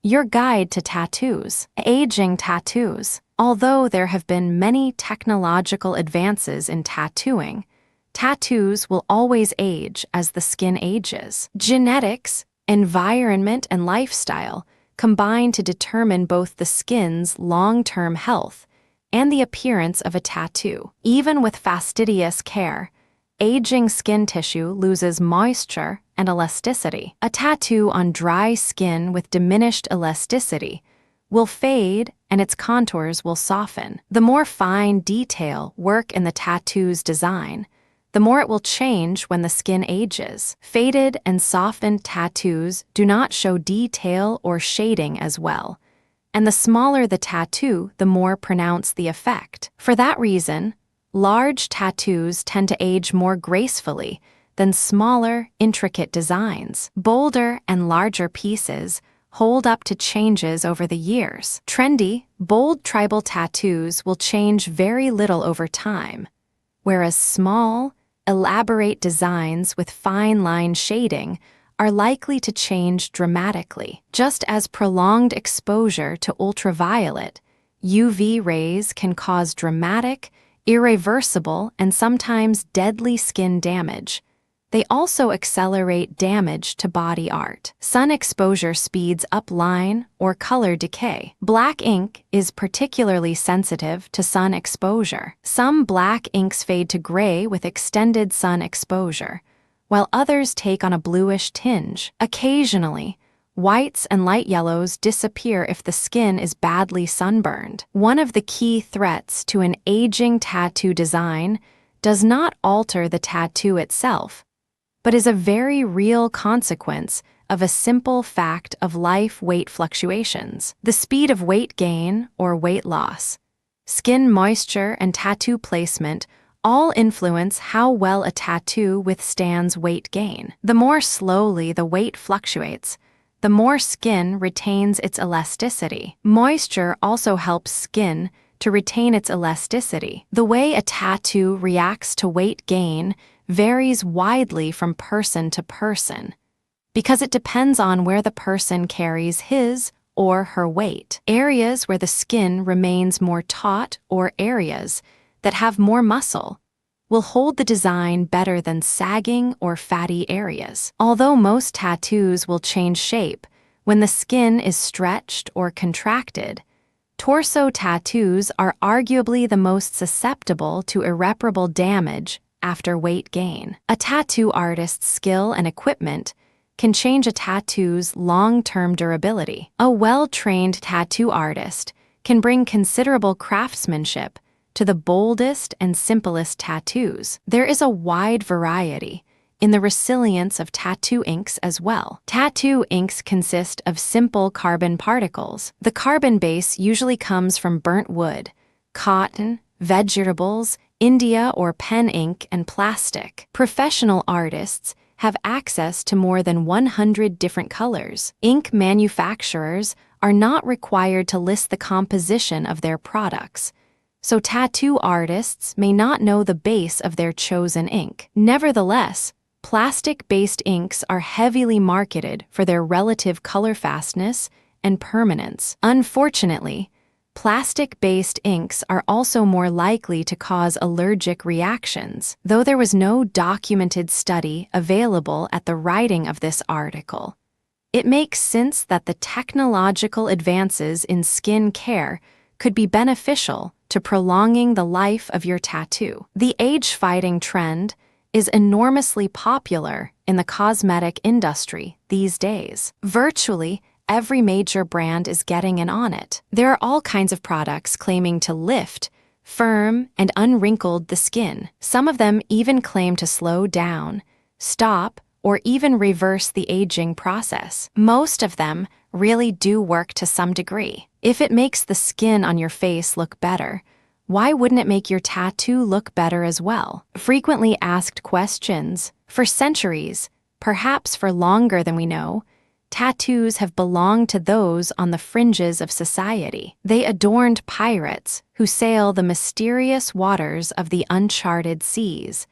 Your guide to tattoos. Aging tattoos. Although there have been many technological advances in tattooing, tattoos will always age as the skin ages. Genetics, environment, and lifestyle combine to determine both the skin's long-term health and the appearance of a tattoo. Even with fastidious care, aging skin tissue loses moisture and elasticity. A tattoo on dry skin with diminished elasticity will fade and its contours will soften. The more fine detail work in the tattoo's design, the more it will change when the skin ages. Faded and softened tattoos do not show detail or shading as well, and the smaller the tattoo, the more pronounced the effect. For that reason, large tattoos tend to age more gracefully than smaller, intricate designs. Bolder and larger pieces hold up to changes over the years. Trendy, bold tribal tattoos will change very little over time, whereas small, elaborate designs with fine line shading are likely to change dramatically. Just as prolonged exposure to ultraviolet, UV rays can cause dramatic, irreversible, and sometimes deadly skin damage, they also accelerate damage to body art. Sun exposure speeds up line or color decay. Black ink is particularly sensitive to sun exposure. Some black inks fade to gray with extended sun exposure, while others take on a bluish tinge. Occasionally, whites and light yellows disappear if the skin is badly sunburned. One of the key threats to an aging tattoo design does not alter the tattoo itself, but is a very real consequence of a simple fact of life weight fluctuations. The speed of weight gain or weight loss, skin moisture, and tattoo placement all influence how well a tattoo withstands weight gain. The more slowly the weight fluctuates, the more skin retains its elasticity. Moisture also helps skin to retain its elasticity. The way a tattoo reacts to weight gain varies widely from person to person because it depends on where the person carries his or her weight. Areas where the skin remains more taut or areas that have more muscle will hold the design better than sagging or fatty areas. Although most tattoos will change shape when the skin is stretched or contracted, torso tattoos are arguably the most susceptible to irreparable damage after weight gain. A tattoo artist's skill and equipment can change a tattoo's long-term durability. A well-trained tattoo artist can bring considerable craftsmanship to the boldest and simplest tattoos. There is a wide variety in the resilience of tattoo inks as well. Tattoo inks consist of simple carbon particles. The carbon base usually comes from burnt wood, cotton, vegetables, India or pen ink, and plastic. Professional artists have access to more than 100 different colors. Ink manufacturers are not required to list the composition of their products, so tattoo artists may not know the base of their chosen ink. Nevertheless, plastic-based inks are heavily marketed for their relative color fastness and permanence. Unfortunately, plastic-based inks are also more likely to cause allergic reactions. Though there was no documented study available at the writing of this article, it makes sense that the technological advances in skin care could be beneficial to prolonging the life of your tattoo. The age-fighting trend is enormously popular in the cosmetic industry these days. Virtually every major brand is getting in on it. There are all kinds of products claiming to lift, firm, and unwrinkled the skin. Some of them even claim to slow down, stop, or even reverse the aging process. Most of them really do work to some degree. If it makes the skin on your face look better, why wouldn't it make your tattoo look better as well? Frequently asked questions. For centuries, perhaps for longer than we know, tattoos have belonged to those on the fringes of society. They adorned pirates who sail the mysterious waters of the uncharted seas,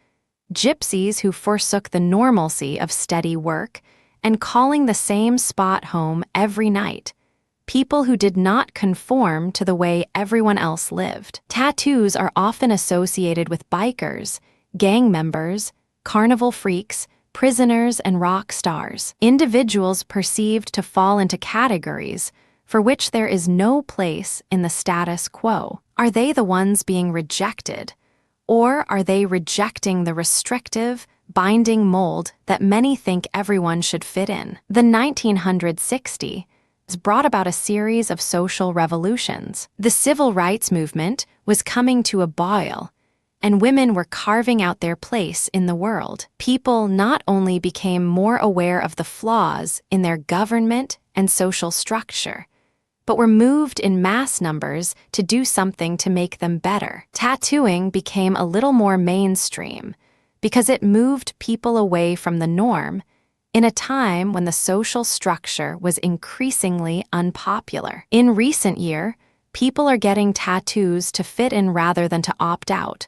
gypsies who forsook the normalcy of steady work and calling the same spot home every night, people who did not conform to the way everyone else lived. Tattoos are often associated with bikers, gang members, carnival freaks, prisoners, and rock stars. Individuals perceived to fall into categories for which there is no place in the status quo. Are they the ones being rejected? Or are they rejecting the restrictive, binding mold that many think everyone should fit in? The 1960s brought about a series of social revolutions. The civil rights movement was coming to a boil, and women were carving out their place in the world. People not only became more aware of the flaws in their government and social structure, but were moved in mass numbers to do something to make them better. Tattooing became a little more mainstream because it moved people away from the norm in a time when the social structure was increasingly unpopular. In recent years, people are getting tattoos to fit in rather than to opt out,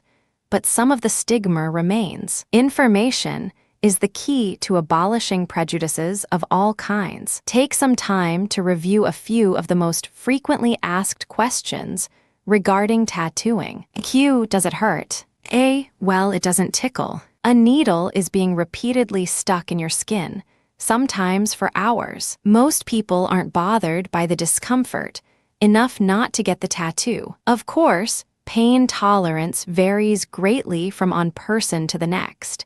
but some of the stigma remains. Information is the key to abolishing prejudices of all kinds. Take some time to review a few of the most frequently asked questions regarding tattooing. Q. Does it hurt? A. Well, it doesn't tickle. A needle is being repeatedly stuck in your skin, sometimes for hours. Most people aren't bothered by the discomfort enough not to get the tattoo. Of course, pain tolerance varies greatly from one person to the next,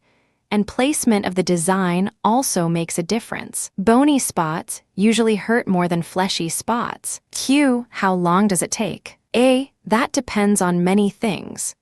and placement of the design also makes a difference. Bony spots usually hurt more than fleshy spots. Q. How long does it take? A. That depends on many things: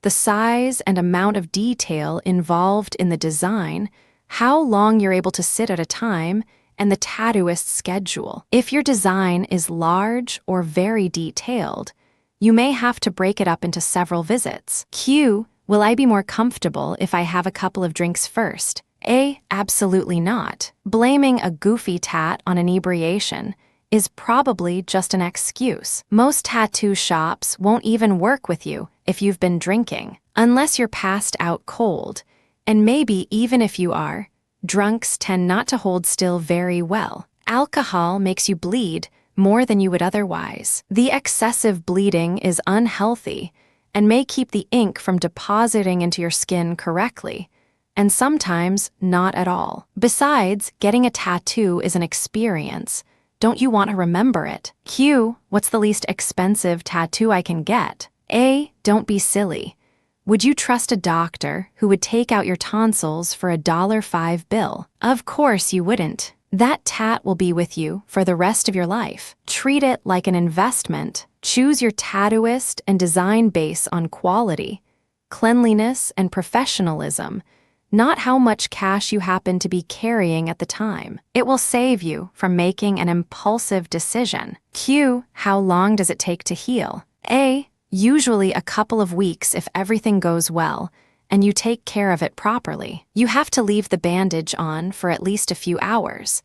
the size and amount of detail involved in the design, how long you're able to sit at a time, and the tattooist's schedule. If your design is large or very detailed, you may have to break it up into several visits. Q. Will I be more comfortable if I have a couple of drinks first? A. Absolutely not. Blaming a goofy tat on inebriation is probably just an excuse. Most tattoo shops won't even work with you if you've been drinking, unless you're passed out cold. And maybe even if you are, drunks tend not to hold still very well. Alcohol makes you bleed more than you would otherwise. The excessive bleeding is unhealthy and may keep the ink from depositing into your skin correctly, and sometimes not at all. Besides, getting a tattoo is an experience. Don't you want to remember it? Q. What's the least expensive tattoo I can get? A. Don't be silly. Would you trust a doctor who would take out your tonsils for a $5 bill? Of course you wouldn't. That tat will be with you for the rest of your life. Treat it like an investment. Choose your tattooist and design based on quality, cleanliness, and professionalism, not how much cash you happen to be carrying at the time. It will save you from making an impulsive decision. Q. How long does it take to heal? A. Usually a couple of weeks if everything goes well and you take care of it properly. You have to leave the bandage on for at least a few hours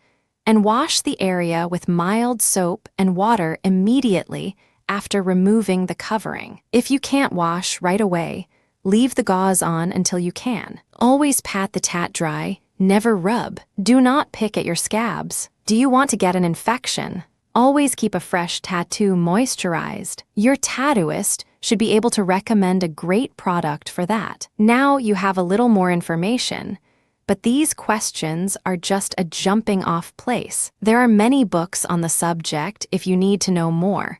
and wash the area with mild soap and water immediately after removing the covering. If you can't wash right away, leave the gauze on until you can. Always pat the tat dry, never rub. Do not pick at your scabs. Do you want to get an infection? Always keep a fresh tattoo moisturized. Your tattooist should be able to recommend a great product for that. Now you have a little more information, but these questions are just a jumping off place. There are many books on the subject if you need to know more.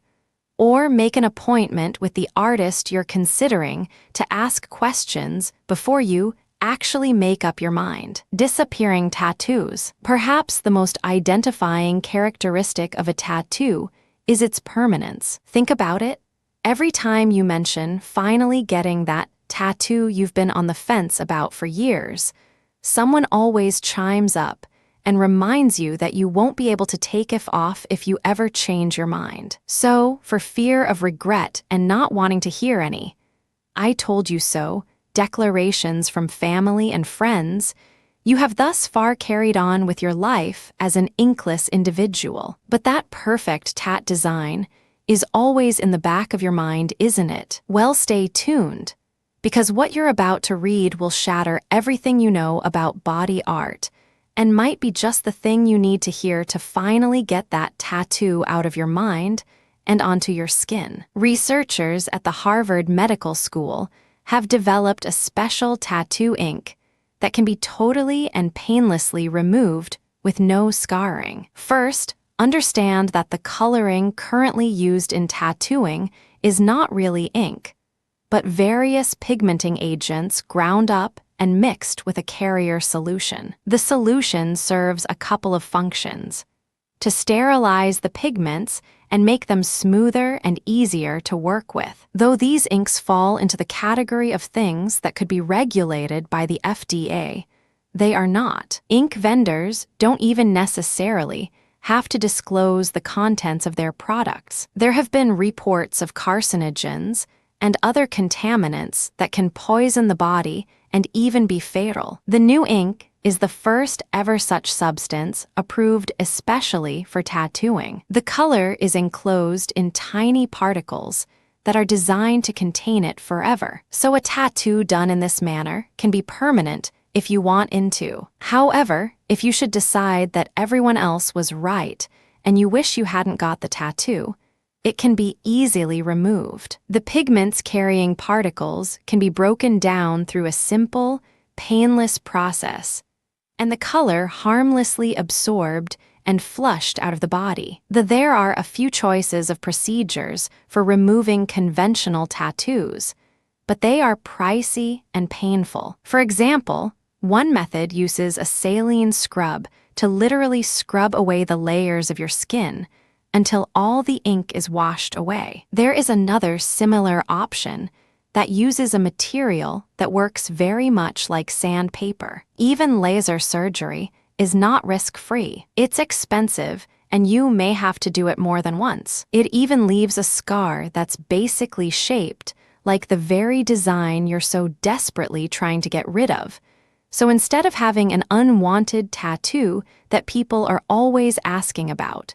Or make an appointment with the artist you're considering to ask questions before you actually make up your mind. Disappearing tattoos. Perhaps the most identifying characteristic of a tattoo is its permanence. Think about it. Every time you mention finally getting that tattoo you've been on the fence about for years, someone always chimes up and reminds you that you won't be able to take it off if you ever change your mind. So, for fear of regret and not wanting to hear any "I told you so" declarations from family and friends, you have thus far carried on with your life as an inkless individual. But that perfect tat design is always in the back of your mind, isn't it? Well, stay tuned, because what you're about to read will shatter everything you know about body art and might be just the thing you need to hear to finally get that tattoo out of your mind and onto your skin. Researchers at the Harvard Medical School have developed a special tattoo ink that can be totally and painlessly removed with no scarring. First, understand that the coloring currently used in tattooing is not really ink, but various pigmenting agents ground up and mixed with a carrier solution. The solution serves a couple of functions: to sterilize the pigments and make them smoother and easier to work with. Though these inks fall into the category of things that could be regulated by the FDA, they are not. Ink vendors don't even necessarily have to disclose the contents of their products. There have been reports of carcinogens and other contaminants that can poison the body and even be fatal. The new ink is the first ever such substance approved especially for tattooing. The color is enclosed in tiny particles that are designed to contain it forever. So a tattoo done in this manner can be permanent if you want into. However, if you should decide that everyone else was right and you wish you hadn't got the tattoo, it can be easily removed. The pigments carrying particles can be broken down through a simple, painless process, and the color harmlessly absorbed and flushed out of the body. There are a few choices of procedures for removing conventional tattoos, but they are pricey and painful. For example, one method uses a saline scrub to literally scrub away the layers of your skin until all the ink is washed away. There is another similar option that uses a material that works very much like sandpaper. Even laser surgery is not risk-free. It's expensive, and you may have to do it more than once. It even leaves a scar that's basically shaped like the very design you're so desperately trying to get rid of. So instead of having an unwanted tattoo that people are always asking about,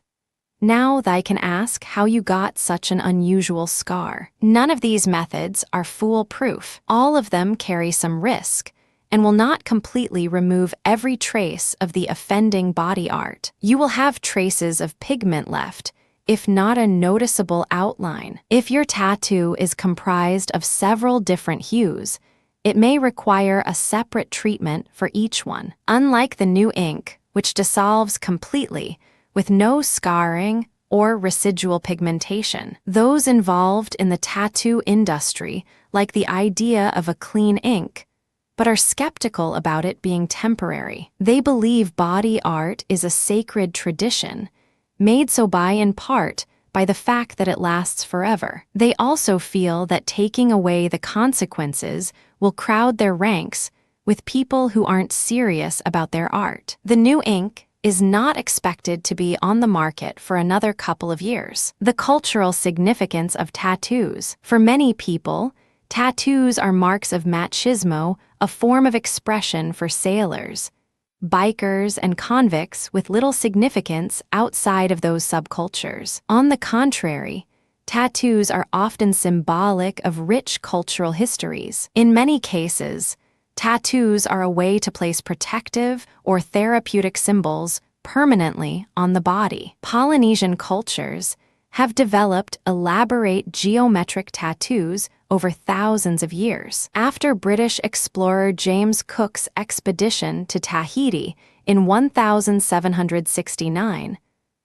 now they can ask how you got such an unusual scar. None of these methods are foolproof. All of them carry some risk and will not completely remove every trace of the offending body art. You will have traces of pigment left, if not a noticeable outline. If your tattoo is comprised of several different hues, it may require a separate treatment for each one. Unlike the new ink, which dissolves completely with no scarring or residual pigmentation, those involved in the tattoo industry like the idea of a clean ink, but are skeptical about it being temporary. They believe body art is a sacred tradition, made so in part by the fact that it lasts forever. They also feel that taking away the consequences will crowd their ranks with people who aren't serious about their art. The new ink is not expected to be on the market for another couple of years. The cultural significance of tattoos. For many people, tattoos are marks of machismo, a form of expression for sailors, bikers, and convicts with little significance outside of those subcultures. On the contrary, tattoos are often symbolic of rich cultural histories. In many cases, tattoos are a way to place protective or therapeutic symbols permanently on the body. Polynesian cultures have developed elaborate geometric tattoos over thousands of years. After British explorer James Cook's expedition to Tahiti in 1769,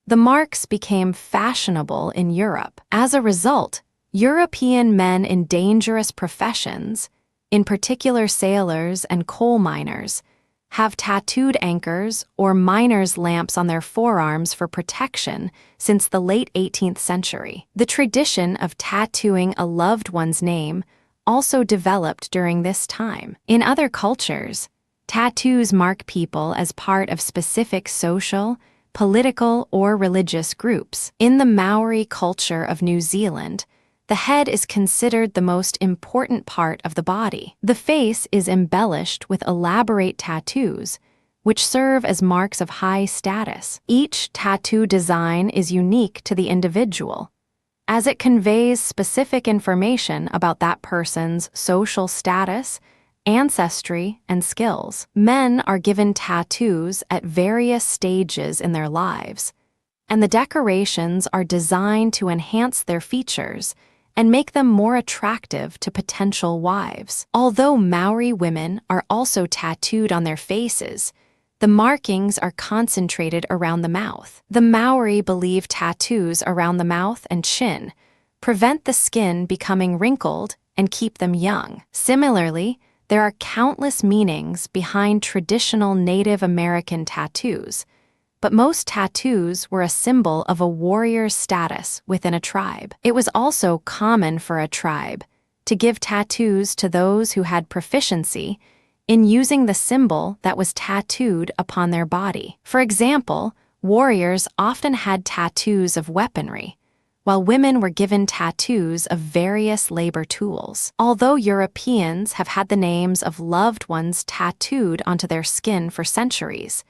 the marks became fashionable in Europe. As a result, European men in dangerous professions, in particular sailors and coal miners, have tattooed anchors or miners' lamps on their forearms for protection since the late 18th century. The tradition of tattooing a loved one's name also developed during this time. In other cultures, tattoos mark people as part of specific social, political, or religious groups. In the Maori culture of New Zealand, the head is considered the most important part of the body. The face is embellished with elaborate tattoos, which serve as marks of high status. Each tattoo design is unique to the individual, as it conveys specific information about that person's social status ancestry, and skills. Men are given tattoos at various stages in their lives, and the decorations are designed to enhance their features and make them more attractive to potential wives. Although Maori women are also tattooed on their faces, the markings are concentrated around the mouth. The Maori believe tattoos around the mouth and chin prevent the skin becoming wrinkled and keep them young. Similarly, there are countless meanings behind traditional Native American tattoos, but most tattoos were a symbol of a warrior's status within a tribe. It was also common for a tribe to give tattoos to those who had proficiency in using the symbol that was tattooed upon their body. For example, warriors often had tattoos of weaponry, while women were given tattoos of various labor tools. Although Europeans have had the names of loved ones tattooed onto their skin for centuries,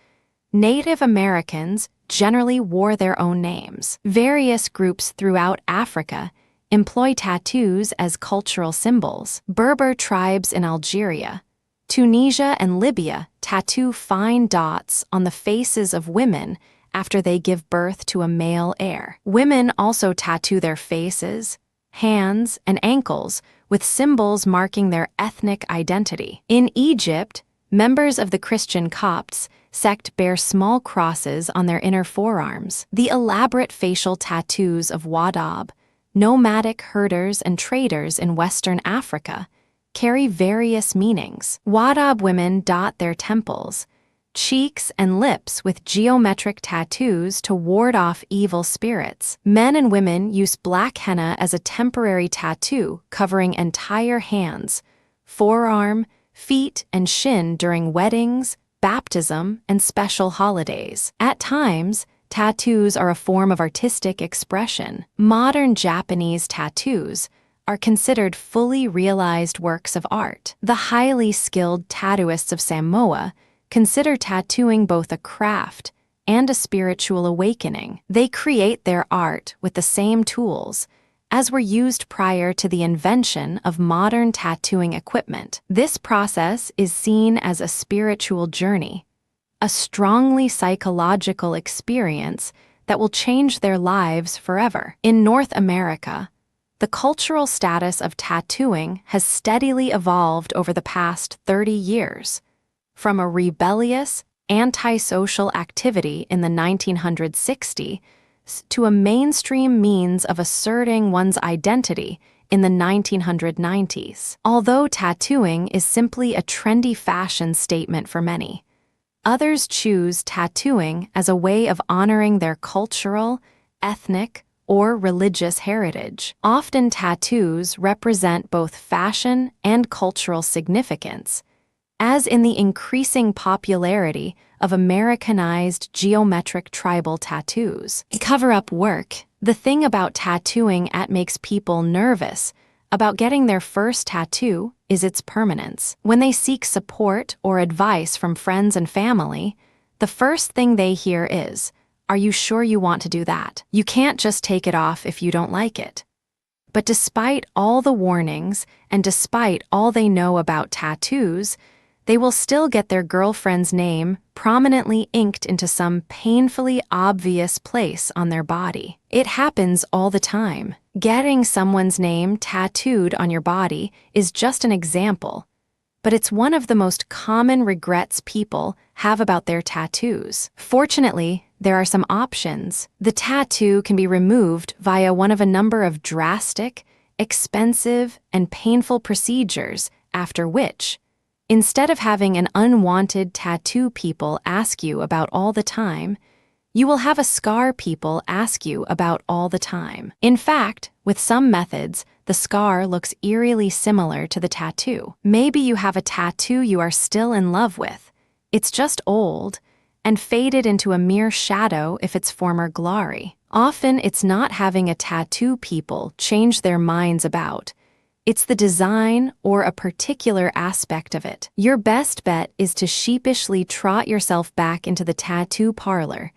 Native Americans generally wore their own names. Various groups throughout Africa employ tattoos as cultural symbols. Berber tribes in Algeria, Tunisia, and Libya tattoo fine dots on the faces of women after they give birth to a male heir. Women also tattoo their faces, hands, and ankles with symbols marking their ethnic identity. In Egypt, members of the Christian Copts sect bear small crosses on their inner forearms. The elaborate facial tattoos of Wadab, nomadic herders and traders in Western Africa, carry various meanings. Wadab women dot their temples, cheeks, and lips with geometric tattoos to ward off evil spirits. Men and women use black henna as a temporary tattoo covering entire hands, forearm, feet, and shin during weddings, baptism, and special holidays. At times, tattoos are a form of artistic expression. Modern Japanese tattoos are considered fully realized works of art. The highly skilled tattooists of Samoa consider tattooing both a craft and a spiritual awakening. They create their art with the same tools as were used prior to the invention of modern tattooing equipment. This process is seen as a spiritual journey, a strongly psychological experience that will change their lives forever. In North America, the cultural status of tattooing has steadily evolved over the past 30 years, from a rebellious, antisocial activity in the 1960s to a mainstream means of asserting one's identity in the 1990s. Although tattooing is simply a trendy fashion statement for many, others choose tattooing as a way of honoring their cultural, ethnic, or religious heritage. Often tattoos represent both fashion and cultural significance, as in the increasing popularity of Americanized geometric tribal tattoos. Cover-up work. The thing about tattooing that makes people nervous about getting their first tattoo is its permanence. When they seek support or advice from friends and family, the first thing they hear is, "Are you sure you want to do that? You can't just take it off if you don't like it." But despite all the warnings and despite all they know about tattoos, they will still get their girlfriend's name prominently inked into some painfully obvious place on their body. It happens all the time. Getting someone's name tattooed on your body is just an example, but it's one of the most common regrets people have about their tattoos. Fortunately, there are some options. The tattoo can be removed via one of a number of drastic, expensive, and painful procedures, after which, instead of having an unwanted tattoo people ask you about all the time, you will have a scar people ask you about all the time. In fact, with some methods, the scar looks eerily similar to the tattoo. Maybe you have a tattoo you are still in love with. It's just old and faded into a mere shadow of its former glory. Often it's not having a tattoo people change their minds about. It's the design or a particular aspect of it. Your best bet is to sheepishly trot yourself back into the tattoo parlor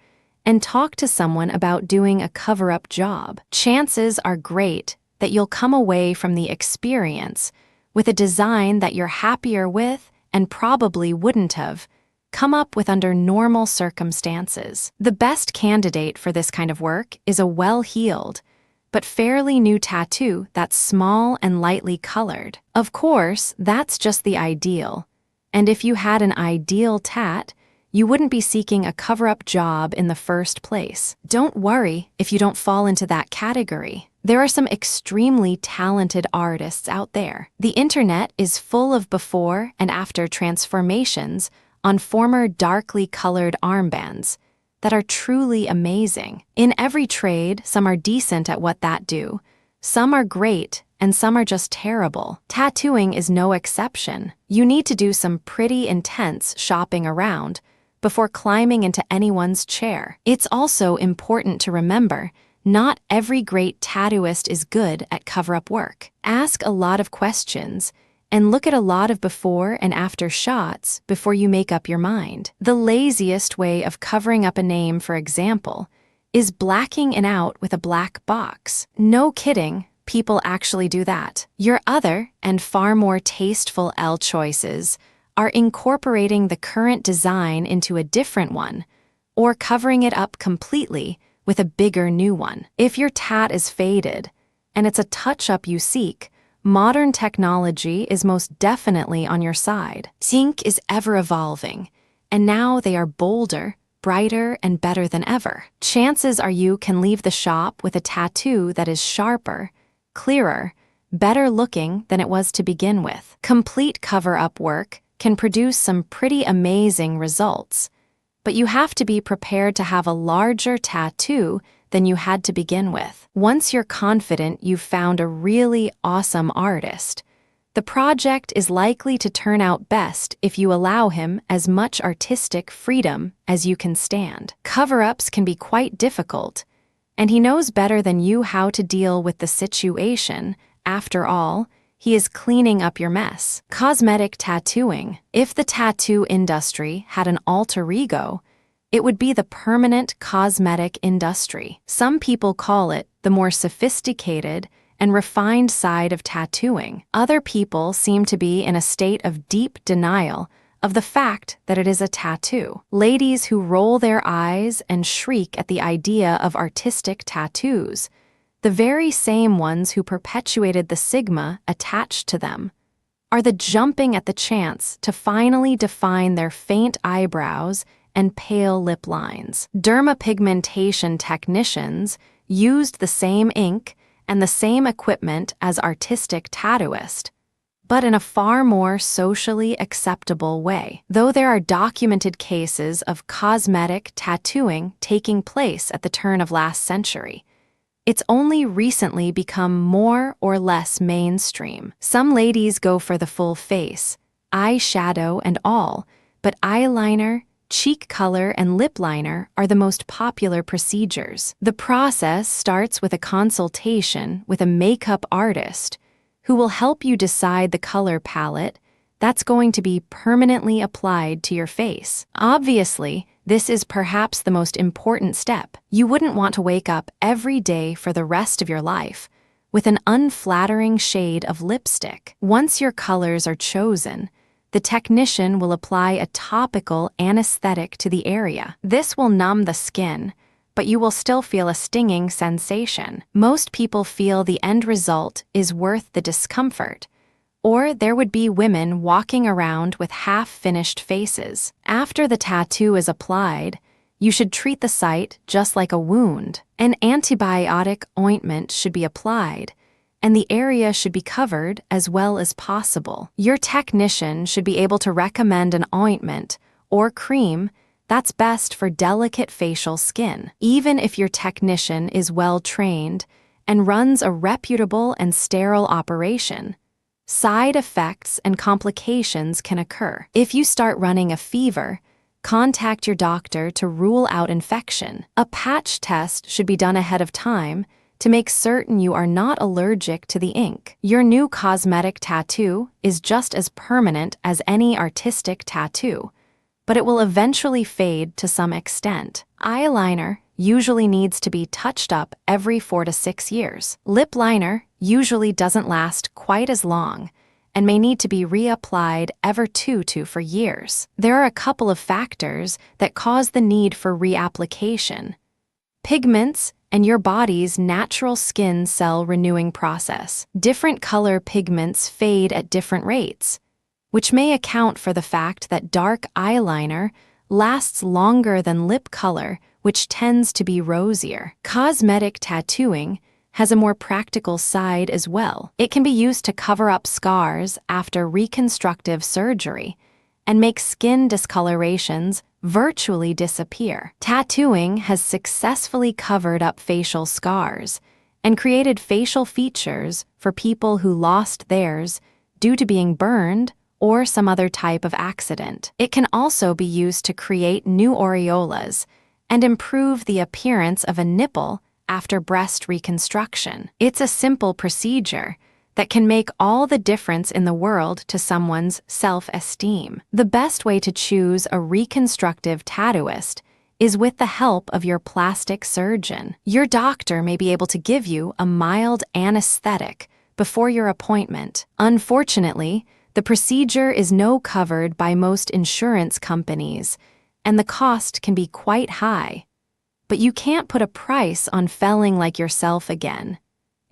and talk to someone about doing a cover-up job. Chances are great that you'll come away from the experience with a design that you're happier with and probably wouldn't have come up with under normal circumstances. The best candidate for this kind of work is a well-heeled, but fairly new tattoo that's small and lightly colored. Of course, that's just the ideal. And if you had an ideal tat, you wouldn't be seeking a cover-up job in the first place. Don't worry if you don't fall into that category. There are some extremely talented artists out there. The internet is full of before and after transformations on former darkly colored armbands that are truly amazing. In every trade, some are decent at what that do, some are great, and some are just terrible. Tattooing is no exception. You need to do some pretty intense shopping around before climbing into anyone's chair. It's also important to remember, not every great tattooist is good at cover-up work. Ask a lot of questions and look at a lot of before and after shots before you make up your mind. The laziest way of covering up a name, for example, is blacking it out with a black box. No kidding, people actually do that. Your other and far more tasteful L choices are incorporating the current design into a different one or covering it up completely with a bigger new one. If your tat is faded and it's a touch-up you seek, modern technology is most definitely on your side. Ink is ever-evolving, and now they are bolder, brighter, and better than ever. Chances are you can leave the shop with a tattoo that is sharper, clearer, better looking than it was to begin with. Complete cover-up work can produce some pretty amazing results, but you have to be prepared to have a larger tattoo than you had to begin with. Once you're confident you've found a really awesome artist, the project is likely to turn out best if you allow him as much artistic freedom as you can stand. Cover-ups can be quite difficult, and he knows better than you how to deal with the situation. After all, he is cleaning up your mess. Cosmetic tattooing. If the tattoo industry had an alter ego, it would be the permanent cosmetic industry. Some people call it the more sophisticated and refined side of tattooing. Other people seem to be in a state of deep denial of the fact that it is a tattoo. Ladies who roll their eyes and shriek at the idea of artistic tattoos, the very same ones who perpetuated the stigma attached to them, are the jumping at the chance to finally define their faint eyebrows and pale lip lines. Dermapigmentation technicians used the same ink and the same equipment as artistic tattooists, but in a far more socially acceptable way. Though there are documented cases of cosmetic tattooing taking place at the turn of last century, it's only recently become more or less mainstream. Some ladies go for the full face, eyeshadow and all, but eyeliner, cheek color, and lip liner are the most popular procedures. The process starts with a consultation with a makeup artist who will help you decide the color palette that's going to be permanently applied to your face. Obviously, this is perhaps the most important step. You wouldn't want to wake up every day for the rest of your life with an unflattering shade of lipstick. Once your colors are chosen, the technician will apply a topical anesthetic to the area. This will numb the skin, but you will still feel a stinging sensation. Most people feel the end result is worth the discomfort, or there would be women walking around with half-finished faces. After the tattoo is applied, you should treat the site just like a wound. An antibiotic ointment should be applied, and the area should be covered as well as possible. Your technician should be able to recommend an ointment or cream that's best for delicate facial skin. Even if your technician is well-trained and runs a reputable and sterile operation, side effects and complications can occur. If you start running a fever, contact your doctor to rule out infection. A patch test should be done ahead of time to make certain you are not allergic to the ink. Your new cosmetic tattoo is just as permanent as any artistic tattoo, but it will eventually fade to some extent. Eyeliner usually needs to be touched up every 4 to 6 years. Lip liner usually doesn't last quite as long, and may need to be reapplied ever for years. There are a couple of factors that cause the need for reapplication: pigments and your body's natural skin cell renewing process. Different color pigments fade at different rates, which may account for the fact that dark eyeliner lasts longer than lip color, which tends to be rosier. Cosmetic tattooing has a more practical side as well. It can be used to cover up scars after reconstructive surgery and make skin discolorations virtually disappear. Tattooing has successfully covered up facial scars and created facial features for people who lost theirs due to being burned or some other type of accident. It can also be used to create new areolas and improve the appearance of a nipple after breast reconstruction. It's a simple procedure that can make all the difference in the world to someone's self-esteem. The best way to choose a reconstructive tattooist is with the help of your plastic surgeon. Your doctor may be able to give you a mild anesthetic before your appointment. Unfortunately, the procedure is covered by most insurance companies, and the cost can be quite high. But you can't put a price on feeling like yourself again,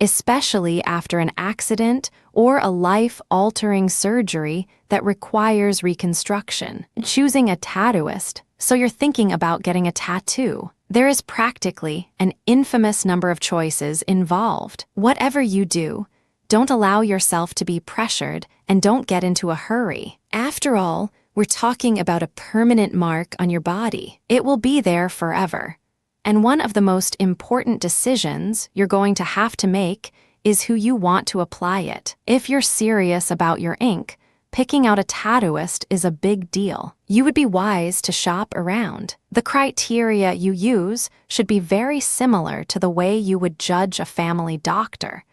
especially after an accident or a life-altering surgery that requires reconstruction. Choosing a tattooist, so you're thinking about getting a tattoo. There is practically an infamous number of choices involved. Whatever you do, don't allow yourself to be pressured and don't get into a hurry. After all, we're talking about a permanent mark on your body. It will be there forever. And one of the most important decisions you're going to have to make is who you want to apply it. If you're serious about your ink, picking out a tattooist is a big deal. You would be wise to shop around. The criteria you use should be very similar to the way you would judge a family doctor,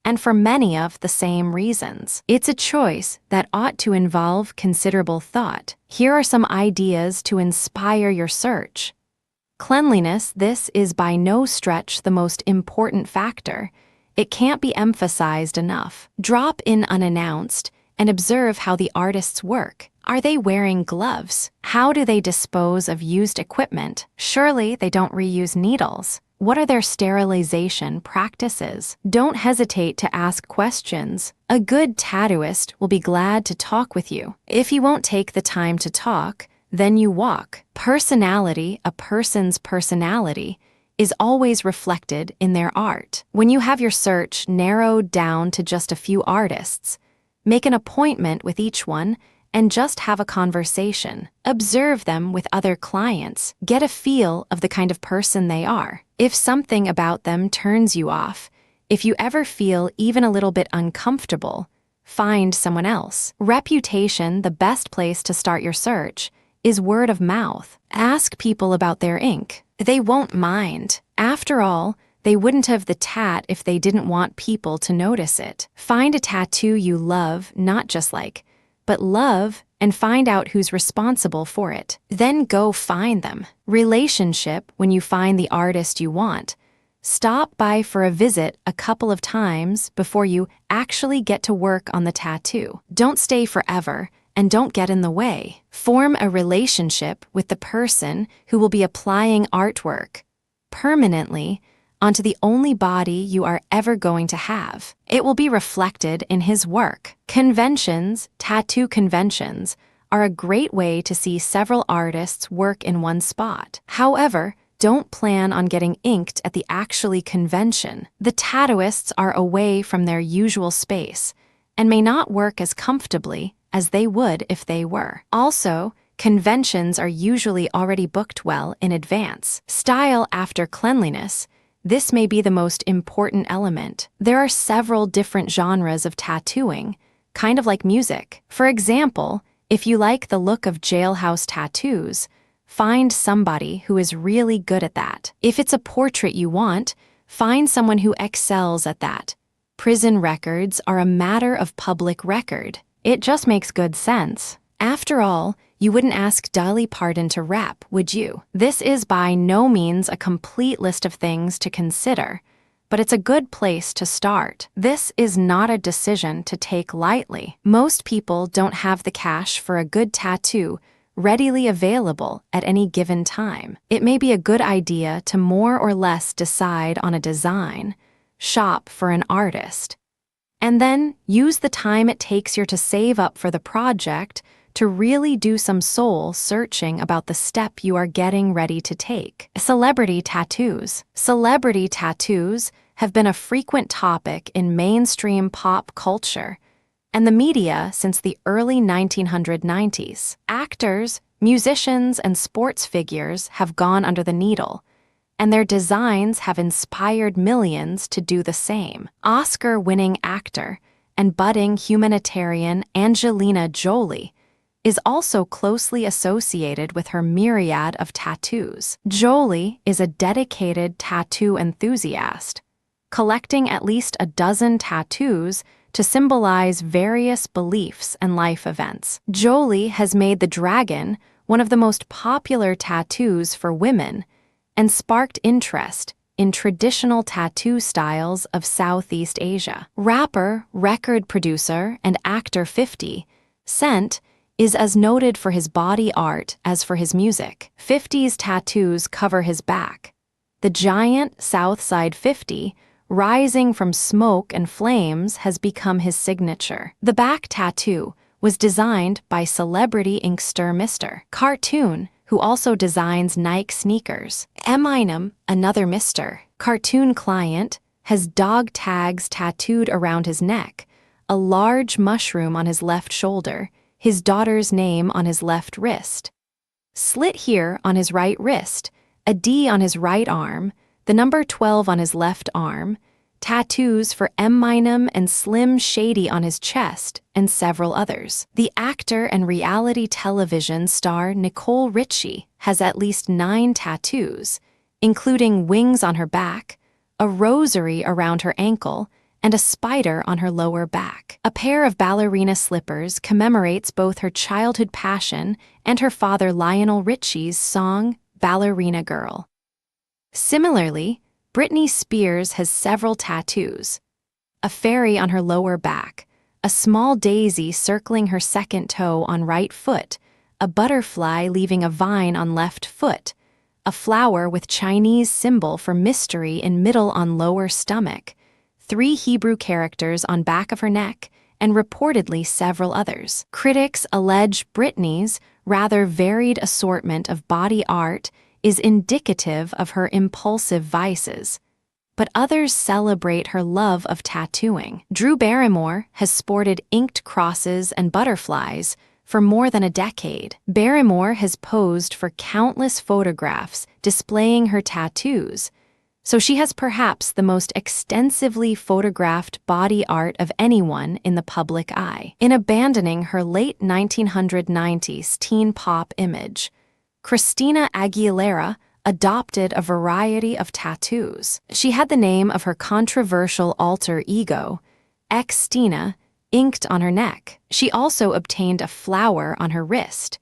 and for many of the same reasons. It's a choice that ought to involve considerable thought. Here are some ideas to inspire your search. Cleanliness. This is by no stretch the most important factor. It can't be emphasized enough. Drop in unannounced and observe how the artists work. Are they wearing gloves? How do they dispose of used equipment? Surely they don't reuse needles. What are their sterilization practices? Don't hesitate to ask questions. A good tattooist will be glad to talk with you. If he won't take the time to talk, then you walk. Personality. A person's personality is always reflected in their art. When you have your search narrowed down to just a few artists, make an appointment with each one and just have a conversation. Observe them with other clients. Get a feel of the kind of person they are. If something about them turns you off, if you ever feel even a little bit uncomfortable, find someone else. Reputation. The best place to start your search is word of mouth. Ask people about their ink. They won't mind. After all, they wouldn't have the tat if they didn't want people to notice it. Find a tattoo you love, not just like, but love, and find out who's responsible for it. Then go find them. Relationship. When you find the artist you want, stop by for a visit a couple of times before you actually get to work on the tattoo. Don't stay forever, and don't get in the way. Form a relationship with the person who will be applying artwork permanently onto the only body you are ever going to have. It will be reflected in his work. Conventions. Tattoo conventions are a great way to see several artists work in one spot. However, don't plan on getting inked at the actual convention. The tattooists are away from their usual space and may not work as comfortably as they would if they were. Also, conventions are usually already booked well in advance. Style. After cleanliness, this may be the most important element. There are several different genres of tattooing, kind of like music. For example, if you like the look of jailhouse tattoos, find somebody who is really good at that. If it's a portrait you want, find someone who excels at that. Prison records are a matter of public record. It just makes good sense. After all, you wouldn't ask Dolly Parton to rap, would you? This is by no means a complete list of things to consider, but it's a good place to start. This is not a decision to take lightly. Most people don't have the cash for a good tattoo readily available at any given time. It may be a good idea to more or less decide on a design, shop for an artist, and then use the time it takes you to save up for the project to really do some soul searching about the step you are getting ready to take. Celebrity tattoos. Celebrity tattoos have been a frequent topic in mainstream pop culture and the media since the early 1990s. Actors, musicians, and sports figures have gone under the needle, and their designs have inspired millions to do the same. Oscar-winning actor and budding humanitarian Angelina Jolie is also closely associated with her myriad of tattoos. Jolie is a dedicated tattoo enthusiast, collecting at least a dozen tattoos to symbolize various beliefs and life events. Jolie has made the dragon one of the most popular tattoos for women and sparked interest in traditional tattoo styles of Southeast Asia. Rapper, record producer, and actor 50 Cent is as noted for his body art as for his music. 50's tattoos cover his back. The giant Southside 50 rising from smoke and flames has become his signature. The back tattoo was designed by celebrity inkster Mr. Cartoon, who also designs Nike sneakers. Eminem, another Mr. Cartoon client, has dog tags tattooed around his neck, a large mushroom on his left shoulder, his daughter's name on his left wrist. Slit here on his right wrist, a D on his right arm, the number 12 on his left arm, tattoos for Eminem and Slim Shady on his chest, and several others. The actor and reality television star Nicole Richie has at least 9 tattoos, including wings on her back, a rosary around her ankle, and a spider on her lower back. A pair of ballerina slippers commemorates both her childhood passion and her father Lionel Richie's song, Ballerina Girl. Similarly, Britney Spears has several tattoos: a fairy on her lower back, a small daisy circling her second toe on right foot, a butterfly leaving a vine on left foot, a flower with Chinese symbol for mystery in middle on lower stomach, 3 Hebrew characters on back of her neck, and reportedly several others. Critics allege Britney's rather varied assortment of body art is indicative of her impulsive vices, but others celebrate her love of tattooing. Drew Barrymore has sported inked crosses and butterflies for more than a decade. Barrymore has posed for countless photographs displaying her tattoos, so she has perhaps the most extensively photographed body art of anyone in the public eye. In abandoning her late 1990s teen pop image, Christina Aguilera adopted a variety of tattoos. She had the name of her controversial alter ego, Xtina, inked on her neck. She also obtained a flower on her wrist,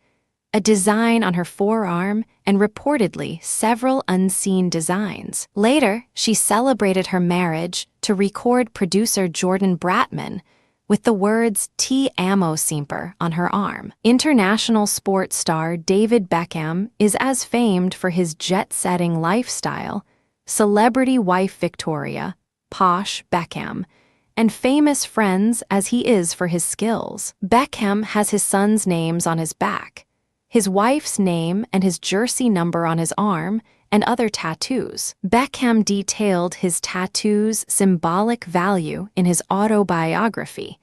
a design on her forearm, and reportedly several unseen designs. Later, she celebrated her marriage to record producer Jordan Bratman with the words "Ti amo sempre" on her arm. International sports star David Beckham is as famed for his jet-setting lifestyle, celebrity wife Victoria, Posh Beckham, and famous friends as he is for his skills. Beckham has his son's names on his back, his wife's name and his jersey number on his arm, and other tattoos. Beckham detailed his tattoos' symbolic value in his autobiography,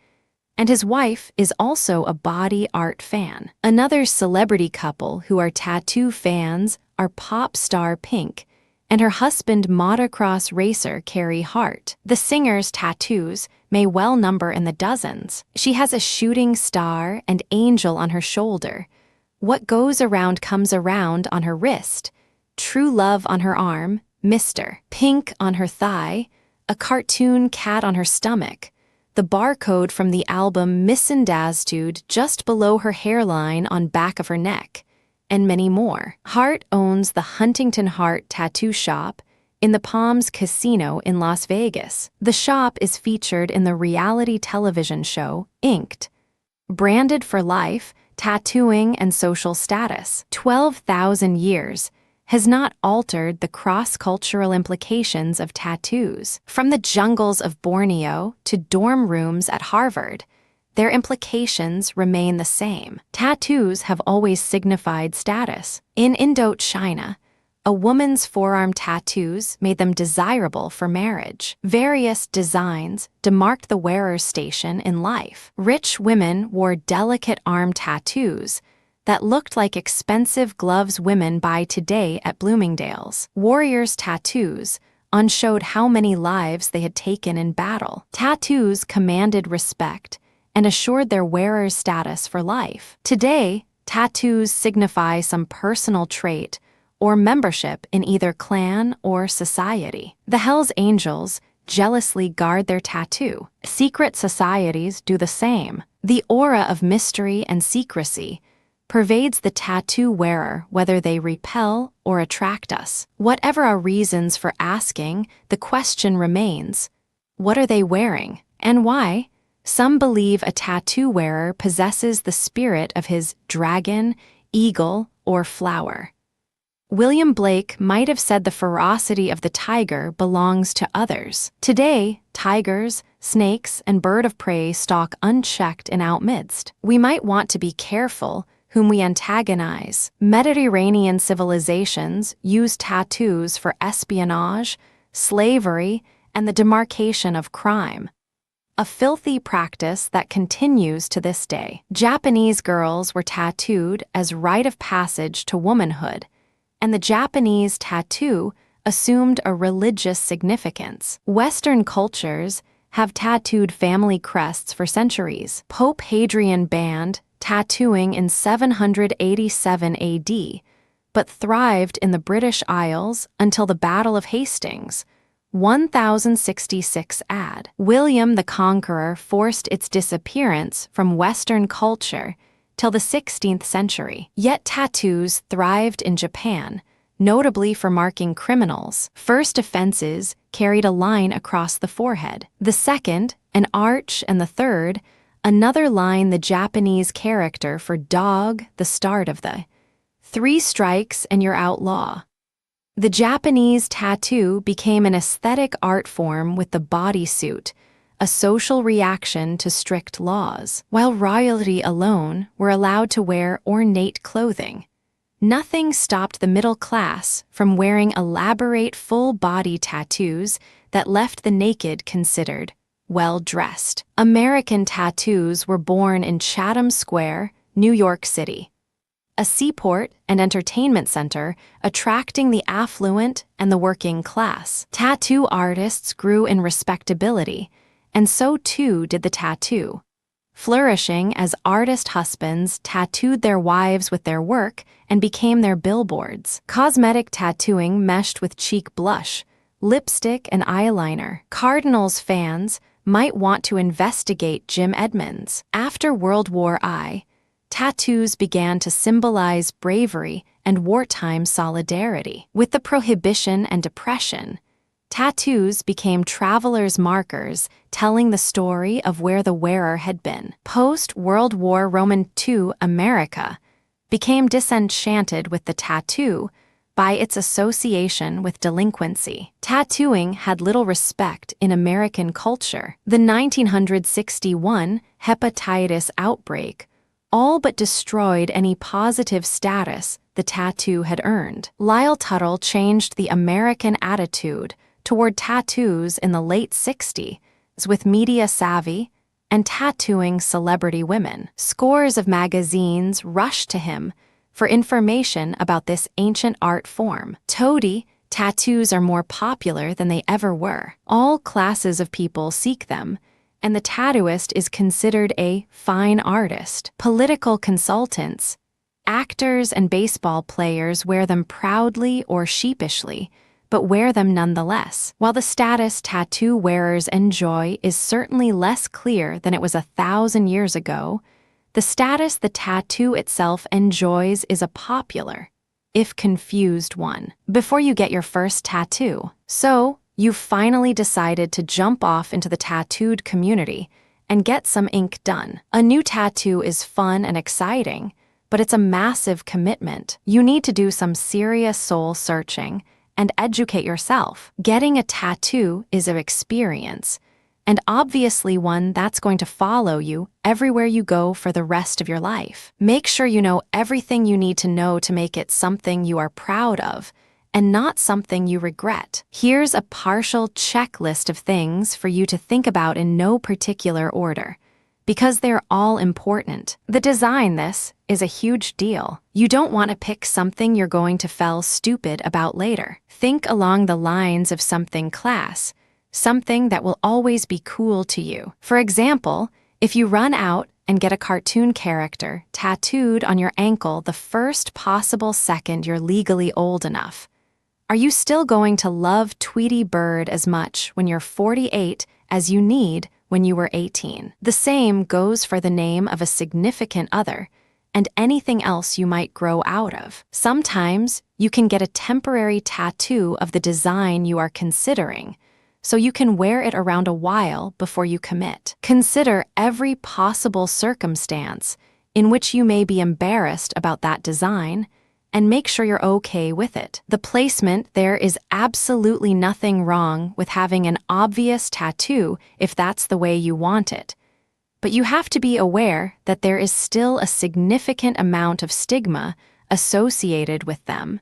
and his wife is also a body art fan. Another celebrity couple who are tattoo fans are pop star Pink and her husband motocross racer Carey Hart. The singer's tattoos may well number in the dozens. She has a shooting star and angel on her shoulder, what goes around comes around on her wrist, True Love on her arm, Mr. Pink on her thigh, a cartoon cat on her stomach, the barcode from the album Misunderstood just below her hairline on back of her neck, and many more. Hart owns the Huntington Hart Tattoo Shop in the Palms Casino in Las Vegas. The shop is featured in the reality television show Inked. Branded for life, tattooing and social status, 12,000 years, has not altered the cross-cultural implications of tattoos. From the jungles of Borneo to dorm rooms at Harvard, their implications remain the same. Tattoos have always signified status. In Indochina, a woman's forearm tattoos made them desirable for marriage. Various designs demarked the wearer's station in life. Rich women wore delicate arm tattoos that looked like expensive gloves women buy today at Bloomingdale's. Warriors' tattoos showed how many lives they had taken in battle. Tattoos commanded respect and assured their wearer's status for life. Today, tattoos signify some personal trait or membership in either clan or society. The Hells Angels jealously guard their tattoo. Secret societies do the same. The aura of mystery and secrecy pervades the tattoo wearer, whether they repel or attract us. Whatever our reasons for asking, the question remains, what are they wearing, and why? Some believe a tattoo wearer possesses the spirit of his dragon, eagle, or flower. William Blake might have said the ferocity of the tiger belongs to others. Today, tigers, snakes, and bird of prey stalk unchecked in our midst. We might want to be careful whom we antagonize. Mediterranean civilizations used tattoos for espionage, slavery, and the demarcation of crime. A filthy practice that continues to this day. Japanese girls were tattooed as rite of passage to womanhood, and the Japanese tattoo assumed a religious significance. Western cultures have tattooed family crests for centuries. Pope Hadrian banned tattooing in 787 AD, but thrived in the British Isles until the Battle of Hastings, 1066 AD. William the Conqueror forced its disappearance from Western culture till the 16th century. Yet tattoos thrived in Japan, notably for marking criminals. First offenses carried a line across the forehead. The second, an arch, and the third, another line, the Japanese character for dog, the start of the 3 strikes and you're outlaw. The Japanese tattoo became an aesthetic art form with the bodysuit, a social reaction to strict laws. While royalty alone were allowed to wear ornate clothing, nothing stopped the middle class from wearing elaborate full-body tattoos that left the naked considered well-dressed. American tattoos were born in Chatham Square, New York City, a seaport and entertainment center attracting the affluent and the working class. Tattoo artists grew in respectability, and so too did the tattoo, flourishing as artist husbands tattooed their wives with their work and became their billboards. Cosmetic tattooing meshed with cheek blush, lipstick, and eyeliner. Cardinals fans might want to investigate Jim Edmonds. After World War I, tattoos began to symbolize bravery and wartime solidarity. With the Prohibition and Depression, tattoos became travelers' markers telling the story of where the wearer had been. Post-World War II America became disenchanted with the tattoo by its association with delinquency. Tattooing had little respect in American culture. The 1961 hepatitis outbreak all but destroyed any positive status the tattoo had earned. Lyle Tuttle changed the American attitude toward tattoos in the late 60s with media savvy and tattooing celebrity women. Scores of magazines rushed to him for information about this ancient art form. Toady, tattoos are more popular than they ever were. All classes of people seek them, and the tattooist is considered a fine artist. Political consultants, actors, and baseball players wear them proudly or sheepishly, but wear them nonetheless. While the status tattoo wearers enjoy is certainly less clear than it was 1,000 years ago, the status the tattoo itself enjoys is a popular, if confused one. Before you get your first tattoo, So, you've finally decided to jump off into the tattooed community and get some ink done. A new tattoo is fun and exciting, but it's a massive commitment. You need to do some serious soul searching and educate yourself. Getting a tattoo is an experience, and obviously one that's going to follow you everywhere you go for the rest of your life. Make sure you know everything you need to know to make it something you are proud of and not something you regret. Here's a partial checklist of things for you to think about in no particular order, because they're all important. The design, this is a huge deal. You don't want to pick something you're going to feel stupid about later. Think along the lines of something class, something that will always be cool to you. For example, if you run out and get a cartoon character tattooed on your ankle the first possible second you're legally old enough, are you still going to love Tweety Bird as much when you're 48 as you need when you were 18? The same goes for the name of a significant other and anything else you might grow out of. Sometimes you can get a temporary tattoo of the design you are considering, so you can wear it around a while before you commit. Consider every possible circumstance in which you may be embarrassed about that design, and make sure you're okay with it. The placement, there is absolutely nothing wrong with having an obvious tattoo if that's the way you want it. But you have to be aware that there is still a significant amount of stigma associated with them,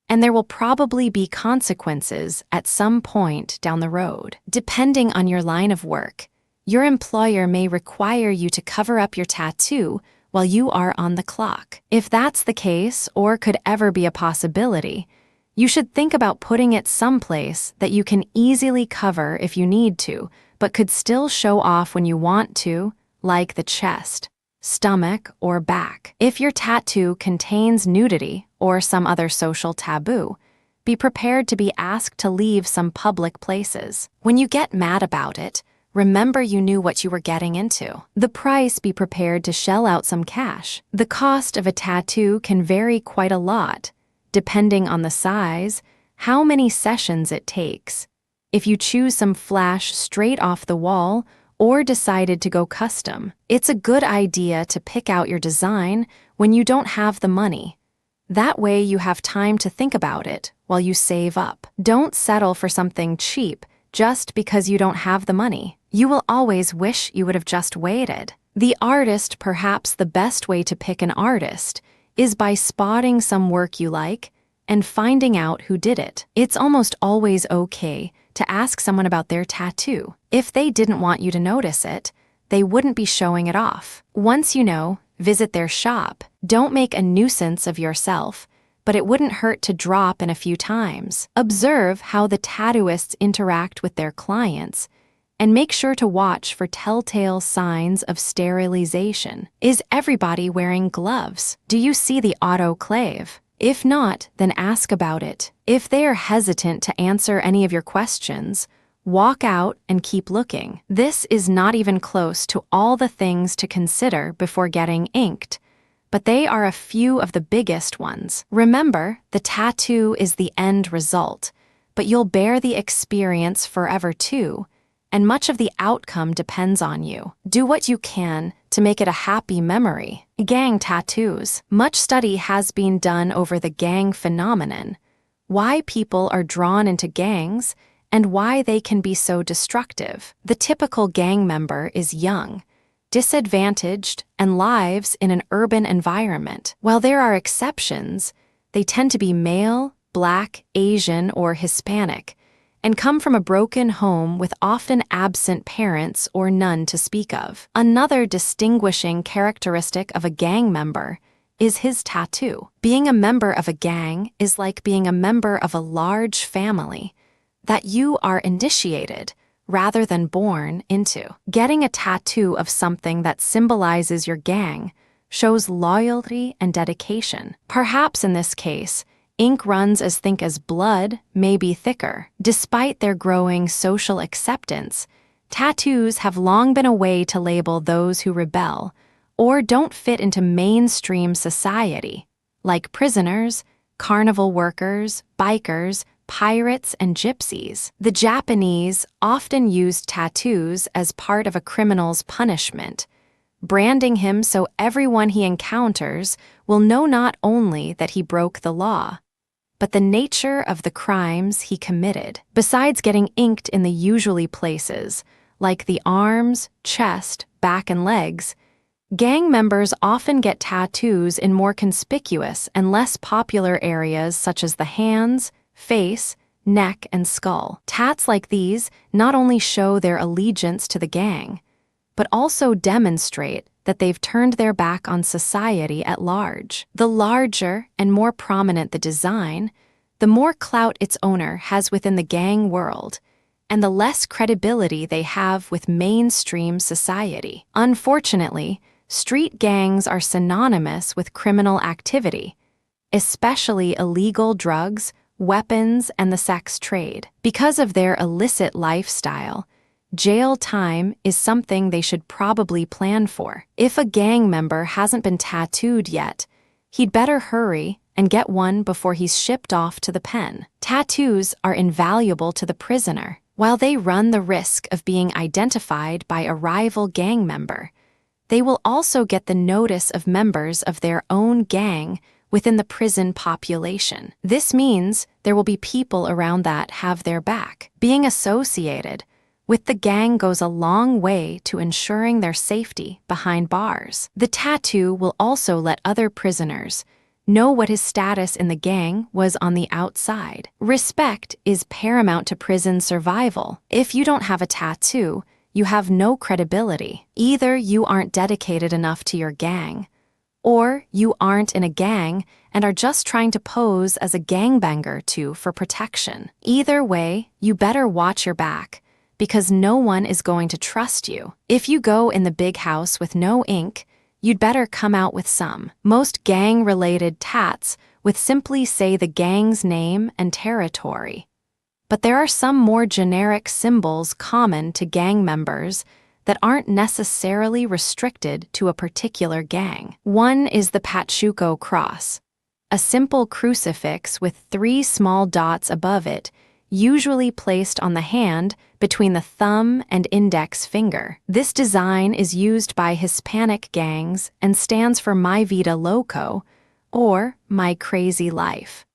and there will probably be consequences at some point down the road. Depending on your line of work, your employer may require you to cover up your tattoo while you are on the clock. If that's the case, or could ever be a possibility, you should think about putting it someplace that you can easily cover if you need to, but could still show off when you want to, like the chest, stomach, or back. If your tattoo contains nudity or some other social taboo, be prepared to be asked to leave some public places. When you get mad about it, remember you knew what you were getting into. The price, be prepared to shell out some cash. The cost of a tattoo can vary quite a lot, depending on the size, how many sessions it takes, if you choose some flash straight off the wall, or decided to go custom. It's a good idea to pick out your design when you don't have the money. That way you have time to think about it while you save up. Don't settle for something cheap just because you don't have the money. You will always wish you would have just waited. The artist, perhaps the best way to pick an artist is by spotting some work you like and finding out who did it. It's almost always okay to ask someone about their tattoo. If they didn't want you to notice it, they wouldn't be showing it off. Once you know, visit their shop. Don't make a nuisance of yourself, but it wouldn't hurt to drop in a few times. Observe how the tattooists interact with their clients, and make sure to watch for telltale signs of sterilization. Is everybody wearing gloves? Do you see the autoclave? If not, then ask about it. If they are hesitant to answer any of your questions, walk out and keep looking. This is not even close to all the things to consider before getting inked, but they are a few of the biggest ones. Remember, the tattoo is the end result, but you'll bear the experience forever too, and much of the outcome depends on you. Do what you can to make it a happy memory. Gang tattoos. Much study has been done over the gang phenomenon, why people are drawn into gangs, and why they can be so destructive. The typical gang member is young, disadvantaged, and lives in an urban environment. While there are exceptions, they tend to be male, Black, Asian, or Hispanic, and come from a broken home with often absent parents or none to speak of. Another distinguishing characteristic of a gang member is his tattoo. Being a member of a gang is like being a member of a large family that you are initiated rather than born into. Getting a tattoo of something that symbolizes your gang shows loyalty and dedication. Perhaps in this case, ink runs as thick as blood, maybe thicker. Despite their growing social acceptance, tattoos have long been a way to label those who rebel or don't fit into mainstream society, like prisoners, carnival workers, bikers, pirates, and gypsies. The Japanese often used tattoos as part of a criminal's punishment, branding him so everyone he encounters will know not only that he broke the law, but the nature of the crimes he committed. Besides getting inked in the usual places, like the arms, chest, back, and legs, gang members often get tattoos in more conspicuous and less popular areas such as the hands, face, neck, and skull. Tats like these not only show their allegiance to the gang, but also demonstrate that they've turned their back on society at large. The larger and more prominent the design, the more clout its owner has within the gang world, and the less credibility they have with mainstream society. Unfortunately, street gangs are synonymous with criminal activity, especially illegal drugs, weapons, and the sex trade. Because of their illicit lifestyle, jail time is something they should probably plan for. If a gang member hasn't been tattooed yet, he'd better hurry and get one before he's shipped off to the pen. Tattoos are invaluable to the prisoner. While they run the risk of being identified by a rival gang member, they will also get the notice of members of their own gang within the prison population. This means there will be people around that have their back. Being associated with the gang goes a long way to ensuring their safety behind bars. The tattoo will also let other prisoners know what his status in the gang was on the outside. Respect is paramount to prison survival. If you don't have a tattoo, you have no credibility. Either you aren't dedicated enough to your gang, or you aren't in a gang and are just trying to pose as a gangbanger for protection. Either way, you better watch your back, because no one is going to trust you. If you go in the big house with no ink, you'd better come out with some. Most gang-related tats would simply say the gang's name and territory. But there are some more generic symbols common to gang members that aren't necessarily restricted to a particular gang. One is the Pachuco cross, a simple crucifix with 3 small dots above it, usually placed on the hand between the thumb and index finger. This design is used by Hispanic gangs and stands for My Vida Loco, or My Crazy Life.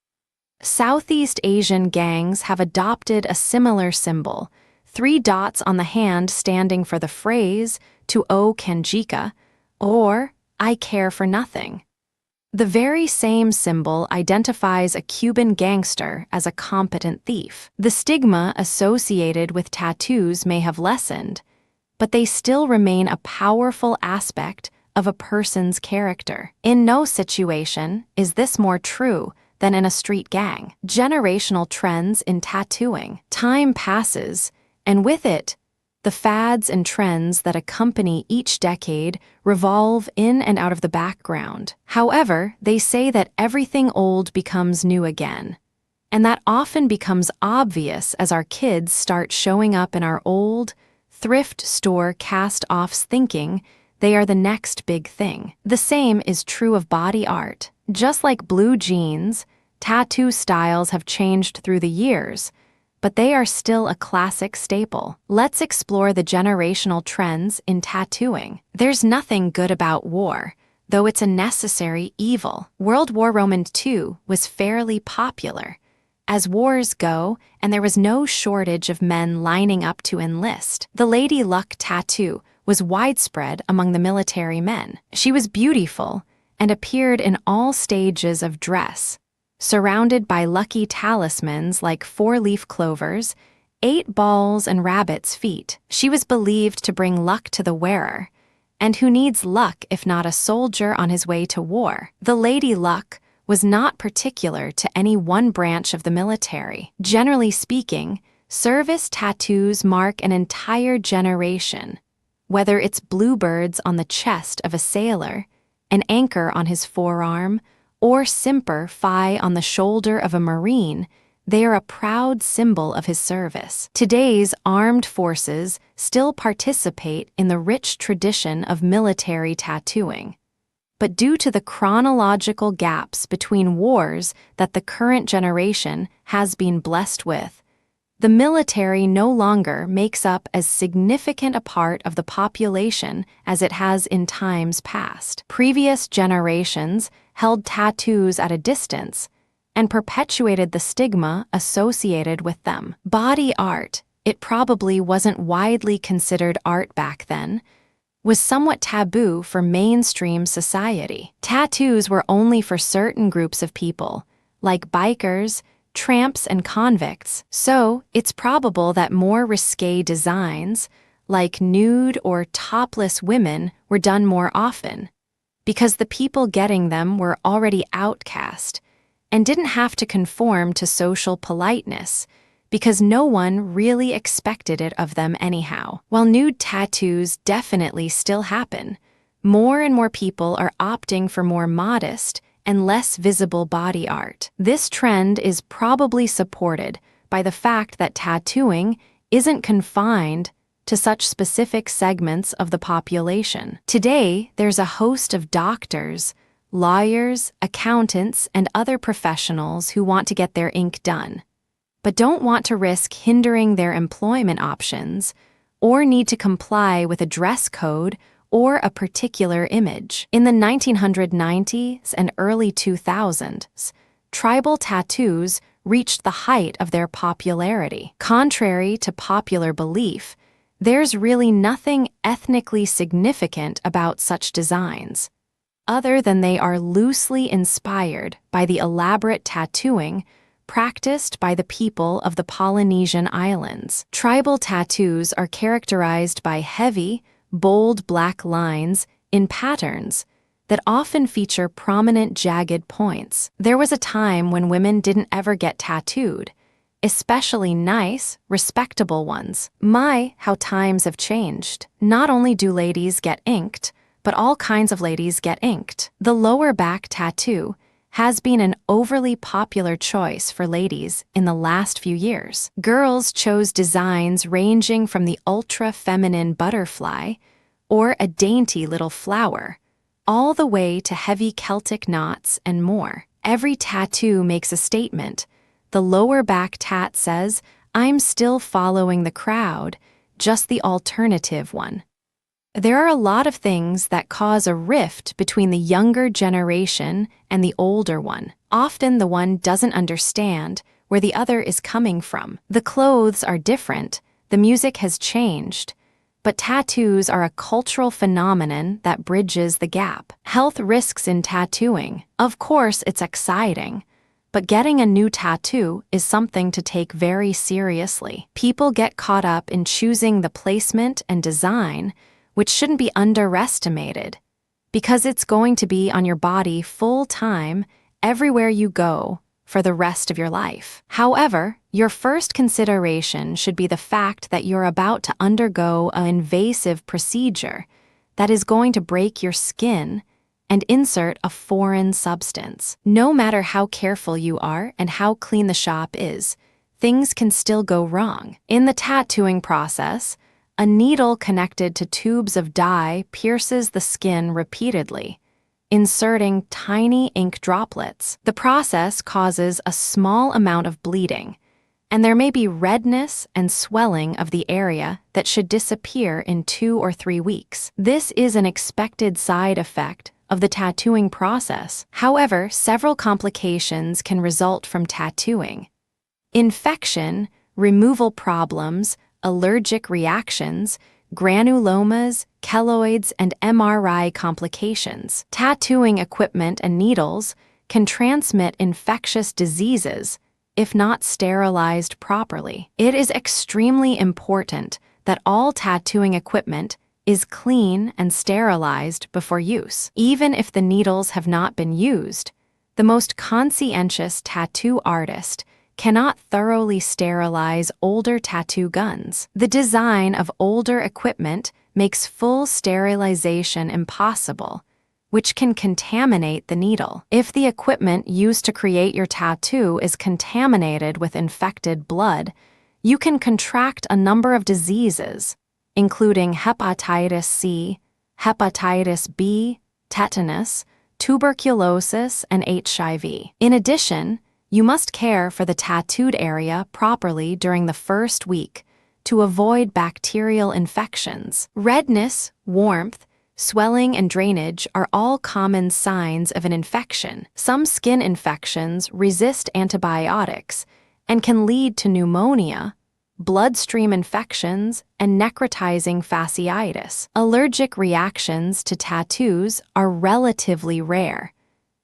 Southeast Asian gangs have adopted a similar symbol, 3 dots on the hand standing for the phrase "to o Kanjika," or I care for nothing. The very same symbol identifies a Cuban gangster as a competent thief. The stigma associated with tattoos may have lessened, but they still remain a powerful aspect of a person's character. In no situation is this more true than in a street gang. Generational trends in tattooing. Time passes, and with it, the fads and trends that accompany each decade revolve in and out of the background. However, they say that everything old becomes new again, and that often becomes obvious as our kids start showing up in our old, thrift store cast-offs thinking they are the next big thing. The same is true of body art. Just like blue jeans, tattoo styles have changed through the years, but they are still a classic staple. Let's explore the generational trends in tattooing. There's nothing good about war, though it's a necessary evil. World War II was fairly popular, as wars go, and there was no shortage of men lining up to enlist. The Lady Luck tattoo was widespread among the military men. She was beautiful and appeared in all stages of dress, surrounded by lucky talismans like 4-leaf clovers, 8 balls, and rabbits' feet. She was believed to bring luck to the wearer, and who needs luck if not a soldier on his way to war? The Lady Luck was not particular to any one branch of the military. Generally speaking, service tattoos mark an entire generation, whether it's bluebirds on the chest of a sailor, an anchor on his forearm, or Semper Fi on the shoulder of a Marine. They are a proud symbol of his service. Today's armed forces still participate in the rich tradition of military tattooing. but due to the chronological gaps between wars that the current generation has been blessed with, the military no longer makes up as significant a part of the population as it has in times past. Previous generations held tattoos at a distance and perpetuated the stigma associated with them. Body art, it probably wasn't widely considered art back then, was somewhat taboo for mainstream society. Tattoos were only for certain groups of people, like bikers, tramps, and convicts, so it's probable that more risque designs, like nude or topless women, were done more often, because the people getting them were already outcast and didn't have to conform to social politeness, because no one really expected it of them anyhow. While nude tattoos definitely still happen, more and more people are opting for more modest and less visible body art. This trend is probably supported by the fact that tattooing isn't confined to such specific segments of the population. Today, there's a host of doctors, lawyers, accountants, and other professionals who want to get their ink done, but don't want to risk hindering their employment options or need to comply with a dress code or a particular image. In the 1990s and early 2000s, tribal tattoos reached the height of their popularity. Contrary to popular belief, there's really nothing ethnically significant about such designs, other than they are loosely inspired by the elaborate tattooing practiced by the people of the Polynesian Islands. Tribal tattoos are characterized by heavy, bold black lines in patterns that often feature prominent jagged points. There was a time when women didn't ever get tattooed, especially nice, respectable ones. My, how times have changed. Not only do ladies get inked, but all kinds of ladies get inked. The lower back tattoo has been an overly popular choice for ladies in the last few years. Girls chose designs ranging from the ultra-feminine butterfly or a dainty little flower, all the way to heavy Celtic knots and more. Every tattoo makes a statement. The lower back tat says, "I'm still following the crowd, just the alternative one." There are a lot of things that cause a rift between the younger generation and the older one. Often the one doesn't understand where the other is coming from. The clothes are different, the music has changed, but tattoos are a cultural phenomenon that bridges the gap. Health risks in tattooing. Of course, it's exciting, but getting a new tattoo is something to take very seriously. People get caught up in choosing the placement and design, which shouldn't be underestimated, because it's going to be on your body full time, everywhere you go, for the rest of your life. However, your first consideration should be the fact that you're about to undergo an invasive procedure that is going to break your skin and insert a foreign substance. No matter how careful you are and how clean the shop is, things can still go wrong. In the tattooing process, a needle connected to tubes of dye pierces the skin repeatedly, inserting tiny ink droplets. The process causes a small amount of bleeding, and there may be redness and swelling of the area that should disappear in 2 or 3 weeks. This is an expected side effect of the tattooing process. However, several complications can result from tattooing: infection, removal problems, allergic reactions, granulomas, keloids, and MRI complications. Tattooing equipment and needles can transmit infectious diseases if not sterilized properly. It is extremely important that all tattooing equipment is clean and sterilized before use. Even if the needles have not been used, the most conscientious tattoo artist cannot thoroughly sterilize older tattoo guns. The design of older equipment makes full sterilization impossible, which can contaminate the needle. If the equipment used to create your tattoo is contaminated with infected blood, you can contract a number of diseases, including hepatitis C, hepatitis B, tetanus, tuberculosis, and HIV. In addition, you must care for the tattooed area properly during the first week to avoid bacterial infections. Redness, warmth, swelling, and drainage are all common signs of an infection. Some skin infections resist antibiotics and can lead to pneumonia, bloodstream infections, and necrotizing fasciitis. Allergic reactions to tattoos are relatively rare,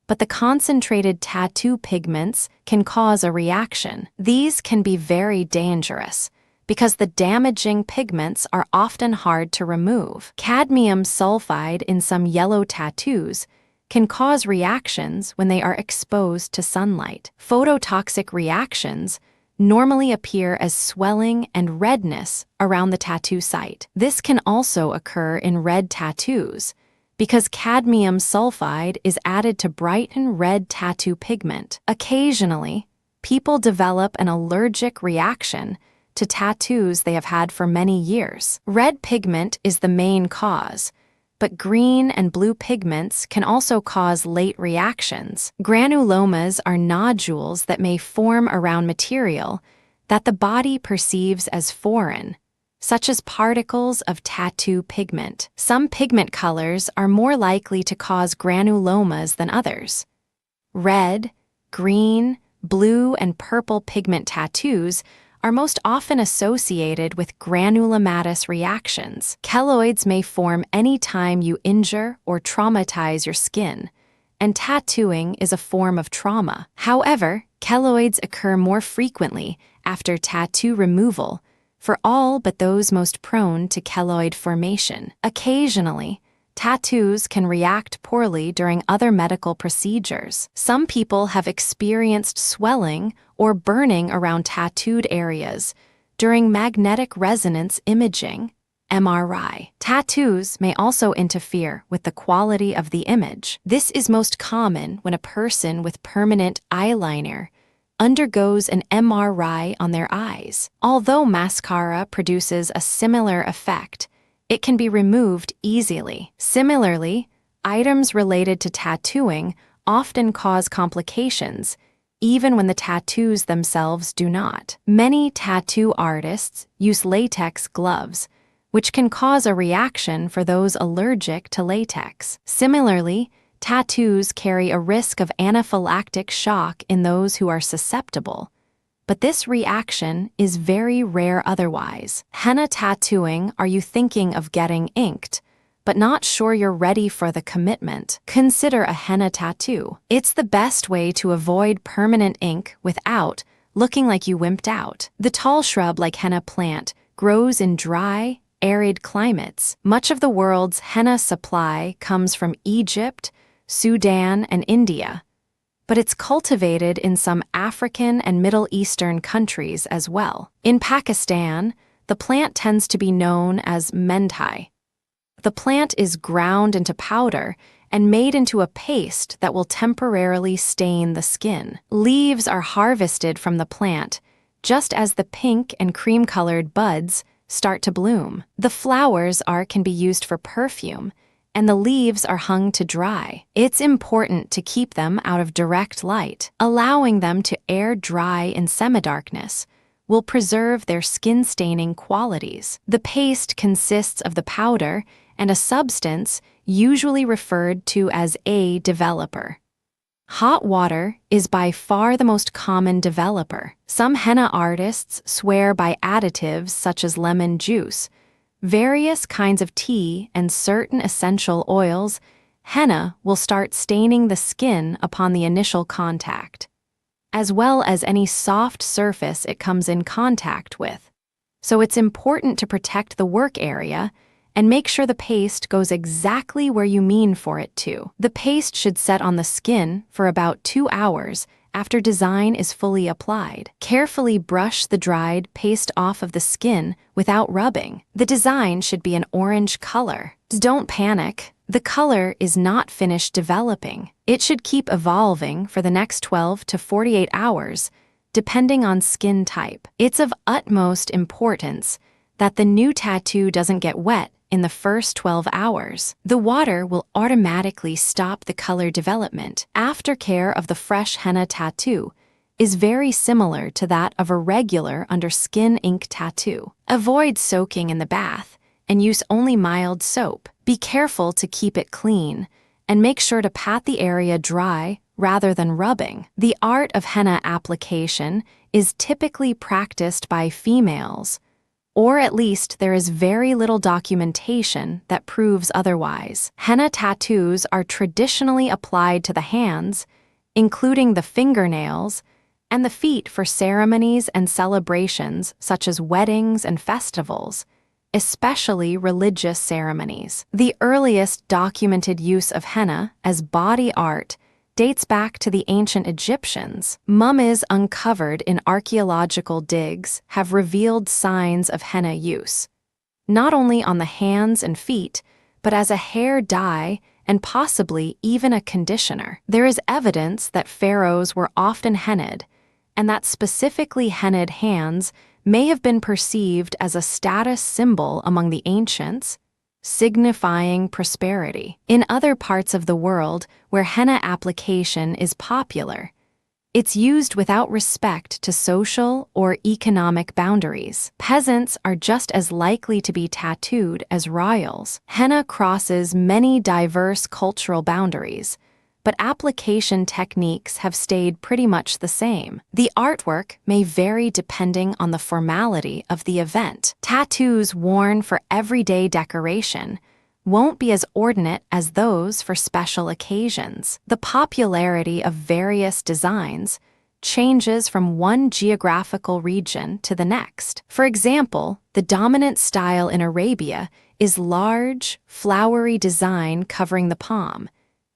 but the concentrated tattoo pigments can cause a reaction. These can be very dangerous because the damaging pigments are often hard to remove. Cadmium sulfide in some yellow tattoos can cause reactions when they are exposed to sunlight. Phototoxic reactions normally appear as swelling and redness around the tattoo site. This can also occur in red tattoos because cadmium sulfide is added to brighten red tattoo pigment. Occasionally, people develop an allergic reaction to tattoos they have had for many years. Red pigment is the main cause, but green and blue pigments can also cause late reactions. Granulomas are nodules that may form around material that the body perceives as foreign, such as particles of tattoo pigment. Some pigment colors are more likely to cause granulomas than others. Red, green, blue, and purple pigment tattoos are most often associated with granulomatous reactions. Keloids may form any time you injure or traumatize your skin, and tattooing is a form of trauma. However, keloids occur more frequently after tattoo removal for all but those most prone to keloid formation. Occasionally, tattoos can react poorly during other medical procedures. Some people have experienced swelling or burning around tattooed areas during magnetic resonance imaging, MRI. Tattoos may also interfere with the quality of the image. This is most common when a person with permanent eyeliner undergoes an MRI on their eyes. Although mascara produces a similar effect, it can be removed easily. Similarly, items related to tattooing often cause complications, even when the tattoos themselves do not. Many tattoo artists use latex gloves, which can cause a reaction for those allergic to latex. Similarly, tattoos carry a risk of anaphylactic shock in those who are susceptible, but this reaction is very rare otherwise. Henna tattooing: are you thinking of getting inked, but not sure you're ready for the commitment? Consider a henna tattoo. It's the best way to avoid permanent ink without looking like you wimped out. The tall shrub like henna plant grows in dry, arid climates. Much of the world's henna supply comes from Egypt, Sudan, and India, but it's cultivated in some African and Middle Eastern countries as well. In Pakistan, the plant tends to be known as mentai. The plant is ground into powder and made into a paste that will temporarily stain the skin. Leaves are harvested from the plant just as the pink and cream-colored buds start to bloom. The flowers can be used for perfume, and the leaves are hung to dry. It's important to keep them out of direct light. Allowing them to air dry in semi-darkness will preserve their skin-staining qualities. The paste consists of the powder and a substance usually referred to as a developer. Hot water is by far the most common developer. Some henna artists swear by additives such as lemon juice, various kinds of tea, and certain essential oils. Henna will start staining the skin upon the initial contact, as well as any soft surface it comes in contact with. So it's important to protect the work area and make sure the paste goes exactly where you mean for it to. The paste should set on the skin for about 2 hours after design is fully applied. Carefully brush the dried paste off of the skin without rubbing. The design should be an orange color. Don't panic. The color is not finished developing. It should keep evolving for the next 12 to 48 hours, depending on skin type. It's of utmost importance that the new tattoo doesn't get wet in the first 12 hours. The water will automatically stop the color development. Aftercare of the fresh henna tattoo is very similar to that of a regular under-skin ink tattoo. Avoid soaking in the bath and use only mild soap. Be careful to keep it clean and make sure to pat the area dry rather than rubbing. The art of henna application is typically practiced by females, or at least there is very little documentation that proves otherwise. Henna tattoos are traditionally applied to the hands, including the fingernails, and the feet for ceremonies and celebrations such as weddings and festivals, especially religious ceremonies. The earliest documented use of henna as body art dates back to the ancient Egyptians. Mummies uncovered in archaeological digs have revealed signs of henna use, not only on the hands and feet, but as a hair dye and possibly even a conditioner. There is evidence that pharaohs were often hennaed, and that specifically hennaed hands may have been perceived as a status symbol among the ancients, signifying prosperity. In other parts of the world where henna application is popular, it's used without respect to social or economic boundaries. Peasants are just as likely to be tattooed as royals. Henna crosses many diverse cultural boundaries, but application techniques have stayed pretty much the same. The artwork may vary depending on the formality of the event. Tattoos worn for everyday decoration won't be as ordinate as those for special occasions. The popularity of various designs changes from one geographical region to the next. For example, the dominant style in Arabia is large, flowery design covering the palm,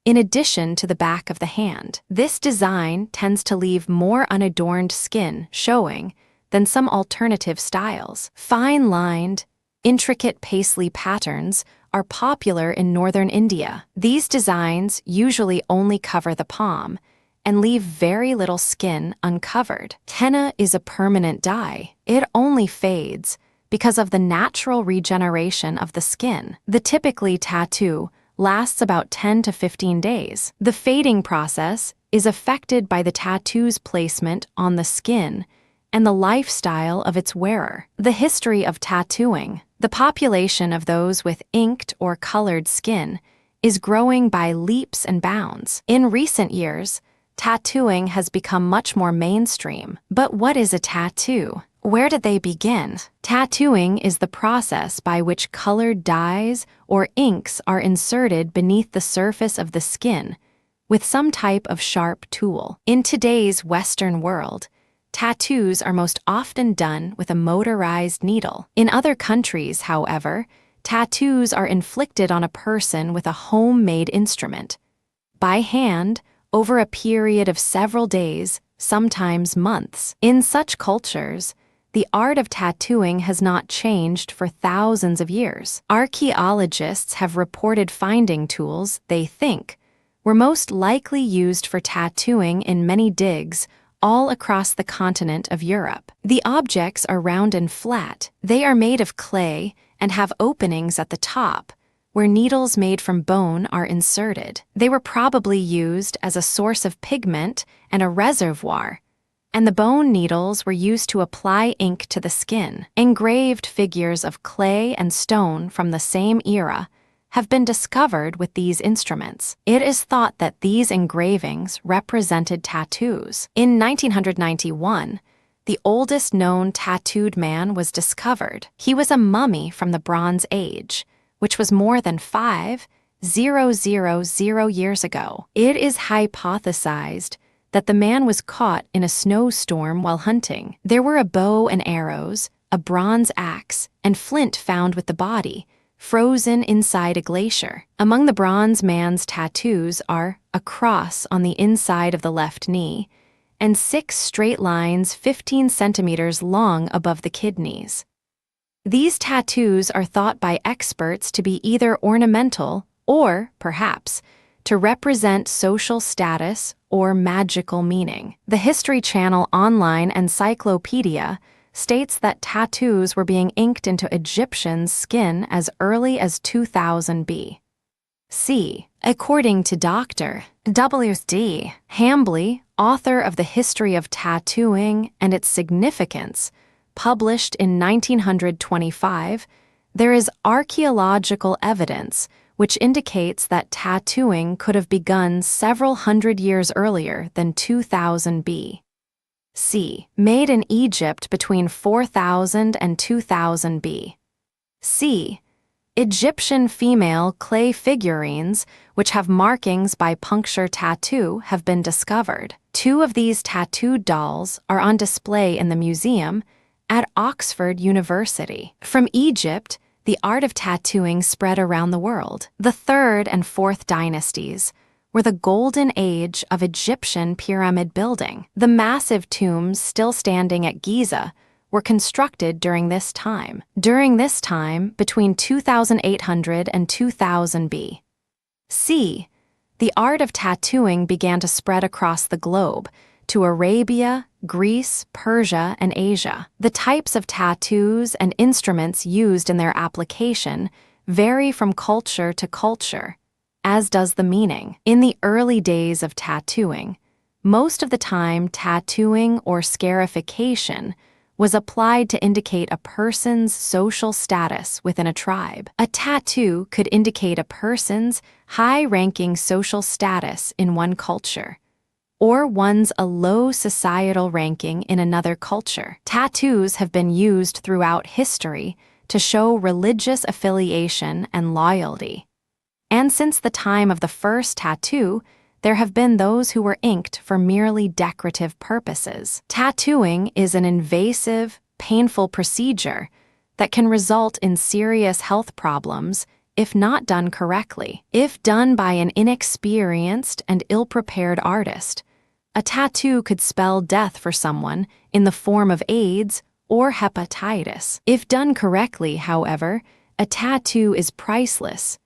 in addition to the back of the hand. This design tends to leave more unadorned skin showing than some alternative styles. Fine-lined, intricate paisley patterns are popular in northern India. These designs usually only cover the palm and leave very little skin uncovered. Henna is a permanent dye. It only fades because of the natural regeneration of the skin. The typically tattoo lasts about 10 to 15 days. The fading process is affected by the tattoo's placement on the skin and the lifestyle of its wearer. The history of tattooing. The population of those with inked or colored skin is growing by leaps and bounds. In recent years, tattooing has become much more mainstream. But what is a tattoo? Where did they begin? Tattooing is the process by which colored dyes or inks are inserted beneath the surface of the skin with some type of sharp tool. In today's Western world, tattoos are most often done with a motorized needle. In other countries, however, tattoos are inflicted on a person with a homemade instrument, by hand, over a period of several days, sometimes months. In such cultures, the art of tattooing has not changed for thousands of years. Archaeologists have reported finding tools they think were most likely used for tattooing in many digs all across the continent of Europe. The objects are round and flat. They are made of clay and have openings at the top, where needles made from bone are inserted. They were probably used as a source of pigment and a reservoir, and the bone needles were used to apply ink to the skin. Engraved figures of clay and stone from the same era have been discovered with these instruments. It is thought that these engravings represented tattoos. In 1991, the oldest known tattooed man was discovered. He was a mummy from the Bronze Age, which was more than 5,000 years ago. It is hypothesized that the man was caught in a snowstorm while hunting. There were a bow and arrows, a bronze axe, and flint found with the body, frozen inside a glacier. Among the bronze man's tattoos are a cross on the inside of the left knee and 6 straight lines 15 centimeters long above the kidneys. These tattoos are thought by experts to be either ornamental or, perhaps, to represent social status or magical meaning. The History Channel online encyclopedia states that tattoos were being inked into Egyptian skin as early as 2000 B.C. According to Dr. W.D. Hambley, author of The History of Tattooing and Its Significance, published in 1925, there is archaeological evidence which indicates that tattooing could have begun several hundred years earlier than 2000 B.C. Made in Egypt between 4000 and 2000 B.C. Egyptian female clay figurines, which have markings by puncture tattoo, have been discovered. 2 of these tattooed dolls are on display in the museum at Oxford University. From Egypt, the art of tattooing spread around the world. The 3rd and 4th dynasties were the golden age of Egyptian pyramid building. The massive tombs still standing at Giza were constructed during this time. During this time, between 2800 and 2000 B.C., the art of tattooing began to spread across the globe to Arabia, Greece, Persia, and Asia. The types of tattoos and instruments used in their application vary from culture to culture, as does the meaning. In the early days of tattooing, most of the time tattooing or scarification was applied to indicate a person's social status within a tribe. A tattoo could indicate a person's high-ranking social status in one culture, or one's a low societal ranking in another culture. Tattoos have been used throughout history to show religious affiliation and loyalty. And since the time of the first tattoo, there have been those who were inked for merely decorative purposes. Tattooing is an invasive, painful procedure that can result in serious health problems if not done correctly. If done by an inexperienced and ill-prepared artist, a tattoo could spell death for someone in the form of AIDS or hepatitis. If done correctly, however, a tattoo is priceless,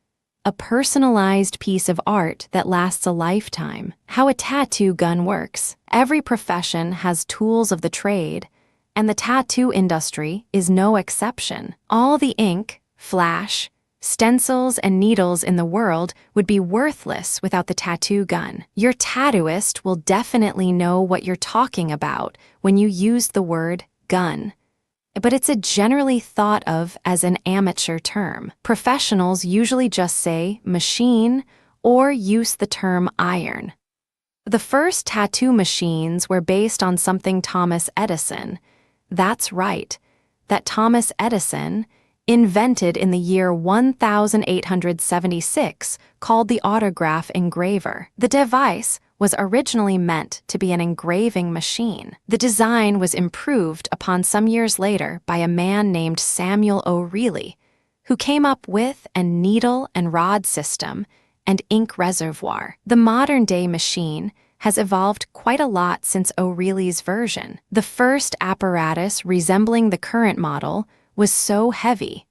a personalized piece of art that lasts a lifetime. How a tattoo gun works. Every profession has tools of the trade, and the tattoo industry is no exception. All the ink, flash, stencils, and needles in the world would be worthless without the tattoo gun. Your tattooist will definitely know what you're talking about when you use the word gun, but it's generally thought of as an amateur term. Professionals usually just say machine or use the term iron. The first tattoo machines were based on something Thomas Edison, that's right, that Thomas Edison invented in the year 1876, called the autograph engraver. The device was originally meant to be an engraving machine. The design was improved upon some years later by a man named Samuel O'Reilly, who came up with a needle and rod system and ink reservoir. The modern-day machine has evolved quite a lot since O'Reilly's version. The first apparatus resembling the current model was so heavy.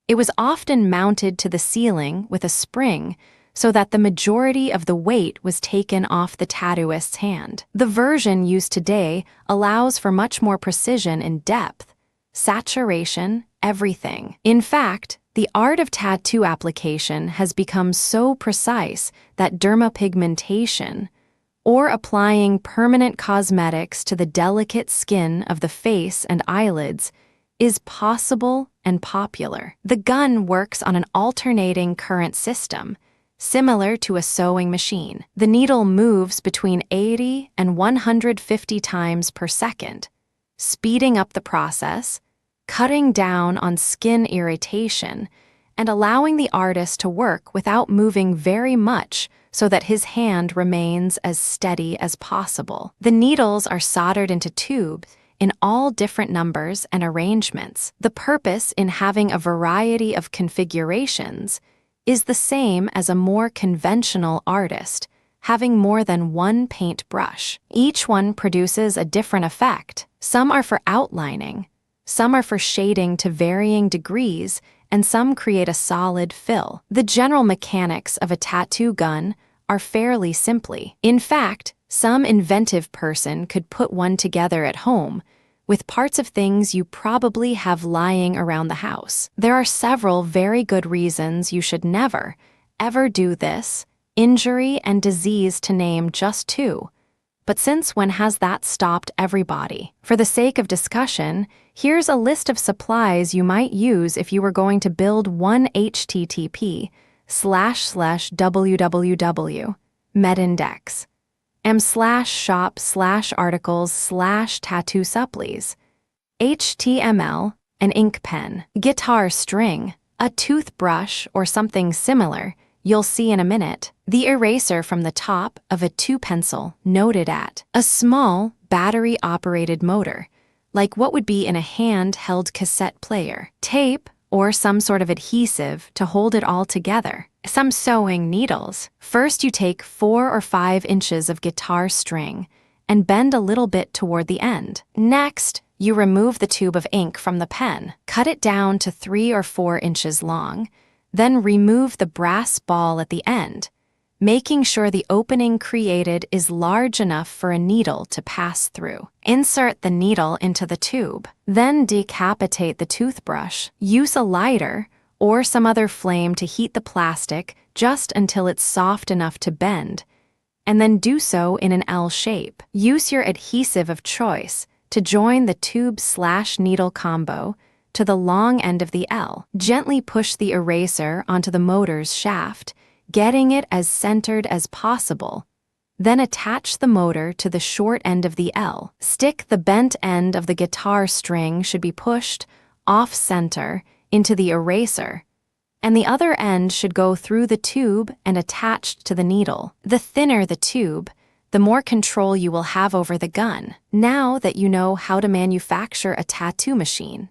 It was often mounted to the ceiling with a spring so that the majority of the weight was taken off the tattooist's hand. The version used today allows for much more precision in depth, saturation, everything. In fact, the art of tattoo application has become so precise that dermapigmentation, or applying permanent cosmetics to the delicate skin of the face and eyelids, is possible and popular. The gun works on an alternating current system, similar to a sewing machine. The needle moves between 80 and 150 times per second, speeding up the process, cutting down on skin irritation, and allowing the artist to work without moving very much so that his hand remains as steady as possible. The needles are soldered into tubes in all different numbers and arrangements. The purpose in having a variety of configurations is the same as a more conventional artist having more than one paintbrush. Each one produces a different effect. Some are for outlining, some are for shading to varying degrees, and some create a solid fill. The general mechanics of a tattoo gun are fairly simple. In fact, some inventive person could put one together at home with parts of things you probably have lying around the house. There are several very good reasons you should never, ever do this, injury and disease to name just two. But since when has that stopped everybody? For the sake of discussion, here's a list of supplies you might use if you were going to build one http://www medindex m/shop/articles/tattoo supplies HTML, an ink pen, guitar string, a toothbrush or something similar, you'll see in a minute, the eraser from the top of a 2-pencil noted at, a small battery-operated motor, like what would be in a hand-held cassette player, tape, or some sort of adhesive to hold it all together, some sewing needles. First you take 4 or 5 inches of guitar string and bend a little bit toward the end. Next, you remove the tube of ink from the pen, cut it down to 3 or 4 inches long, then remove the brass ball at the end, making sure the opening created is large enough for a needle to pass through. Insert the needle into the tube, then decapitate the toothbrush. Use a lighter or some other flame to heat the plastic just until it's soft enough to bend, and then do so in an L shape. Use your adhesive of choice to join the tube/needle combo to the long end of the L. Gently push the eraser onto the motor's shaft, getting it as centered as possible. Then attach the motor to the short end of the L. Stick the bent end of the guitar string should be pushed off-center into the eraser, and the other end should go through the tube and attached to the needle. The thinner the tube, the more control you will have over the gun. Now that you know how to manufacture a tattoo machine,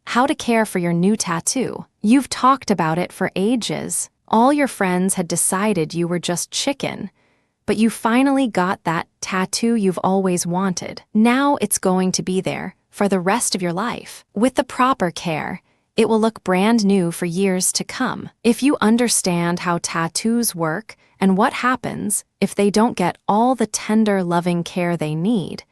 how to care for your new tattoo. You've talked about it for ages. All your friends had decided you were just chicken, but you finally got that tattoo you've always wanted. Now it's going to be there for the rest of your life. With the proper care, it will look brand new for years to come. If you understand how tattoos work and what happens if they don't get all the tender, loving care they need,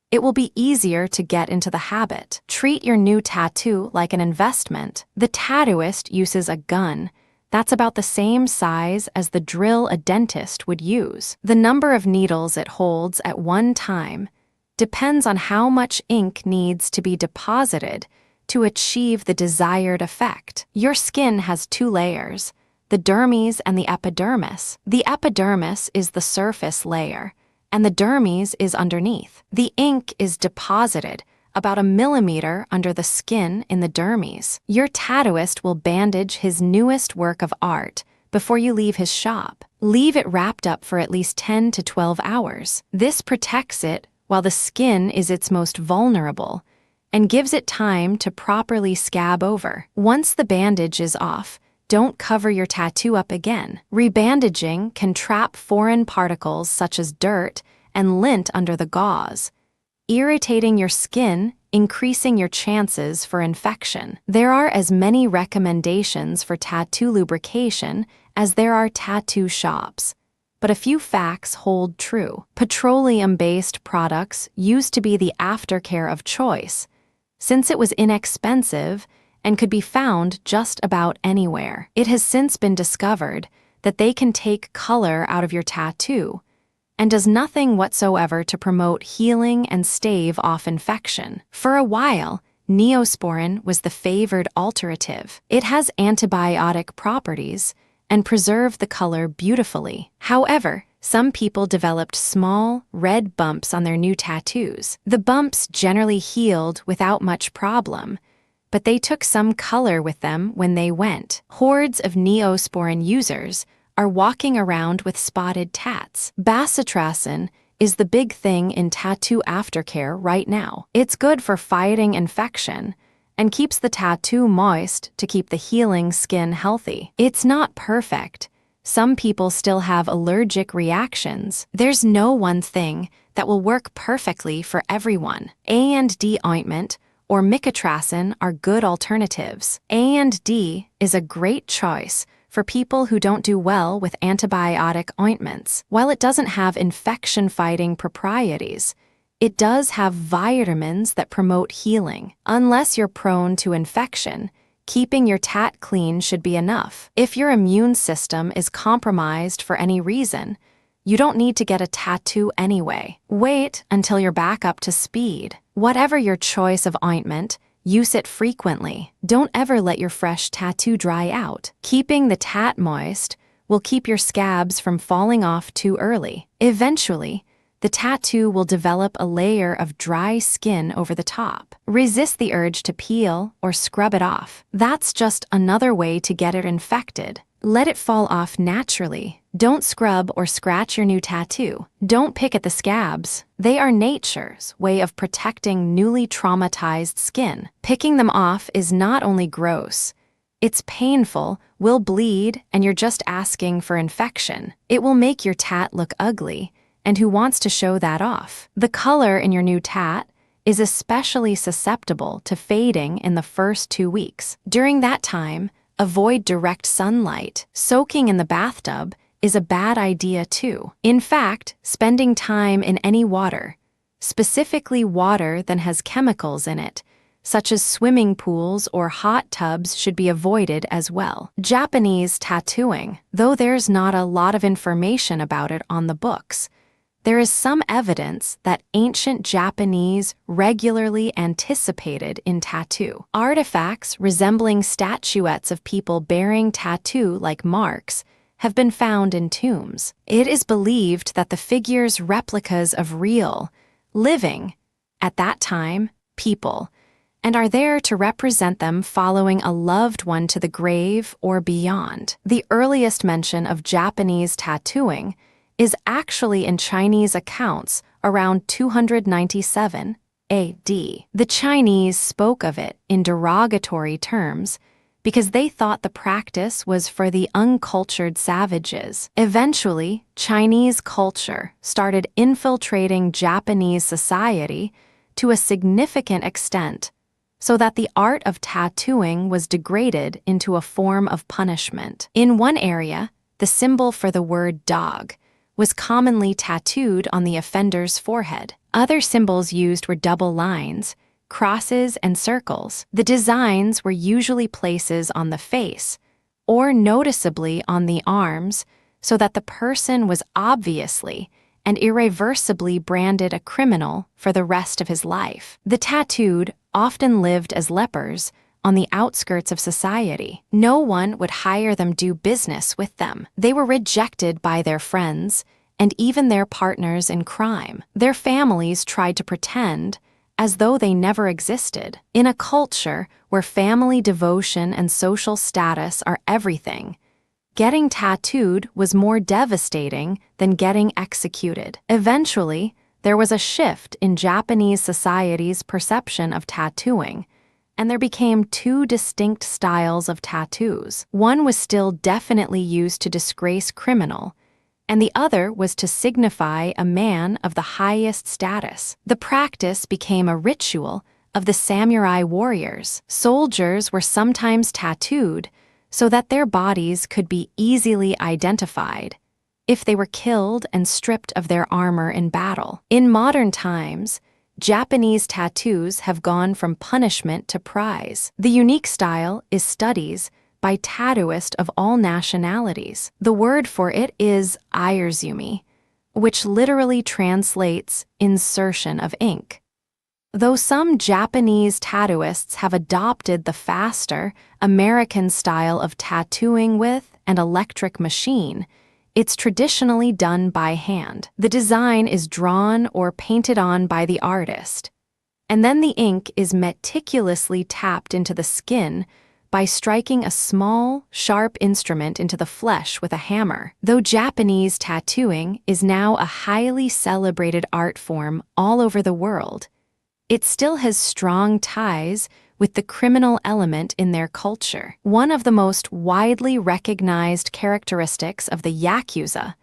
it will be easier to get into the habit. Treat your new tattoo like an investment. The tattooist uses a gun that's about the same size as the drill a dentist would use. The number of needles it holds at one time depends on how much ink needs to be deposited to achieve the desired effect. Your skin has 2 layers, the dermis and the epidermis. The epidermis is the surface layer, and the dermis is underneath. The ink is deposited about 1 millimeter under the skin in the dermis. Your tattooist will bandage his newest work of art before you leave his shop. Leave it wrapped up for at least 10 to 12 hours. This protects it while the skin is its most vulnerable and gives it time to properly scab over. Once the bandage is off, don't cover your tattoo up again. Rebandaging can trap foreign particles such as dirt and lint under the gauze, irritating your skin, increasing your chances for infection. There are as many recommendations for tattoo lubrication as there are tattoo shops, but a few facts hold true. Petroleum-based products used to be the aftercare of choice, since it was inexpensive and could be found just about anywhere. It has since been discovered that they can take color out of your tattoo and does nothing whatsoever to promote healing and stave off infection. For a while, Neosporin was the favored alternative. It has antibiotic properties and preserved the color beautifully. However, some people developed small, red bumps on their new tattoos. The bumps generally healed without much problem, but they took some color with them when they went. Hordes of Neosporin users are walking around with spotted tats. Bacitracin is the big thing in tattoo aftercare right now. It's good for fighting infection and keeps the tattoo moist to keep the healing skin healthy. It's not perfect. Some people still have allergic reactions. There's no one thing that will work perfectly for everyone. A&D ointment or micotracin are good alternatives. A&D is a great choice for people who don't do well with antibiotic ointments. While it doesn't have infection-fighting properties, it does have vitamins that promote healing. Unless you're prone to infection, keeping your tat clean should be enough. If your immune system is compromised for any reason, you don't need to get a tattoo anyway. Wait until you're back up to speed. Whatever your choice of ointment, use it frequently. Don't ever let your fresh tattoo dry out. Keeping the tat moist will keep your scabs from falling off too early. Eventually, the tattoo will develop a layer of dry skin over the top. Resist the urge to peel or scrub it off. That's just another way to get it infected. Let it fall off naturally. Don't scrub or scratch your new tattoo. Don't pick at the scabs. They are nature's way of protecting newly traumatized skin. Picking them off is not only gross, it's painful, will bleed, and you're just asking for infection. It will make your tat look ugly, and who wants to show that off? The color in your new tat is especially susceptible to fading in the first 2 weeks. During that time, avoid direct sunlight. Soaking in the bathtub is a bad idea too. In fact, spending time in any water, specifically water that has chemicals in it, such as swimming pools or hot tubs, should be avoided as well. Japanese tattooing. Though there's not a lot of information about it on the books, there is some evidence that ancient Japanese regularly anticipated in tattoo. Artifacts resembling statuettes of people bearing tattoo-like marks have been found in tombs. It is believed that the figures replicas of real, living, at that time, people, and are there to represent them following a loved one to the grave or beyond. The earliest mention of Japanese tattooing is actually in Chinese accounts around 297 AD. The Chinese spoke of it in derogatory terms because they thought the practice was for the uncultured savages. Eventually, Chinese culture started infiltrating Japanese society to a significant extent, so that the art of tattooing was degraded into a form of punishment. In one area, the symbol for the word dog was commonly tattooed on the offender's forehead. Other symbols used were double lines, crosses, and circles. The designs were usually places on the face, or noticeably on the arms, so that the person was obviously and irreversibly branded a criminal for the rest of his life. The tattooed often lived as lepers on the outskirts of society. No one would hire them do business with them. They were rejected by their friends and even their partners in crime. Their families tried to pretend as though they never existed. In a culture where family devotion and social status are everything, getting tattooed was more devastating than getting executed. Eventually, there was a shift in Japanese society's perception of tattooing, and there became two distinct styles of tattoos. One was still definitely used to disgrace criminal, and the other was to signify a man of the highest status. The practice became a ritual of the samurai warriors. Soldiers were sometimes tattooed so that their bodies could be easily identified if they were killed and stripped of their armor in battle. In modern times, Japanese tattoos have gone from punishment to prize. The unique style is studies by tattooists of all nationalities. The word for it is airzumi, which literally translates insertion of ink. Though some Japanese tattooists have adopted the faster American style of tattooing with an electric machine, it's traditionally done by hand. The design is drawn or painted on by the artist, and then the ink is meticulously tapped into the skin by striking a small, sharp instrument into the flesh with a hammer. Though Japanese tattooing is now a highly celebrated art form all over the world, it still has strong ties with the criminal element in their culture. One of the most widely recognized characteristics of the Yakuza,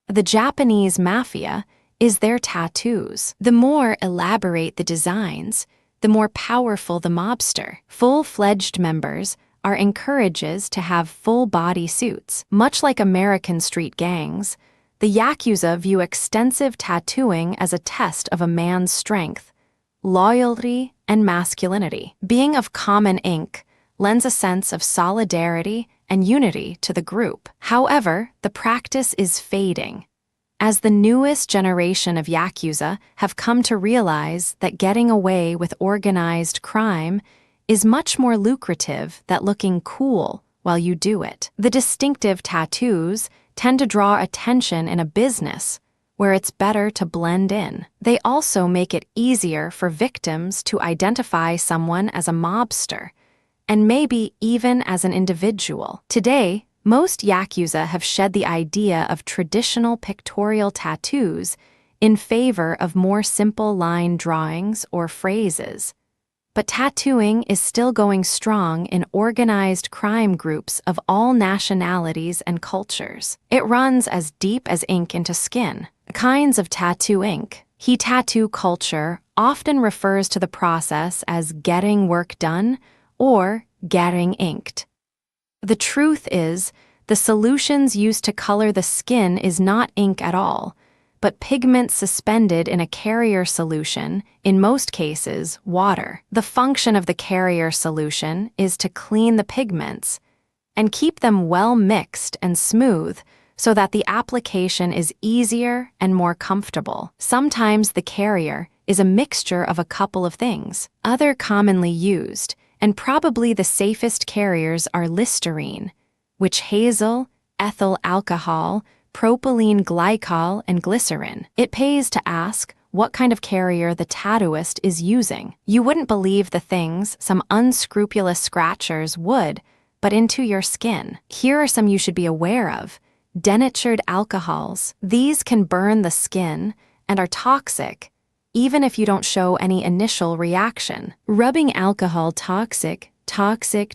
the Japanese mafia, is their tattoos. The more elaborate the designs, the more powerful the mobster. Full-fledged members are encouraged to have full-body suits. Much like American street gangs, The Yakuza view extensive tattooing as a test of a man's strength, loyalty, and masculinity. Being of common ink lends a sense of solidarity and unity to the group. However, the practice is fading, as the newest generation of Yakuza have come to realize that getting away with organized crime is much more lucrative than looking cool while you do it. The distinctive tattoos tend to draw attention in a business where it's better to blend in. They also make it easier for victims to identify someone as a mobster, and maybe even as an individual. Today, most Yakuza have shed the idea of traditional pictorial tattoos in favor of more simple line drawings or phrases. But tattooing is still going strong in organized crime groups of all nationalities and cultures. It runs as deep as ink into skin. Kinds of tattoo ink. He-tattoo culture often refers to the process as getting work done or getting inked. The truth is, the solutions used to color the skin is not ink at all, but pigment suspended in a carrier solution, in most cases, water. The function of the carrier solution is to clean the pigments and keep them well mixed and smooth so that the application is easier and more comfortable. Sometimes the carrier is a mixture of a couple of things. Other commonly used, and probably the safest carriers, are Listerine, witch hazel, ethyl alcohol, propylene glycol, and glycerin. It pays to ask what kind of carrier the tattooist is using. You wouldn't believe the things some unscrupulous scratchers would put into your skin. Here are some you should be aware of. Denatured alcohols. These can burn the skin and are toxic, even if you don't show any initial reaction. Rubbing alcohol. Toxic. Ethylene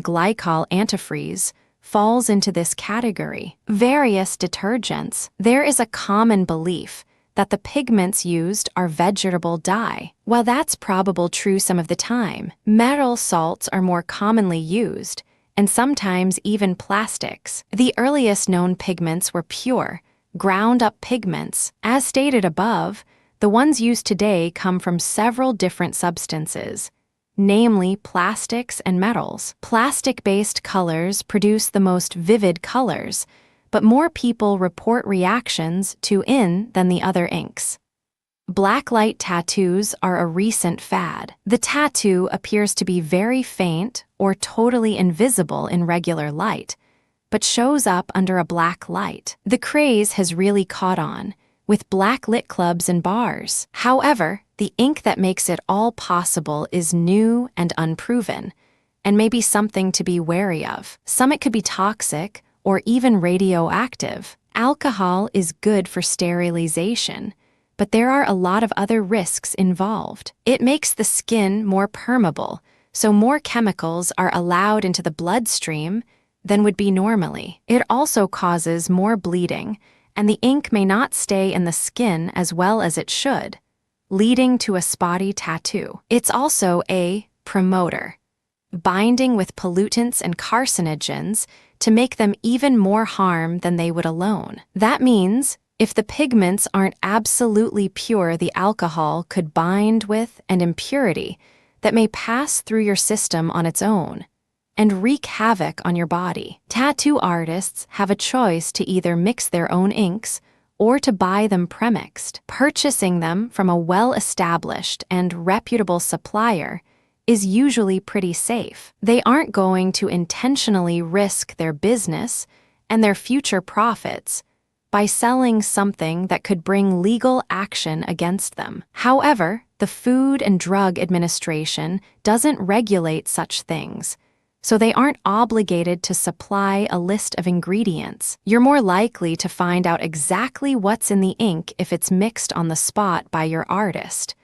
glycol antifreeze falls into this category. Various detergents. There is a common belief that the pigments used are vegetable dye. While that's probably true some of the time, metal salts are more commonly used, and sometimes even plastics. The earliest known pigments were pure, ground-up pigments. As stated above, the ones used today come from several different substances, namely plastics and metals. Plastic-based colors produce the most vivid colors, but more people report reactions to than the other inks. Blacklight tattoos are a recent fad. The tattoo appears to be very faint or totally invisible in regular light, but shows up under a black light. The craze has really caught on, with black lit clubs and bars. However, the ink that makes it all possible is new and unproven, and may be something to be wary of. Some it could be toxic or even radioactive. Alcohol is good for sterilization, but there are a lot of other risks involved. It makes the skin more permeable, so more chemicals are allowed into the bloodstream than would be normally. It also causes more bleeding, and the ink may not stay in the skin as well as it should, leading to a spotty tattoo. It's also a promoter, binding with pollutants and carcinogens to make them even more harm than they would alone. That means if the pigments aren't absolutely pure, the alcohol could bind with an impurity that may pass through your system on its own and wreak havoc on your body. Tattoo artists have a choice to either mix their own inks or to buy them premixed. Purchasing them from a well-established and reputable supplier is usually pretty safe. They aren't going to intentionally risk their business and their future profits by selling something that could bring legal action against them. However, the Food and Drug Administration doesn't regulate such things, so they aren't obligated to supply a list of ingredients. You're more likely to find out exactly what's in the ink if it's mixed on the spot by your artist,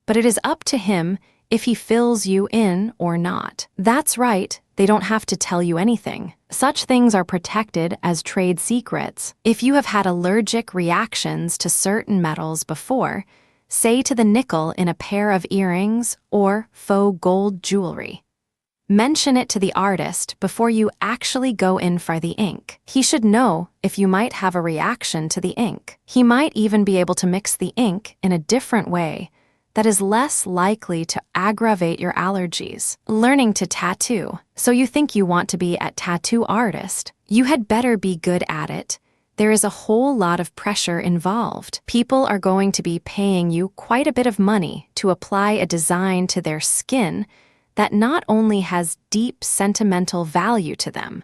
but it is up to him if he fills you in or not. That's right, they don't have to tell you anything. Such things are protected as trade secrets. If you have had allergic reactions to certain metals before, say to the nickel in a pair of earrings or faux gold jewelry, Mention it to the artist before you actually go in for the ink. He should know if you might have a reaction to the ink. He might even be able to mix the ink in a different way that is less likely to aggravate your allergies. Learning to tattoo. So you think you want to be a tattoo artist? You had better be good at it. There is a whole lot of pressure involved. People are going to be paying you quite a bit of money to apply a design to their skin that not only has deep sentimental value to them,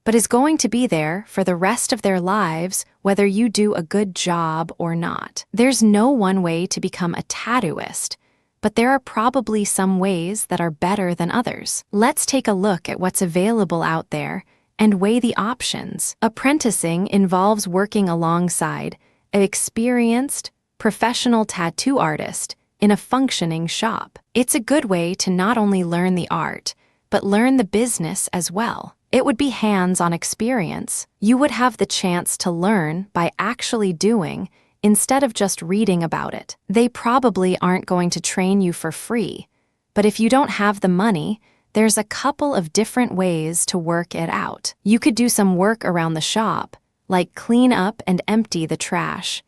but is going to be there for the rest of their lives whether you do a good job or not. There's no one way to become a tattooist, but there are probably some ways that are better than others. Let's take a look at what's available out there and weigh the options. Apprenticing involves working alongside an experienced, professional tattoo artist in a functioning shop. It's a good way to not only learn the art, but learn the business as well. It would be hands-on experience. You would have the chance to learn by actually doing instead of just reading about it. They probably aren't going to train you for free, but if you don't have the money, there's a couple of different ways to work it out. You could do some work around the shop, like clean up and empty the trash.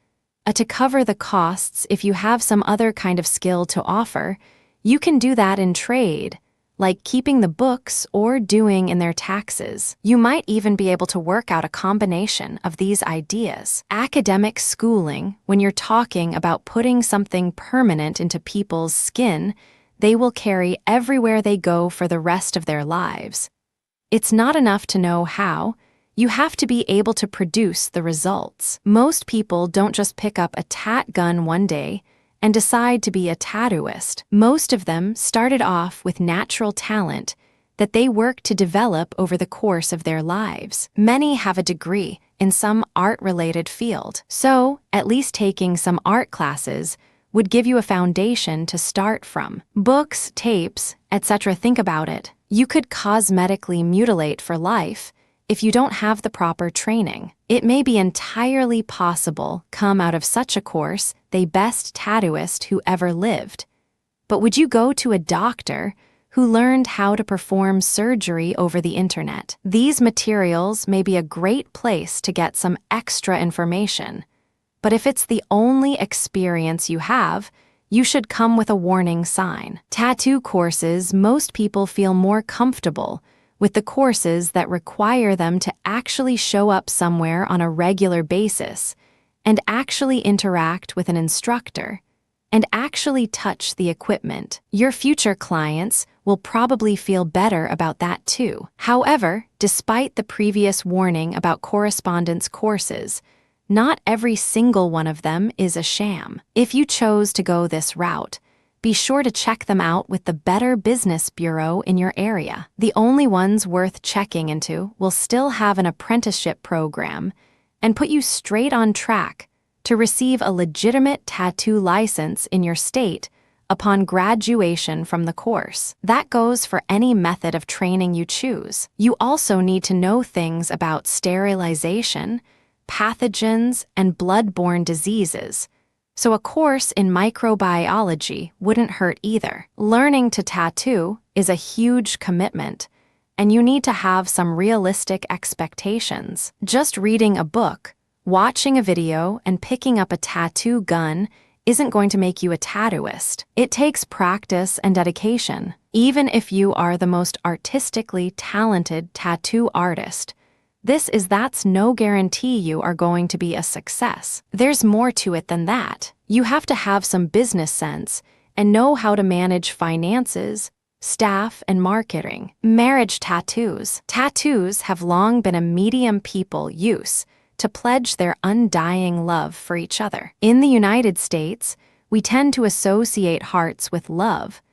To cover the costs, if you have some other kind of skill to offer, you can do that in trade, like keeping the books or doing in their taxes. You might even be able to work out a combination of these ideas. Academic schooling, when you're talking about putting something permanent into people's skin, they will carry everywhere they go for the rest of their lives. It's not enough to know how. You have to be able to produce the results. Most people don't just pick up a tat gun one day and decide to be a tattooist. Most of them started off with natural talent that they work to develop over the course of their lives. Many have a degree in some art-related field, so at least taking some art classes would give you a foundation to start from. Books, tapes, etc. Think about it. You could cosmetically mutilate for life if you don't have the proper training. It may be entirely possible come out of such a course the best tattooist who ever lived. But would you go to a doctor who learned how to perform surgery over the internet? These materials may be a great place to get some extra information, but if it's the only experience you have, you should come with a warning sign. Tattoo courses, most people feel more comfortable with the courses that require them to actually show up somewhere on a regular basis and actually interact with an instructor and actually touch the equipment. Your future clients will probably feel better about that too. However, despite the previous warning about correspondence courses, not every single one of them is a sham. If you chose to go this route, be sure to check them out with the Better Business Bureau in your area. The only ones worth checking into will still have an apprenticeship program and put you straight on track to receive a legitimate tattoo license in your state upon graduation from the course. That goes for any method of training you choose. You also need to know things about sterilization, pathogens, and blood-borne diseases, so a course in microbiology wouldn't hurt either. Learning to tattoo is a huge commitment, and you need to have some realistic expectations. Just reading a book, watching a video, and picking up a tattoo gun isn't going to make you a tattooist. It takes practice and dedication. Even if you are the most artistically talented tattoo artist, that's no guarantee you are going to be a success. There's more to it than that. You have to have some business sense and know how to manage finances, staff, and marketing. Marriage tattoos. Tattoos have long been a medium people use to pledge their undying love for each other. In the United States, we tend to associate hearts with love.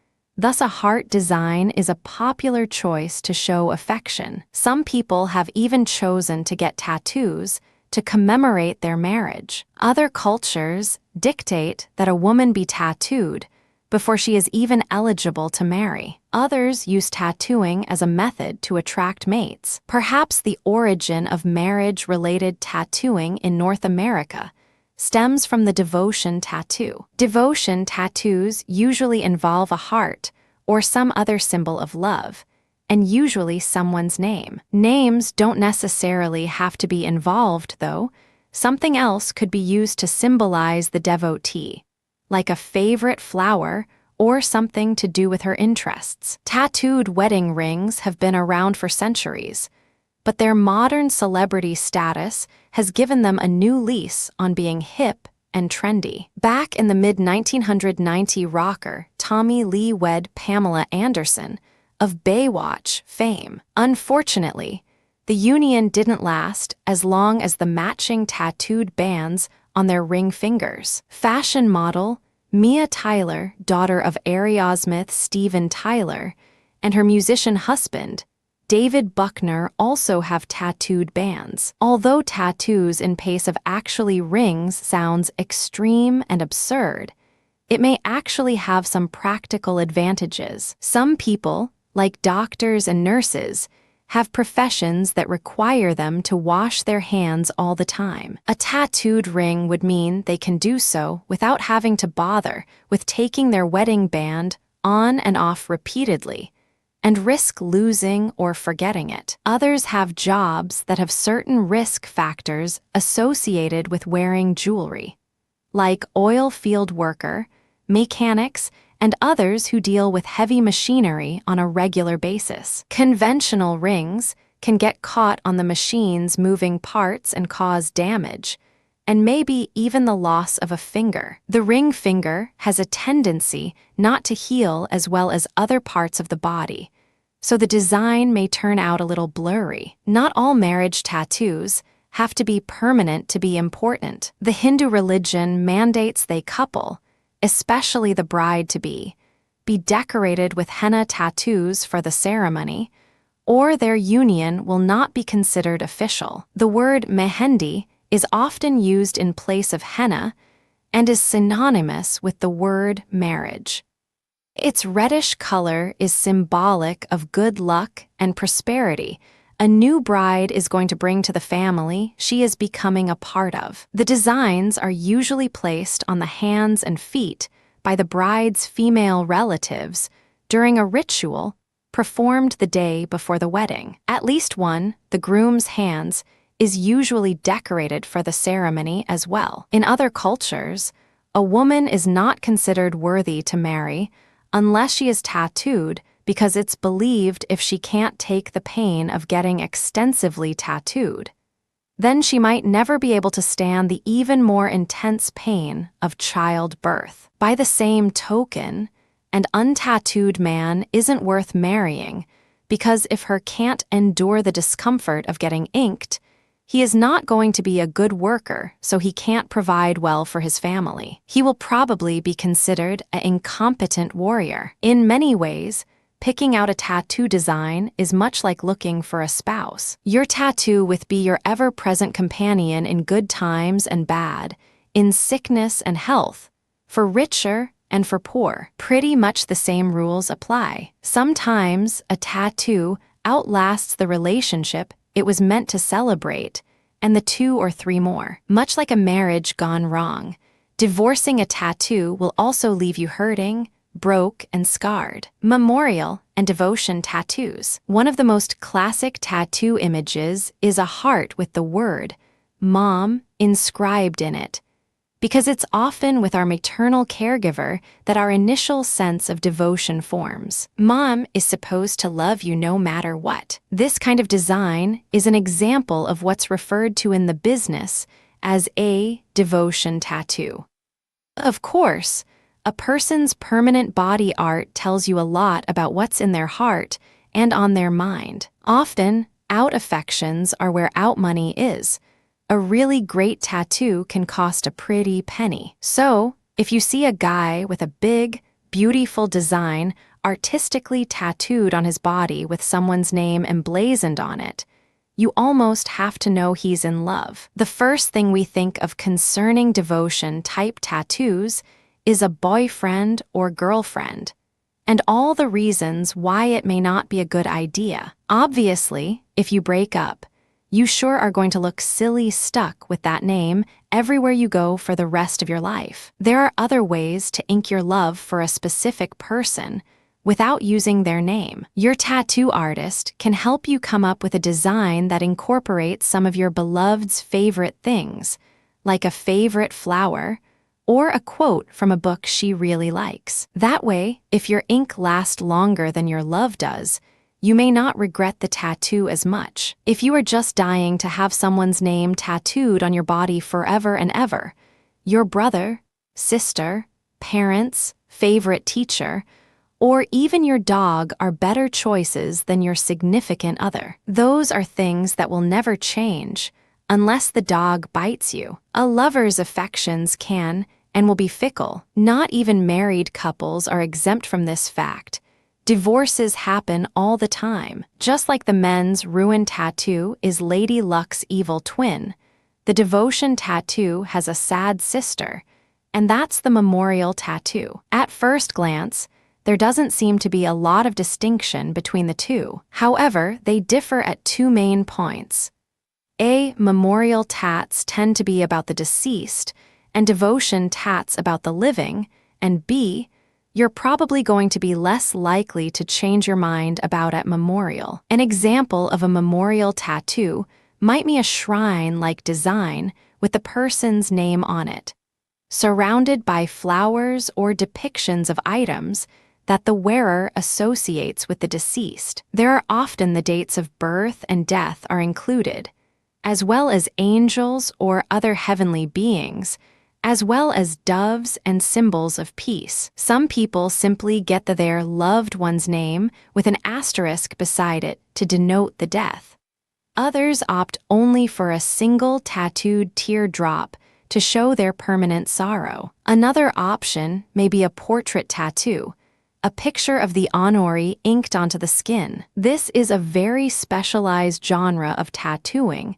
Thus, a heart design is a popular choice to show affection. Some people have even chosen to get tattoos to commemorate their marriage. Other cultures dictate that a woman be tattooed before she is even eligible to marry. Others use tattooing as a method to attract mates. Perhaps the origin of marriage-related tattooing in North America stems from the devotion tattoo. Devotion tattoos usually involve a heart or some other symbol of love, and usually someone's name. Names don't necessarily have to be involved, though. Something else could be used to symbolize the devotee, like a favorite flower or something to do with her interests. Tattooed wedding rings have been around for centuries, but their modern celebrity status has given them a new lease on being hip and trendy. Back in the mid-1990 rocker, Tommy Lee wed Pamela Anderson of Baywatch fame. Unfortunately, the union didn't last as long as the matching tattooed bands on their ring fingers. Fashion model Mia Tyler, daughter of Aerosmith Steven Tyler, and her musician husband, David Buckner, also have tattooed bands. Although tattoos in place of actually rings sounds extreme and absurd, it may actually have some practical advantages. Some people, like doctors and nurses, have professions that require them to wash their hands all the time. A tattooed ring would mean they can do so without having to bother with taking their wedding band on and off repeatedly and risk losing or forgetting it. Others have jobs that have certain risk factors associated with wearing jewelry, like oil field worker, mechanics, and others who deal with heavy machinery on a regular basis. Conventional rings can get caught on the machine's moving parts and cause damage, and maybe even the loss of a finger. The ring finger has a tendency not to heal as well as other parts of the body, so the design may turn out a little blurry. Not all marriage tattoos have to be permanent to be important. The Hindu religion mandates they couple, especially the bride-to-be, be decorated with henna tattoos for the ceremony, or their union will not be considered official. The word mehendi is often used in place of henna and is synonymous with the word marriage. Its reddish color is symbolic of good luck and prosperity a new bride is going to bring to the family she is becoming a part of. The designs are usually placed on the hands and feet by the bride's female relatives during a ritual performed the day before the wedding. At least one, the groom's hands, is usually decorated for the ceremony as well. In other cultures, a woman is not considered worthy to marry unless she is tattooed, because it's believed if she can't take the pain of getting extensively tattooed, then she might never be able to stand the even more intense pain of childbirth. By the same token, an untattooed man isn't worth marrying, because if her can't endure the discomfort of getting inked, he is not going to be a good worker, so he can't provide well for his family. He will probably be considered an incompetent warrior. In many ways, picking out a tattoo design is much like looking for a spouse. Your tattoo will be your ever-present companion in good times and bad, in sickness and health, for richer and for poor. Pretty much the same rules apply. Sometimes a tattoo outlasts the relationship it was meant to celebrate, and the 2 or 3 more. Much like a marriage gone wrong, divorcing a tattoo will also leave you hurting, broke, and scarred. Memorial and devotion tattoos. One of the most classic tattoo images is a heart with the word "Mom" inscribed in it, because it's often with our maternal caregiver that our initial sense of devotion forms. Mom is supposed to love you no matter what. This kind of design is an example of what's referred to in the business as a devotion tattoo. Of course, a person's permanent body art tells you a lot about what's in their heart and on their mind. Often, out affections are where out money is. A really great tattoo can cost a pretty penny. So, if you see a guy with a big, beautiful design artistically tattooed on his body with someone's name emblazoned on it, you almost have to know he's in love. The first thing we think of concerning devotion-type tattoos is a boyfriend or girlfriend, and all the reasons why it may not be a good idea. Obviously, if you break up, you sure are going to look silly stuck with that name everywhere you go for the rest of your life. There are other ways to ink your love for a specific person without using their name. Your tattoo artist can help you come up with a design that incorporates some of your beloved's favorite things, like a favorite flower or a quote from a book she really likes. That way, if your ink lasts longer than your love does, you may not regret the tattoo as much. If you are just dying to have someone's name tattooed on your body forever and ever, your brother, sister, parents, favorite teacher, or even your dog are better choices than your significant other. Those are things that will never change unless the dog bites you. A lover's affections can and will be fickle. Not even married couples are exempt from this fact. Divorces happen all the time. Just like the men's ruin tattoo is Lady Luck's evil twin, the devotion tattoo has a sad sister, and that's the memorial tattoo. At first glance, there doesn't seem to be a lot of distinction between the two. However, they differ at two main points. A. Memorial tats tend to be about the deceased, and devotion tats about the living, and B. You're probably going to be less likely to change your mind about at memorial. An example of a memorial tattoo might be a shrine-like design with the person's name on it, surrounded by flowers or depictions of items that the wearer associates with the deceased. There are often the dates of birth and death are included, as well as angels or other heavenly beings, as well as doves and symbols of peace. Some people simply get their loved one's name with an asterisk beside it to denote the death. Others opt only for a single tattooed teardrop to show their permanent sorrow. Another option may be a portrait tattoo, a picture of the honoree inked onto the skin. This is a very specialized genre of tattooing,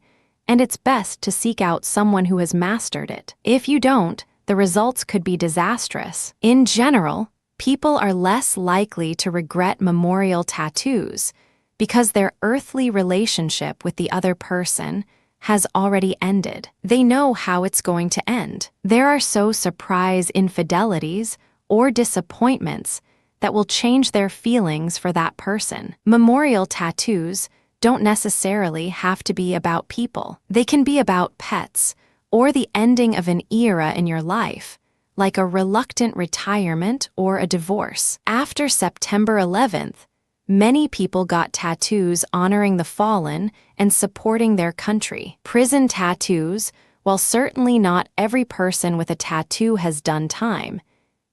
and it's best to seek out someone who has mastered it. If you don't, the results could be disastrous. In general, people are less likely to regret memorial tattoos because their earthly relationship with the other person has already ended. They know how it's going to end. There are so surprise infidelities or disappointments that will change their feelings for that person. Memorial tattoos don't necessarily have to be about people. They can be about pets or the ending of an era in your life, like a reluctant retirement or a divorce. After September 11th, many people got tattoos honoring the fallen and supporting their country. Prison tattoos, while certainly not every person with a tattoo has done time,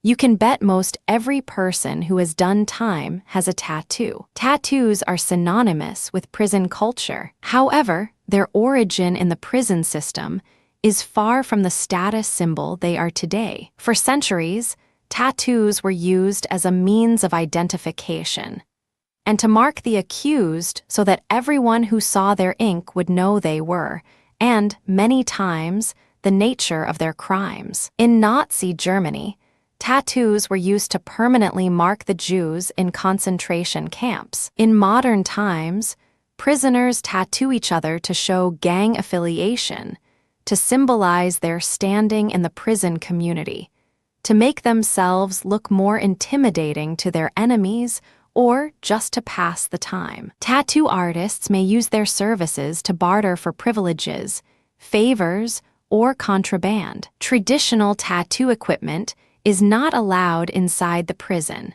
you can bet most every person who has done time has a tattoo. Tattoos are synonymous with prison culture. However, their origin in the prison system is far from the status symbol they are today. For centuries, tattoos were used as a means of identification and to mark the accused so that everyone who saw their ink would know they were, and, many times, the nature of their crimes. In Nazi Germany, tattoos were used to permanently mark the Jews in concentration camps. In modern times, prisoners tattoo each other to show gang affiliation, to symbolize their standing in the prison community, to make themselves look more intimidating to their enemies, or just to pass the time. Tattoo artists may use their services to barter for privileges, favors, or contraband. Traditional tattoo equipment is not allowed inside the prison,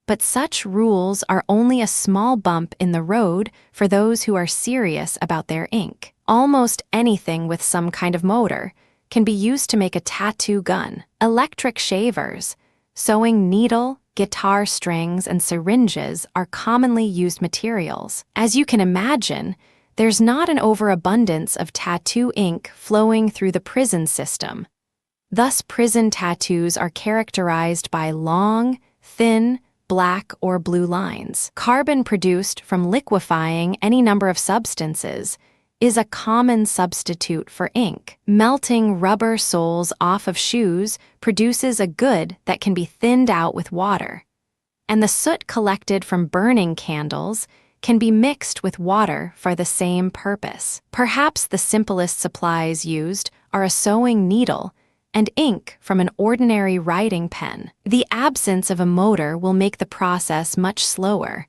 but such rules are only a small bump in the road for those who are serious about their ink. Almost anything with some kind of motor can be used to make a tattoo gun. Electric shavers, sewing needle, guitar strings, and syringes are commonly used materials. As you can imagine, there's not an overabundance of tattoo ink flowing through the prison system. Thus, prison tattoos are characterized by long, thin, black or blue lines. Carbon produced from liquefying any number of substances is a common substitute for ink. Melting rubber soles off of shoes produces a good that can be thinned out with water. And the soot collected from burning candles can be mixed with water for the same purpose. Perhaps the simplest supplies used are a sewing needle and ink from an ordinary writing pen. The absence of a motor will make the process much slower,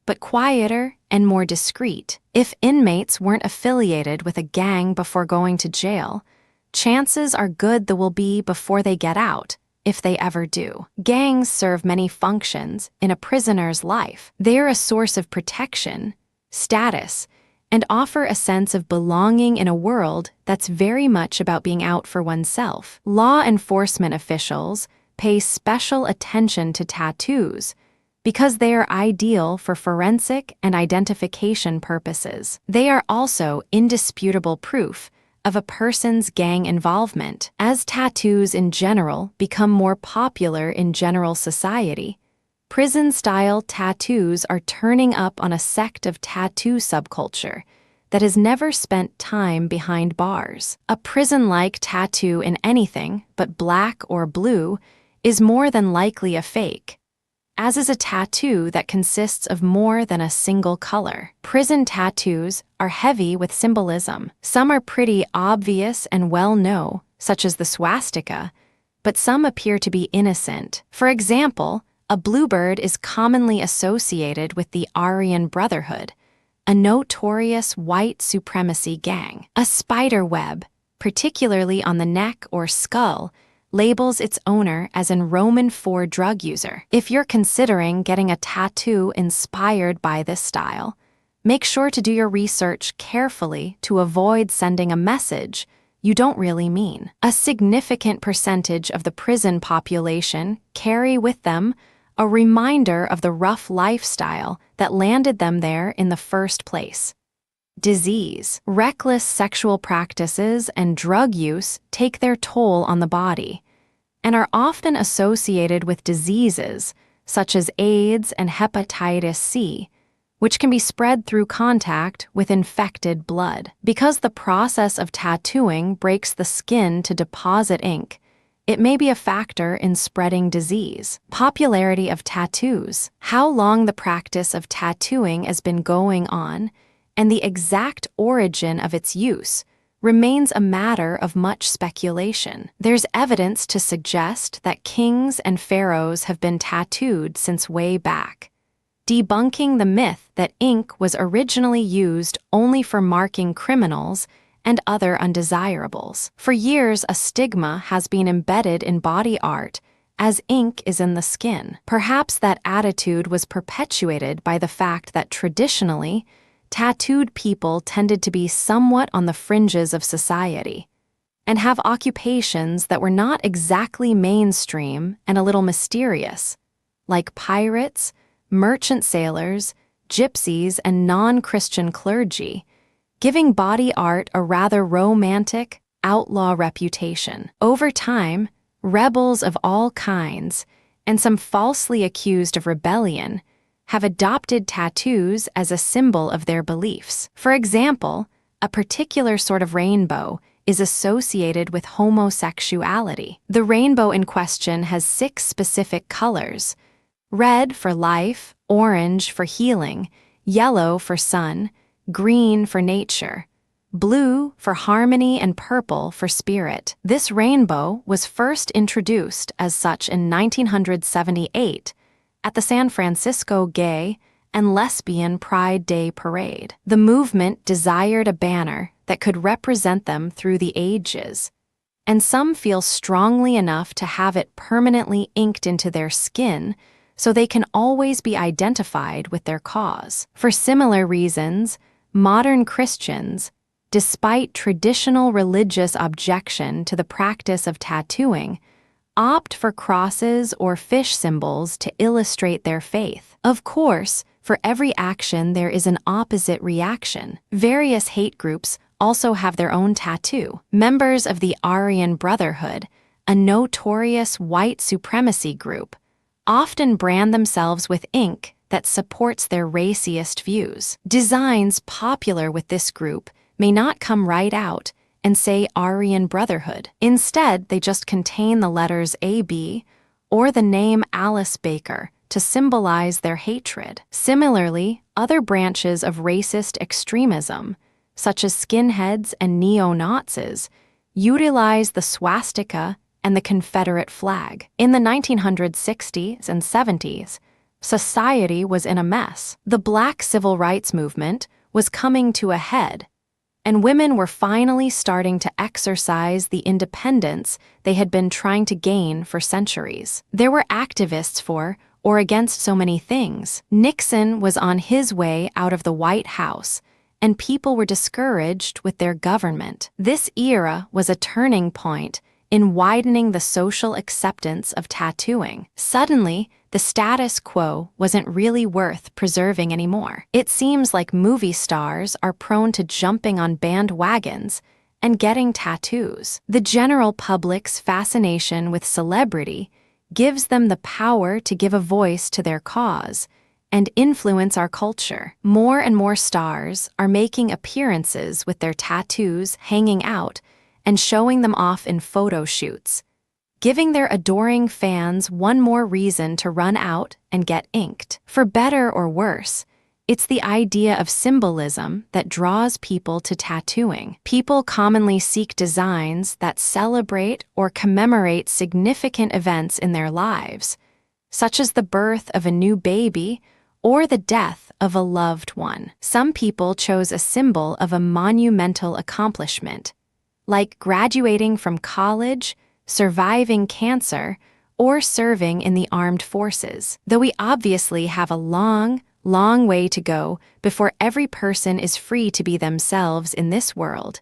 but quieter and more discreet. If inmates weren't affiliated with a gang before going to jail, chances are good there will be before they get out, if they ever do. Gangs serve many functions in a prisoner's life. They are a source of protection, status, and offer a sense of belonging in a world that's very much about being out for oneself. Law enforcement officials pay special attention to tattoos because they are ideal for forensic and identification purposes. They are also indisputable proof of a person's gang involvement. As tattoos in general become more popular in general society, prison-style tattoos are turning up on a sect of tattoo subculture that has never spent time behind bars. A prison-like tattoo in anything but black or blue is more than likely a fake, as is a tattoo that consists of more than a single color. Prison tattoos are heavy with symbolism. Some are pretty obvious and well-known, such as the swastika, but some appear to be innocent. For example, a bluebird is commonly associated with the Aryan Brotherhood, a notorious white supremacy gang. A spider web, particularly on the neck or skull, labels its owner as an Roman IV drug user. If you're considering getting a tattoo inspired by this style, make sure to do your research carefully to avoid sending a message you don't really mean. A significant percentage of the prison population carry with them a reminder of the rough lifestyle that landed them there in the first place. Disease. Reckless sexual practices and drug use take their toll on the body and are often associated with diseases such as AIDS and hepatitis C, which can be spread through contact with infected blood. Because the process of tattooing breaks the skin to deposit ink, it may be a factor in spreading disease. Popularity of tattoos. How long the practice of tattooing has been going on and the exact origin of its use remains a matter of much speculation. There's evidence to suggest that kings and pharaohs have been tattooed since way back, debunking the myth that ink was originally used only for marking criminals and other undesirables. For years, a stigma has been embedded in body art as ink is in the skin. Perhaps that attitude was perpetuated by the fact that traditionally, tattooed people tended to be somewhat on the fringes of society and have occupations that were not exactly mainstream and a little mysterious, like pirates, merchant sailors, gypsies, and non-Christian clergy, giving body art a rather romantic, outlaw reputation. Over time, rebels of all kinds, and some falsely accused of rebellion, have adopted tattoos as a symbol of their beliefs. For example, a particular sort of rainbow is associated with homosexuality. The rainbow in question has 6 specific colors: red for life, orange for healing, yellow for sun, green for nature, blue for harmony, and purple for spirit. This rainbow was first introduced as such in 1978 at the San Francisco Gay and Lesbian Pride Day Parade. The movement desired a banner that could represent them through the ages, and some feel strongly enough to have it permanently inked into their skin so they can always be identified with their cause. For similar reasons, modern Christians, despite traditional religious objection to the practice of tattooing, opt for crosses or fish symbols to illustrate their faith. Of course, for every action there is an opposite reaction. Various hate groups also have their own tattoo. Members of the Aryan Brotherhood, a notorious white supremacy group, often brand themselves with ink that supports their racist views. Designs popular with this group may not come right out and say Aryan Brotherhood. Instead, they just contain the letters AB or the name Alice Baker to symbolize their hatred. Similarly, other branches of racist extremism, such as skinheads and neo-Nazis, utilize the swastika and the Confederate flag. In the 1960s and 70s, society was in a mess. The Black Civil Rights Movement was coming to a head, and women were finally starting to exercise the independence they had been trying to gain for centuries. There were activists for or against so many things. Nixon was on his way out of the White House, and people were discouraged with their government. This era was a turning point in widening the social acceptance of tattooing. Suddenly, the status quo wasn't really worth preserving anymore. It seems like movie stars are prone to jumping on bandwagons and getting tattoos. The general public's fascination with celebrity gives them the power to give a voice to their cause and influence our culture. More and more stars are making appearances with their tattoos hanging out and showing them off in photo shoots, giving their adoring fans one more reason to run out and get inked. For better or worse, it's the idea of symbolism that draws people to tattooing. People commonly seek designs that celebrate or commemorate significant events in their lives, such as the birth of a new baby or the death of a loved one. Some people chose a symbol of a monumental accomplishment, like graduating from college, surviving cancer, or serving in the armed forces. Though we obviously have a long way to go before every person is free to be themselves in this world,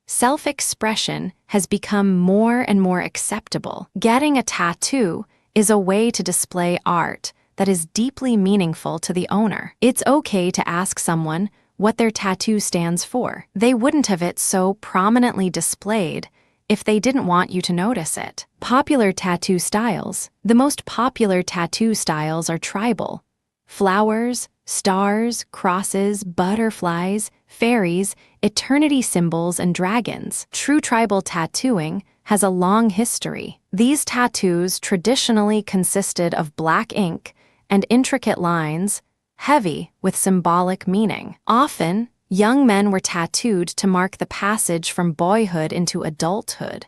self-expression has become more and more acceptable. Getting a tattoo is a way to display art that is deeply meaningful to the owner. It's okay to ask someone what their tattoo stands for. They wouldn't have it so prominently displayed if they didn't want you to notice it. Popular tattoo styles. The most popular tattoo styles are tribal. Flowers, stars, crosses, butterflies, fairies, eternity symbols, and dragons. True tribal tattooing has a long history. These tattoos traditionally consisted of black ink and intricate lines, heavy with symbolic meaning. Often, young men were tattooed to mark the passage from boyhood into adulthood,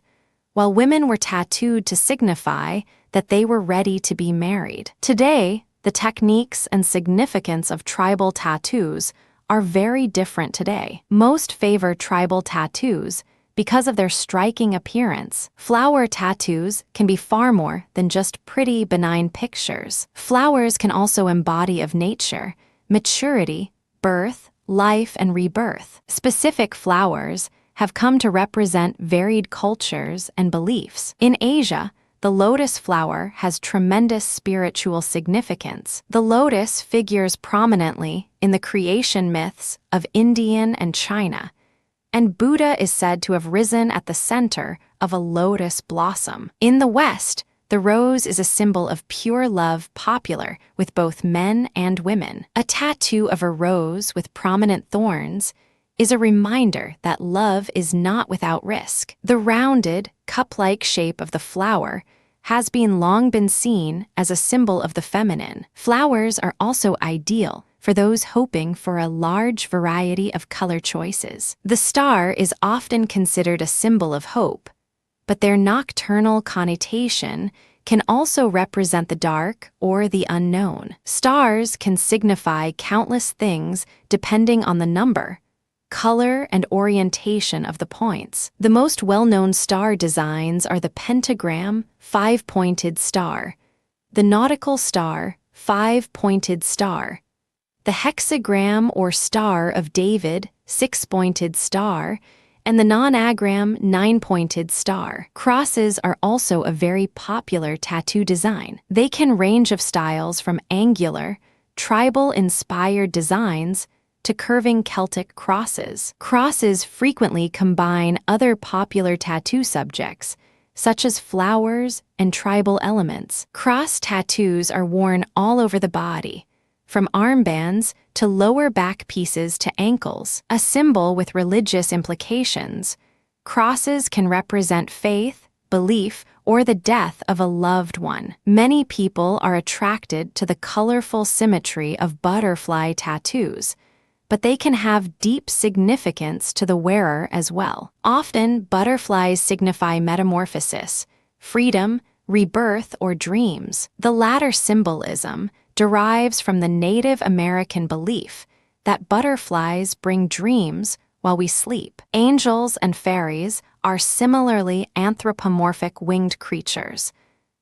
while women were tattooed to signify that they were ready to be married. Today, the techniques and significance of tribal tattoos are very different today. Most favor tribal tattoos because of their striking appearance. Flower tattoos can be far more than just pretty, benign pictures. Flowers can also embody of nature, maturity, birth, life, and rebirth. Specific flowers have come to represent varied cultures and beliefs. In Asia, the lotus flower has tremendous spiritual significance. The lotus figures prominently in the creation myths of India and China, and Buddha is said to have risen at the center of a lotus blossom. In the West, the rose is a symbol of pure love, popular with both men and women. A tattoo of a rose with prominent thorns is a reminder that love is not without risk. The rounded, cup-like shape of the flower has long been seen as a symbol of the feminine. Flowers are also ideal for those hoping for a large variety of color choices. The star is often considered a symbol of hope, but their nocturnal connotation can also represent the dark or the unknown. Stars can signify countless things depending on the number, color, and orientation of the points. The most well-known star designs are the pentagram, five-pointed star, the nautical star, five-pointed star, the hexagram or Star of David, six-pointed star, and the nonagram, nine-pointed star. Crosses are also a very popular tattoo design. They can range of styles from angular, tribal-inspired designs to curving Celtic crosses. Crosses frequently combine other popular tattoo subjects, such as flowers and tribal elements. Cross tattoos are worn all over the body, from armbands to lower back pieces to ankles. A symbol with religious implications, crosses can represent faith, belief, or the death of a loved one. Many people are attracted to the colorful symmetry of butterfly tattoos, but they can have deep significance to the wearer as well. Often, butterflies signify metamorphosis, freedom, rebirth, or dreams. The latter symbolism derives from the Native American belief that butterflies bring dreams while we sleep. Angels and fairies are similarly anthropomorphic winged creatures,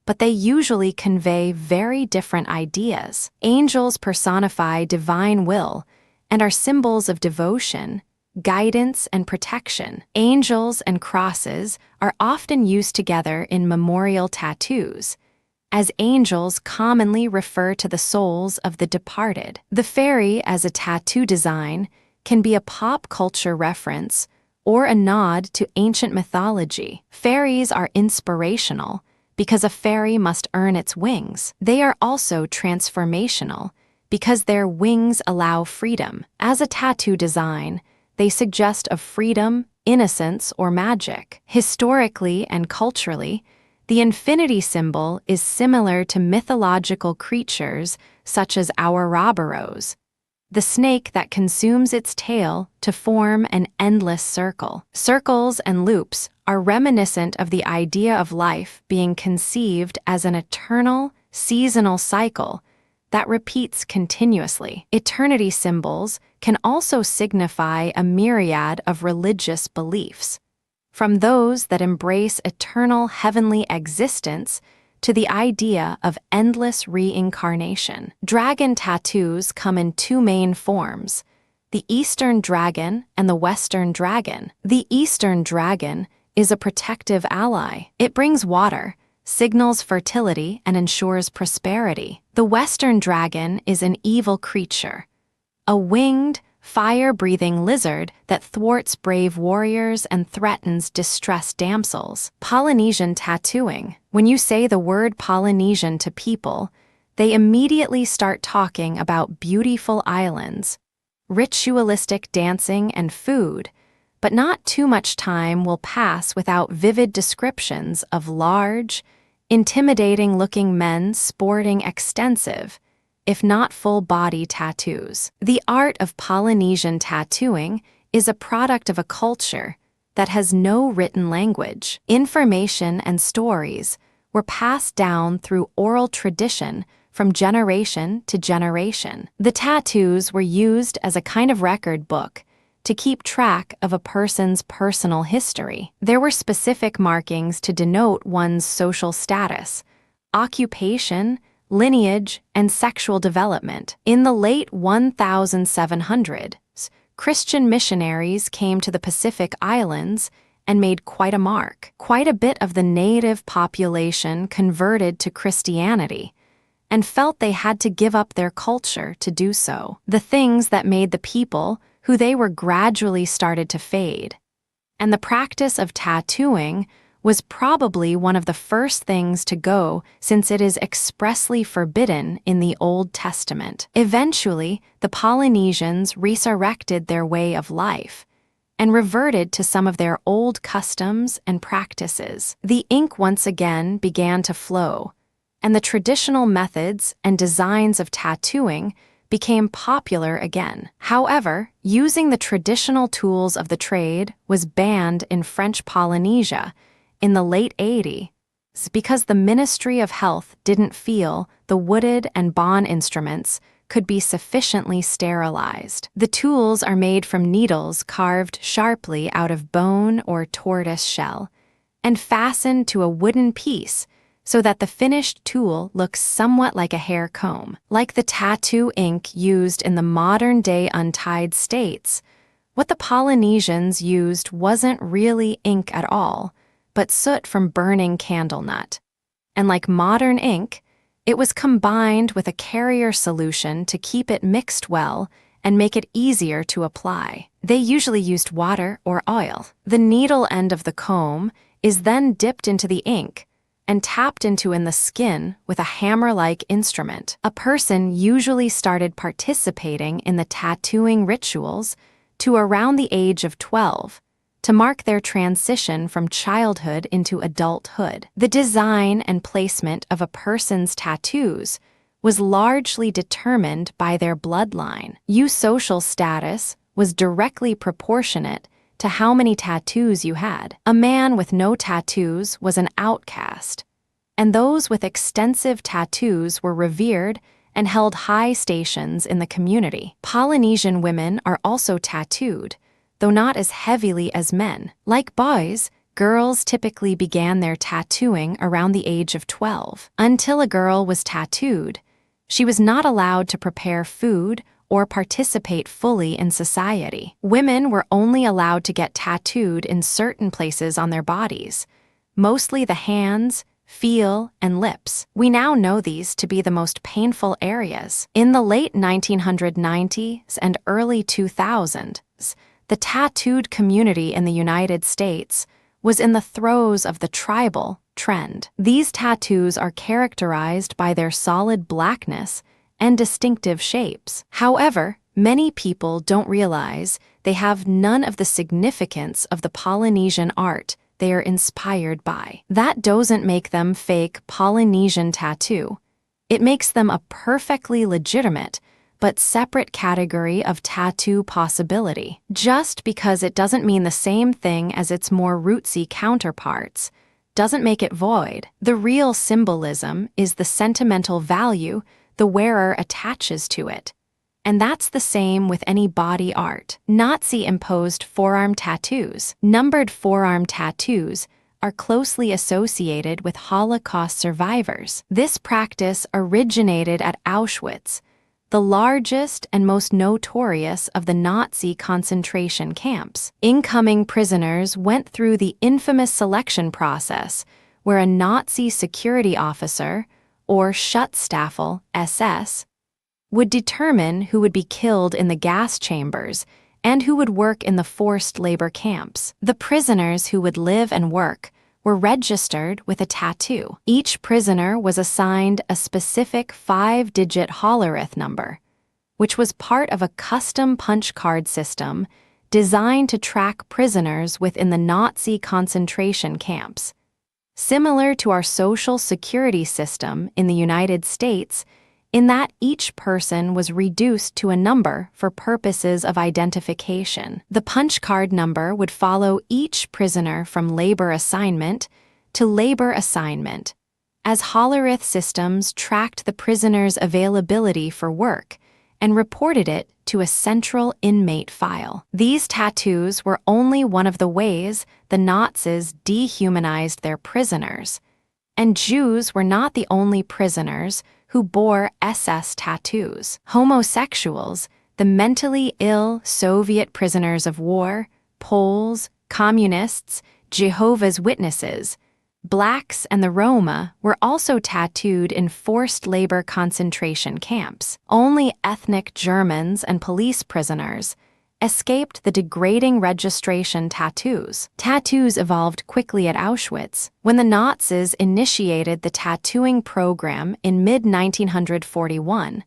but they usually convey very different ideas. Angels personify divine will and are symbols of devotion, guidance, and protection. Angels and crosses are often used together in memorial tattoos, as angels commonly refer to the souls of the departed. The fairy as a tattoo design can be a pop culture reference or a nod to ancient mythology. Fairies are inspirational because a fairy must earn its wings. They are also transformational because their wings allow freedom. As a tattoo design, they suggest of freedom, innocence, or magic. Historically and culturally, the infinity symbol is similar to mythological creatures such as Ouroboros, the snake that consumes its tail to form an endless circle. Circles and loops are reminiscent of the idea of life being conceived as an eternal, seasonal cycle that repeats continuously. Eternity symbols can also signify a myriad of religious beliefs, from those that embrace eternal heavenly existence to the idea of endless reincarnation. Dragon tattoos come in two main forms: the Eastern dragon and the Western dragon. The Eastern dragon is a protective ally. It brings water, signals fertility, and ensures prosperity. The Western dragon is an evil creature, a winged, fire-breathing lizard that thwarts brave warriors and threatens distressed damsels. Polynesian tattooing. When you say the word Polynesian to people, they immediately start talking about beautiful islands, ritualistic dancing, and food, but not too much time will pass without vivid descriptions of large, intimidating-looking men sporting extensive, if not full-body tattoos. The art of Polynesian tattooing is a product of a culture that has no written language. Information and stories were passed down through oral tradition from generation to generation. The tattoos were used as a kind of record book to keep track of a person's personal history. There were specific markings to denote one's social status, occupation, lineage, and sexual development. In the late 1700s, Christian missionaries came to the Pacific Islands and made quite a mark. Quite a bit of the native population converted to Christianity and felt they had to give up their culture to do so. The things that made the people who they were gradually started to fade. And the practice of tattooing was probably one of the first things to go, since it is expressly forbidden in the Old Testament. Eventually, the Polynesians resurrected their way of life and reverted to some of their old customs and practices. The ink once again began to flow, and the traditional methods and designs of tattooing became popular again. However, using the traditional tools of the trade was banned in French Polynesia in the late 80s because the Ministry of Health didn't feel the wooded and bone instruments could be sufficiently sterilized. The tools are made from needles carved sharply out of bone or tortoise shell and fastened to a wooden piece so that the finished tool looks somewhat like a hair comb. Like the tattoo ink used in the modern-day untied states, what the Polynesians used wasn't really ink at all, but soot from burning candle nut. And like modern ink, it was combined with a carrier solution to keep it mixed well and make it easier to apply. They usually used water or oil. The needle end of the comb is then dipped into the ink and tapped into in the skin with a hammer-like instrument. A person usually started participating in the tattooing rituals to around the age of 12 to mark their transition from childhood into adulthood. The design and placement of a person's tattoos was largely determined by their bloodline. Eusocial status was directly proportionate to how many tattoos you had. A man with no tattoos was an outcast, and those with extensive tattoos were revered and held high stations in the community. Polynesian women are also tattooed, though not as heavily as men. Like boys, girls typically began their tattooing around the age of 12. Until a girl was tattooed, she was not allowed to prepare food or participate fully in society. Women were only allowed to get tattooed in certain places on their bodies, mostly the hands, feel, and lips. We now know these to be the most painful areas. In the late 1990s and early 2000s, the tattooed community in the United States was in the throes of the tribal trend. These tattoos are characterized by their solid blackness and distinctive shapes. However, many people don't realize they have none of the significance of the Polynesian art they are inspired by. That doesn't make them fake Polynesian tattoo. It makes them a perfectly legitimate but separate category of tattoo possibility. Just because it doesn't mean the same thing as its more rootsy counterparts doesn't make it void. The real symbolism is the sentimental value the wearer attaches to it. And that's the same with any body art. Nazi-imposed forearm tattoos. Numbered forearm tattoos are closely associated with Holocaust survivors. This practice originated at Auschwitz, the largest and most notorious of the Nazi concentration camps. Incoming prisoners went through the infamous selection process where a Nazi security officer, or Schutzstaffel SS, would determine who would be killed in the gas chambers and who would work in the forced labor camps. The prisoners who would live and work were registered with a tattoo. Each prisoner was assigned a specific 5-digit hollerith number, which was part of a custom punch card system designed to track prisoners within the Nazi concentration camps. Similar to our social security system in the United States, in that each person was reduced to a number for purposes of identification. The punch card number would follow each prisoner from labor assignment to labor assignment, as hollerith systems tracked the prisoner's availability for work and reported it to a central inmate file. These tattoos were only one of the ways the Nazis dehumanized their prisoners, and Jews were not the only prisoners who bore SS tattoos. Homosexuals, the mentally ill Soviet prisoners of war, Poles, communists, Jehovah's Witnesses, Blacks, and the Roma were also tattooed in forced labor concentration camps. Only ethnic Germans and police prisoners escaped the degrading registration tattoos. Tattoos evolved quickly at Auschwitz. When the Nazis initiated the tattooing program in mid-1941,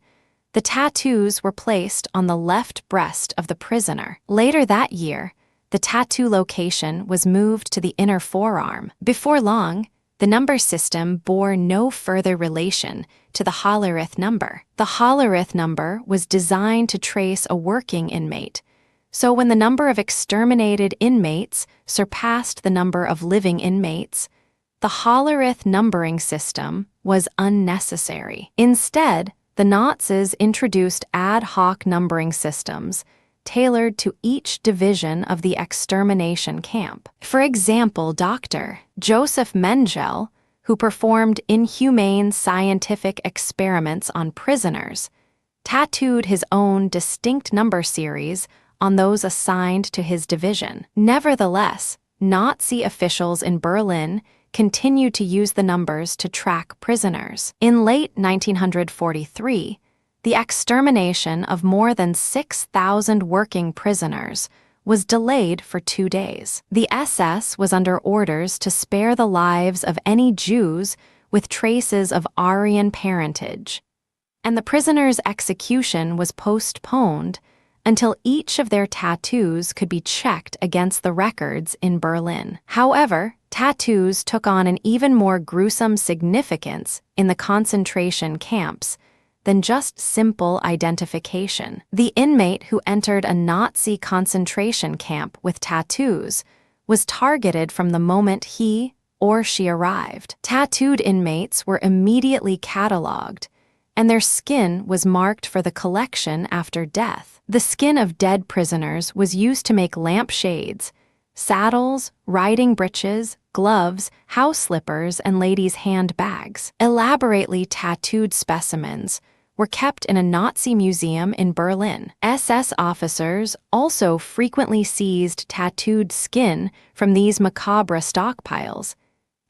the tattoos were placed on the left breast of the prisoner. Later that year, the tattoo location was moved to the inner forearm. Before long, the number system bore no further relation to the hollerith number. The hollerith number was designed to trace a working inmate, so when the number of exterminated inmates surpassed the number of living inmates, the hollerith numbering system was unnecessary. Instead, the Nazis introduced ad hoc numbering systems tailored to each division of the extermination camp. For example, Dr. Joseph Mengele, who performed inhumane scientific experiments on prisoners, tattooed his own distinct number series on those assigned to his division. Nevertheless, Nazi officials in Berlin continued to use the numbers to track prisoners. In late 1943, the extermination of more than 6,000 working prisoners was delayed for 2 days. The SS was under orders to spare the lives of any Jews with traces of Aryan parentage, and the prisoners' execution was postponed until each of their tattoos could be checked against the records in Berlin. However, tattoos took on an even more gruesome significance in the concentration camps than just simple identification. The inmate who entered a Nazi concentration camp with tattoos was targeted from the moment he or she arrived. Tattooed inmates were immediately cataloged, and their skin was marked for the collection after death. The skin of dead prisoners was used to make lampshades, saddles, riding breeches, gloves, house slippers, and ladies' handbags. Elaborately tattooed specimens were kept in a Nazi museum in Berlin. SS officers also frequently seized tattooed skin from these macabre stockpiles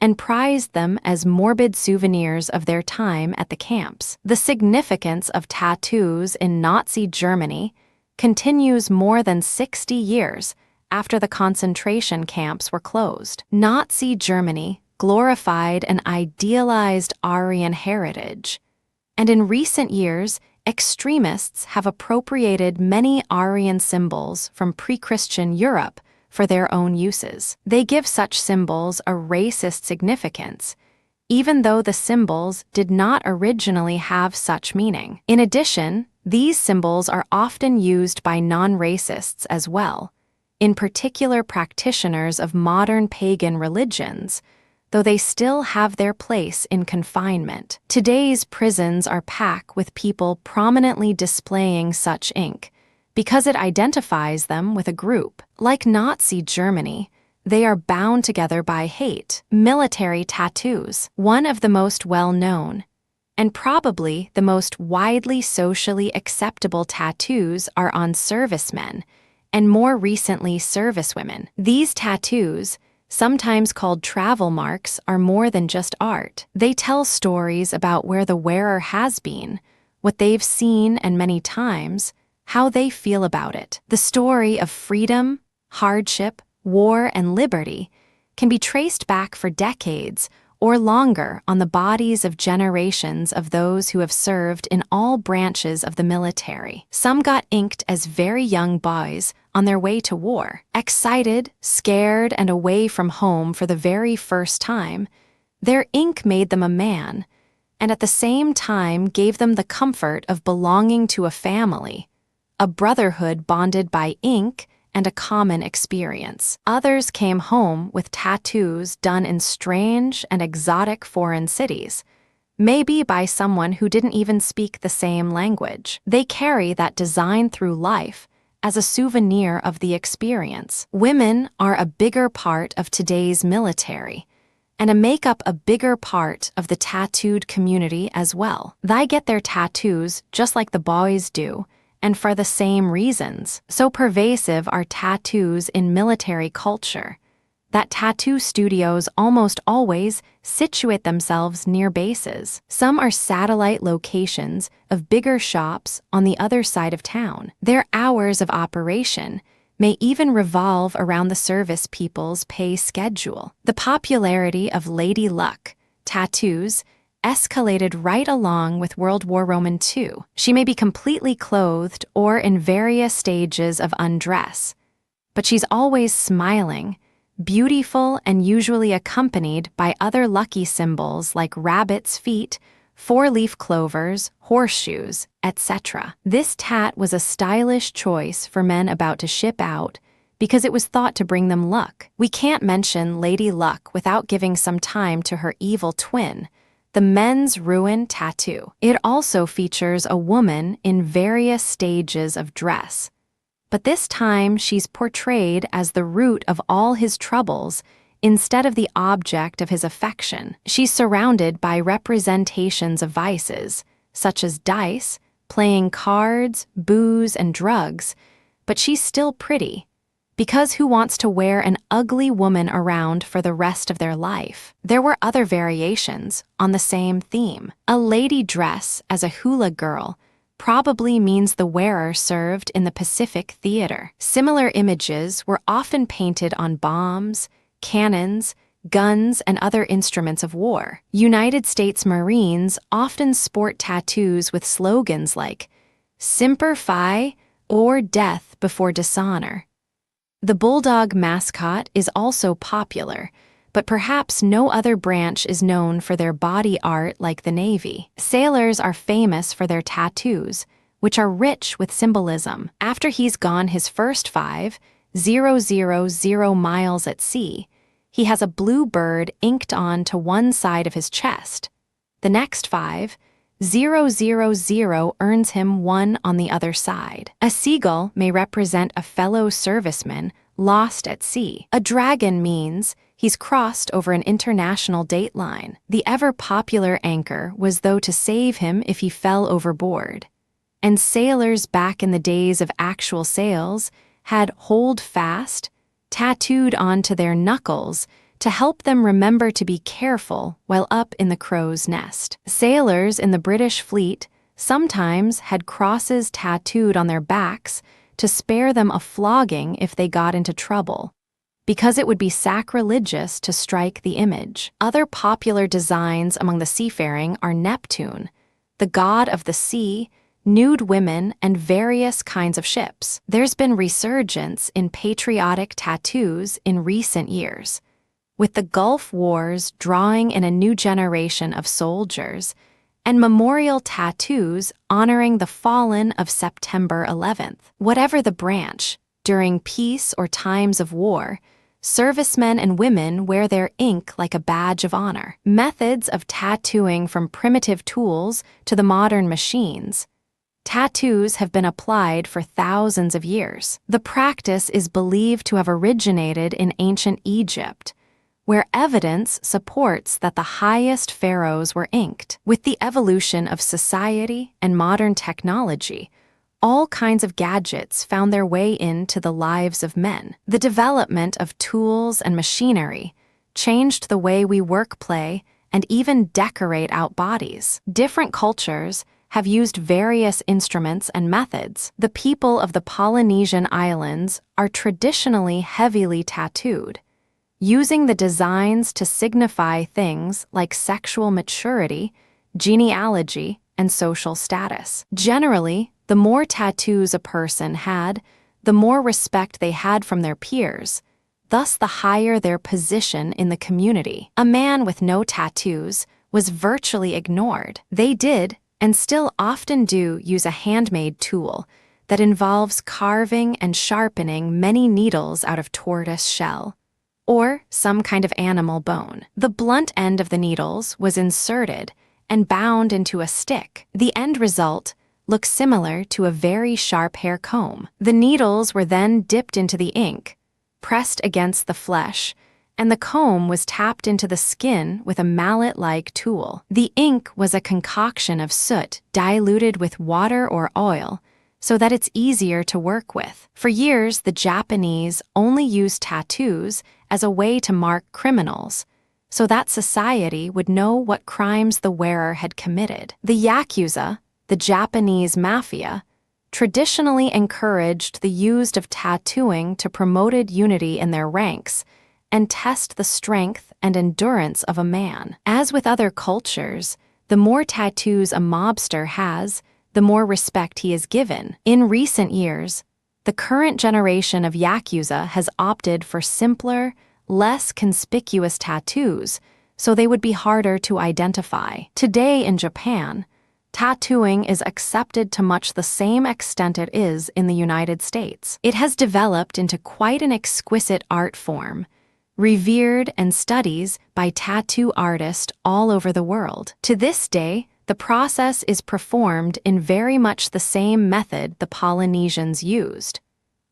and prized them as morbid souvenirs of their time at the camps. The significance of tattoos in Nazi Germany continues more than 60 years after the concentration camps were closed. Nazi Germany glorified and idealized Aryan heritage, and in recent years, extremists have appropriated many Aryan symbols from pre-Christian Europe for their own uses. They give such symbols a racist significance, even though the symbols did not originally have such meaning. In addition, these symbols are often used by non-racists as well, in particular practitioners of modern pagan religions, though they still have their place in confinement. Today's prisons are packed with people prominently displaying such ink, because it identifies them with a group. Like Nazi Germany, they are bound together by hate. Military tattoos. One of the most well-known, and probably the most widely socially acceptable tattoos are on servicemen, and more recently servicewomen. These tattoos, sometimes called travel marks, are more than just art. They tell stories about where the wearer has been, what they've seen, and many times, how they feel about it. The story of freedom, hardship, war, and liberty can be traced back for decades or longer on the bodies of generations of those who have served in all branches of the military. Some got inked as very young boys on their way to war. Excited, scared, and away from home for the very first time, their ink made them a man, and at the same time gave them the comfort of belonging to a family, a brotherhood bonded by ink and a common experience. Others came home with tattoos done in strange and exotic foreign cities, maybe by someone who didn't even speak the same language. They carry that design through life as a souvenir of the experience. Women are a bigger part of today's military, and make up a bigger part of the tattooed community as well. They get their tattoos just like the boys do, and for the same reasons. So pervasive are tattoos in military culture that tattoo studios almost always situate themselves near bases. Some are satellite locations of bigger shops on the other side of town. Their hours of operation may even revolve around the service people's pay schedule. The popularity of Lady Luck tattoos escalated right along with World War II. She may be completely clothed or in various stages of undress, but she's always smiling, beautiful, and usually accompanied by other lucky symbols like rabbits' feet, four-leaf clovers, horseshoes, etc. This tat was a stylish choice for men about to ship out because it was thought to bring them luck. We can't mention Lady Luck without giving some time to her evil twin, the men's ruin tattoo. It also features a woman in various stages of dress, but this time she's portrayed as the root of all his troubles instead of the object of his affection. She's surrounded by representations of vices, such as dice, playing cards, booze, and drugs, but she's still pretty, because who wants to wear an ugly woman around for the rest of their life? There were other variations on the same theme. A lady dress as a hula girl probably means the wearer served in the Pacific Theater. Similar images were often painted on bombs, cannons, guns, and other instruments of war. United States Marines often sport tattoos with slogans like "Semper Fi" or "Death before dishonor." The bulldog mascot is also popular, but perhaps no other branch is known for their body art like the Navy. Sailors are famous for their tattoos, which are rich with symbolism. After he's gone his first 5,000 miles at sea, he has a blue bird inked on to one side of his chest. The next 5,000 earns him one on the other side. A seagull may represent a fellow serviceman lost at sea. A dragon means he's crossed over an international date line. The ever-popular anchor was though to save him if he fell overboard. And sailors back in the days of actual sails had hold fast tattooed onto their knuckles to help them remember to be careful while up in the crow's nest. Sailors in the British fleet sometimes had crosses tattooed on their backs to spare them a flogging if they got into trouble, because it would be sacrilegious to strike the image. Other popular designs among the seafaring are Neptune, the god of the sea, nude women, and various kinds of ships. There's been resurgence in patriotic tattoos in recent years, with the Gulf Wars drawing in a new generation of soldiers, and memorial tattoos honoring the fallen of September 11th. Whatever the branch, during peace or times of war, servicemen and women wear their ink like a badge of honor. Methods of tattooing from primitive tools to the modern machines. Tattoos have been applied for thousands of years. The practice is believed to have originated in ancient Egypt, where evidence supports that the highest pharaohs were inked. With the evolution of society and modern technology, all kinds of gadgets found their way into the lives of men. The development of tools and machinery changed the way we work, play, and even decorate our bodies. Different cultures have used various instruments and methods. The people of the Polynesian Islands are traditionally heavily tattooed, using the designs to signify things like sexual maturity, genealogy, and social status. Generally, the more tattoos a person had, the more respect they had from their peers, thus the higher their position in the community. A man with no tattoos was virtually ignored. They did, and still often do, use a handmade tool that involves carving and sharpening many needles out of tortoise shell, or some kind of animal bone. The blunt end of the needles was inserted and bound into a stick. The end result looks similar to a very sharp hair comb. The needles were then dipped into the ink, pressed against the flesh, and the comb was tapped into the skin with a mallet-like tool. The ink was a concoction of soot diluted with water or oil so that it's easier to work with. For years, the Japanese only used tattoos as a way to mark criminals, so that society would know what crimes the wearer had committed. The Yakuza, the Japanese mafia, traditionally encouraged the use of tattooing to promote unity in their ranks and test the strength and endurance of a man. As with other cultures, the more tattoos a mobster has, the more respect he is given. In recent years, the current generation of Yakuza has opted for simpler, less conspicuous tattoos, so they would be harder to identify. Today in Japan, tattooing is accepted to much the same extent it is in the United States. It has developed into quite an exquisite art form, revered and studies by tattoo artists all over the world. To this day, the process is performed in very much the same method the Polynesians used,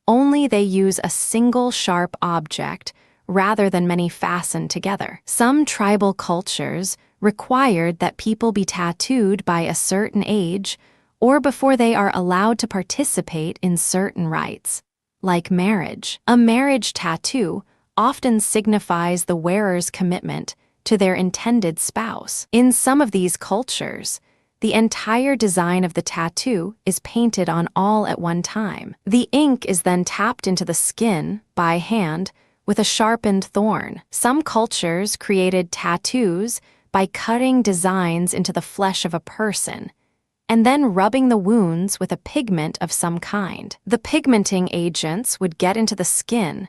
only they use a single sharp object rather than many fastened together. Some tribal cultures required that people be tattooed by a certain age or before they are allowed to participate in certain rites, like marriage. A marriage tattoo often signifies the wearer's commitment to their intended spouse. In some of these cultures, the entire design of the tattoo is painted on all at one time. The ink is then tapped into the skin by hand with a sharpened thorn. Some cultures created tattoos by cutting designs into the flesh of a person and then rubbing the wounds with a pigment of some kind. The pigmenting agents would get into the skin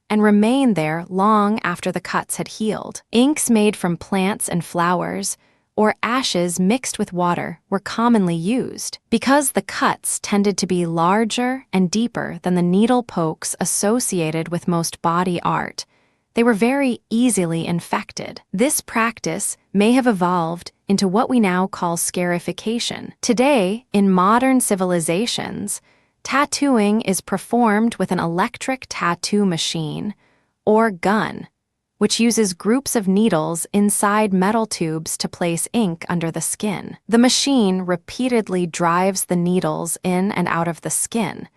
and remain there long after the cuts had healed. Inks made from plants and flowers, or ashes mixed with water, were commonly used. Because the cuts tended to be larger and deeper than the needle pokes associated with most body art, they were very easily infected. This practice may have evolved into what we now call scarification. Today, in modern civilizations, tattooing is performed with an electric tattoo machine, or gun, which uses groups of needles inside metal tubes to place ink under the skin. The machine repeatedly drives the needles in and out of the skin,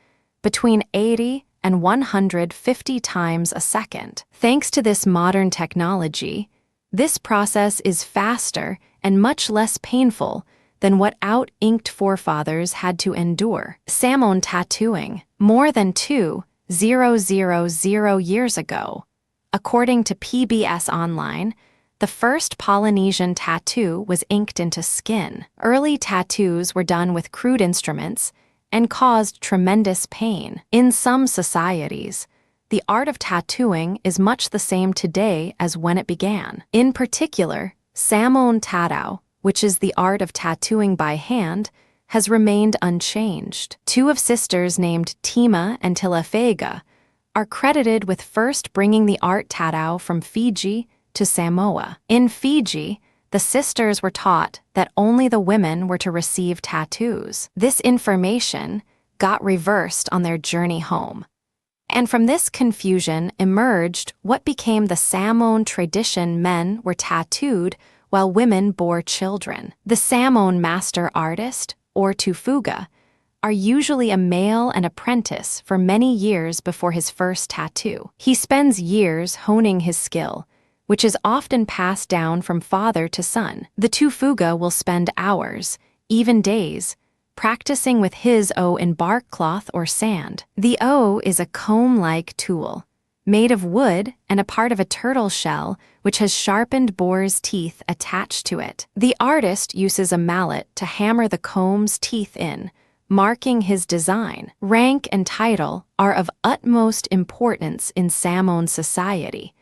between 80 and 150 times a second. Thanks to this modern technology, this process is faster and much less painful than what out-inked forefathers had to endure. Salmon tattooing, more than 2,000 years ago. According to PBS Online, the first Polynesian tattoo was inked into skin. Early tattoos were done with crude instruments and caused tremendous pain. In some societies, the art of tattooing is much the same today as when it began. In particular, Salmon tattoo, which is the art of tattooing by hand, has remained unchanged. Two of sisters named Tima and Tilafega are credited with first bringing the art tattoo from Fiji to Samoa. In Fiji, the sisters were taught that only the women were to receive tattoos. This information got reversed on their journey home. And from this confusion emerged what became the Samoan tradition: men were tattooed while women bore children. The Samoan master artist, or tufuga, are usually a male and apprentice for many years before his first tattoo. He spends years honing his skill, which is often passed down from father to son. The tufuga will spend hours, even days, practicing with his o in bark cloth or sand. The o is a comb-like tool, made of wood and a part of a turtle shell which has sharpened boar's teeth attached to it. The artist uses a mallet to hammer the comb's teeth in, marking his design. Rank and title are of utmost importance in Samoan society,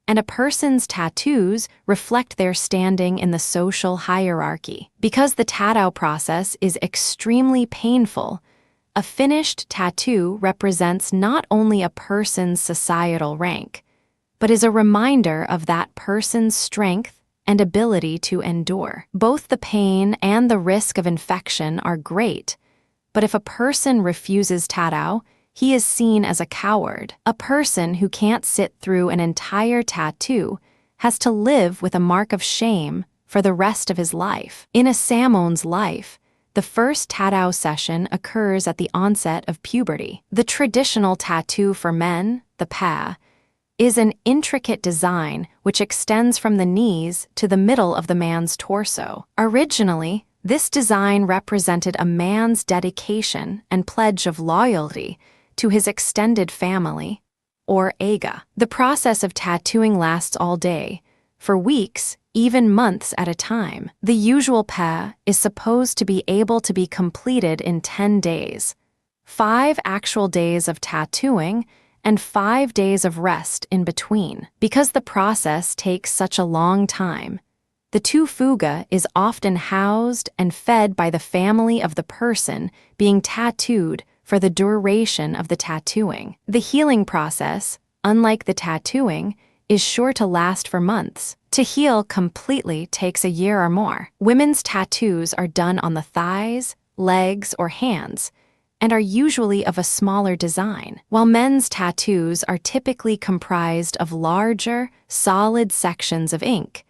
and a person's tattoos reflect their standing in the social hierarchy. Because the tattoo process is extremely painful, a finished tattoo represents not only a person's societal rank, but is a reminder of that person's strength and ability to endure. Both the pain and the risk of infection are great, but if a person refuses tattoo, he is seen as a coward. A person who can't sit through an entire tattoo has to live with a mark of shame for the rest of his life. In a Samoan's life, the first tattoo session occurs at the onset of puberty. The traditional tattoo for men, the pa, is an intricate design which extends from the knees to the middle of the man's torso. Originally, this design represented a man's dedication and pledge of loyalty to his extended family, or aga. The process of tattooing lasts all day, for weeks, even months at a time. The usual pa is supposed to be able to be completed in 10 days, 5 actual days of tattooing, and 5 days of rest in between. Because the process takes such a long time, the tufuga is often housed and fed by the family of the person being tattooed for the duration of the tattooing. The healing process, unlike the tattooing, is sure to last for months. To heal completely takes a year or more. Women's tattoos are done on the thighs, legs, or hands, and are usually of a smaller design, while men's tattoos are typically comprised of larger, solid sections of ink.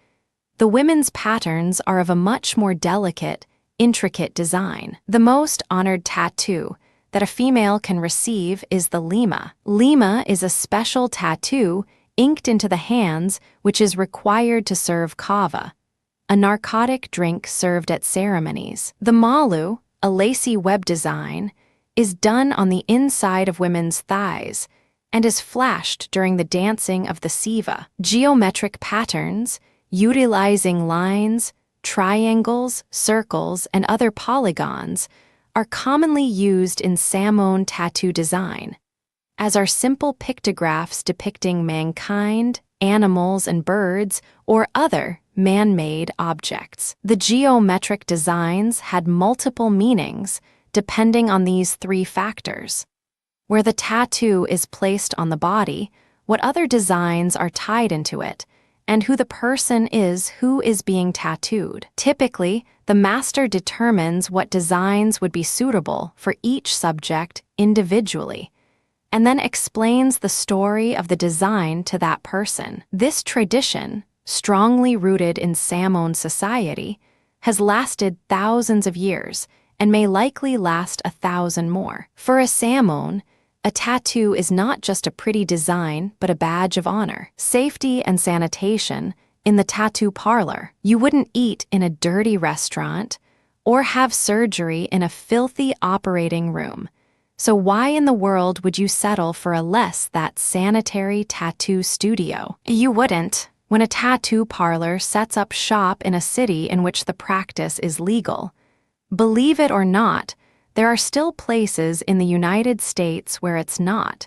The women's patterns are of a much more delicate, intricate design. The most honored tattoo that a female can receive is the lima. Lima is a special tattoo inked into the hands which is required to serve kava, a narcotic drink served at ceremonies. The malu, a lacy web design, is done on the inside of women's thighs and is flashed during the dancing of the siva. Geometric patterns, utilizing lines, triangles, circles, and other polygons, are commonly used in Samoan tattoo design. as are simple pictographs depicting mankind, animals and birds, or other man-made objects. The geometric designs had multiple meanings depending on these three factors: where the tattoo is placed on the body, what other designs are tied into it, and who the person is who is being tattooed. Typically, the master determines what designs would be suitable for each subject individually, and then explains the story of the design to that person. This tradition, strongly rooted in Samoan society, has lasted thousands of years and may likely last 1,000 more. For a Samoan, a tattoo is not just a pretty design, but a badge of honor. Safety and sanitation in the tattoo parlor. You wouldn't eat in a dirty restaurant or have surgery in a filthy operating room. So why in the world would you settle for a less that sanitary tattoo studio? You wouldn't when a tattoo parlor sets up shop in a city in which the practice is legal. Believe it or not, there are still places in the United States where it's not.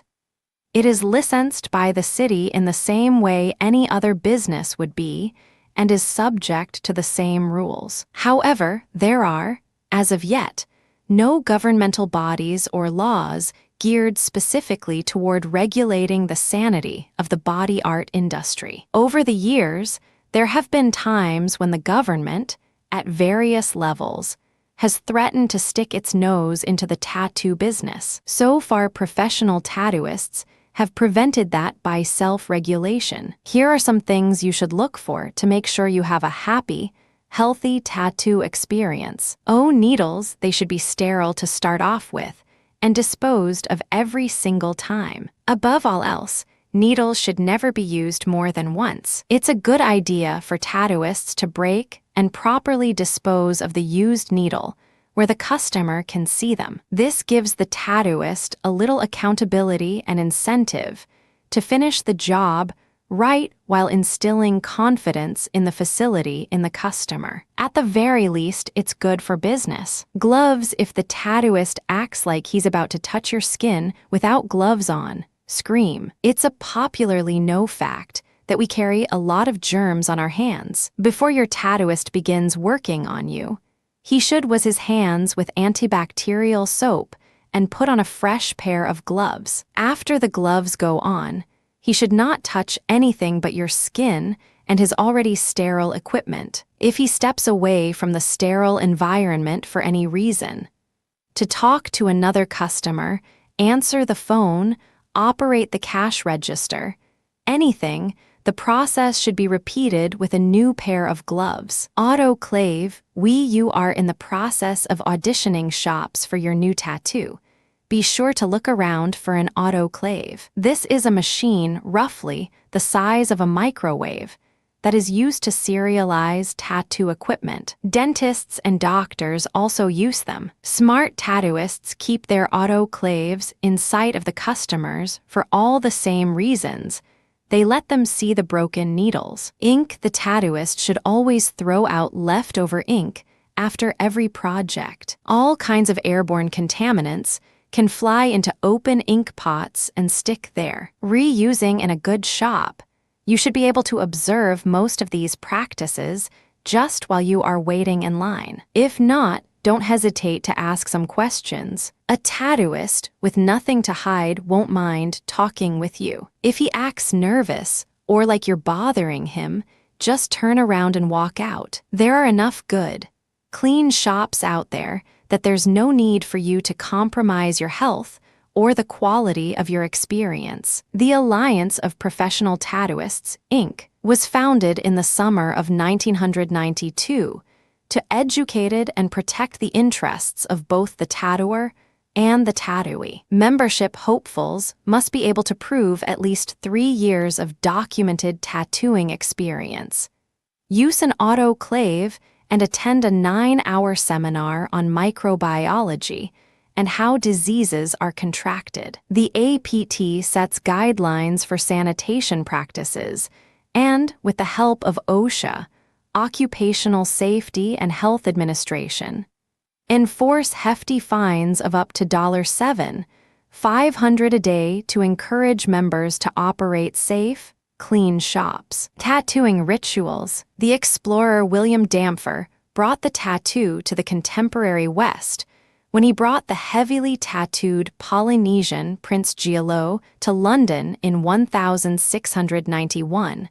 It is licensed by the city in the same way any other business would be and is subject to the same rules. However, there are, as of yet, no governmental bodies or laws geared specifically toward regulating the sanity of the body art industry. Over the years, there have been times when the government, at various levels, has threatened to stick its nose into the tattoo business. So far, professional tattooists have prevented that by self-regulation. Here are some things you should look for to make sure you have a happy, healthy tattoo experience. Needles, they should be sterile to start off with and disposed of every single time. Above all else, needles should never be used more than once. It's a good idea for tattooists to break and properly dispose of the used needle where the customer can see them. This gives the tattooist a little accountability and incentive to finish the job right while instilling confidence in the facility in the customer. At the very least, it's good for business. Gloves, if the tattooist acts like he's about to touch your skin without gloves on, scream. It's a popularly known fact that we carry a lot of germs on our hands. Before your tattooist begins working on you, he should wash his hands with antibacterial soap and put on a fresh pair of gloves. After the gloves go on, he should not touch anything but your skin and his already sterile equipment. If he steps away from the sterile environment for any reason, to talk to another customer, answer the phone, operate the cash register, anything, the process should be repeated with a new pair of gloves. Autoclave, you are in the process of auditioning shops for your new tattoo. Be sure to look around for an autoclave. This is a machine roughly the size of a microwave that is used to serialize tattoo equipment. Dentists and doctors also use them. Smart tattooists keep their autoclaves in sight of the customers for all the same reasons. They let them see the broken needles. Ink, the tattooist should always throw out leftover ink after every project. All kinds of airborne contaminants can fly into open ink pots and stick there. Reusing in a good shop. You should be able to observe most of these practices just while you are waiting in line. If not, don't hesitate to ask some questions. A tattooist with nothing to hide won't mind talking with you. If he acts nervous or like you're bothering him, just turn around and walk out. There are enough good, clean shops out there that there's no need for you to compromise your health or the quality of your experience. The Alliance of Professional Tattooists, Inc., was founded in the summer of 1992 to educate and protect the interests of both the tattooer and the tattooee. Membership hopefuls must be able to prove at least 3 years of documented tattooing experience. Use an autoclave and attend a 9-hour seminar on microbiology and how diseases are contracted. The APT sets guidelines for sanitation practices and, with the help of OSHA, Occupational Safety and Health Administration, enforce hefty fines of up to $7 $500 a day to encourage members to operate safe, clean shops. Tattooing rituals. The explorer William Damphur brought the tattoo to the contemporary West when he brought the heavily tattooed Polynesian Prince Giolo to London in 1691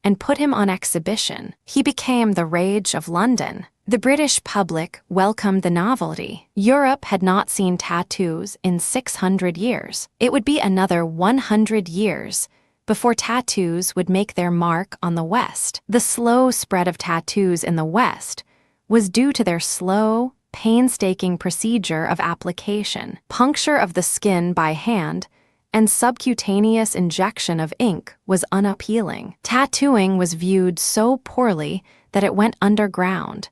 and put him on exhibition. He became the rage of London. The British public welcomed the novelty. Europe had not seen tattoos in 600 years. It would be another 100 years before tattoos would make their mark on the West. The slow spread of tattoos in the West was due to their slow, painstaking procedure of application, puncture of the skin by hand, and subcutaneous injection of ink was unappealing. Tattooing was viewed so poorly that it went underground,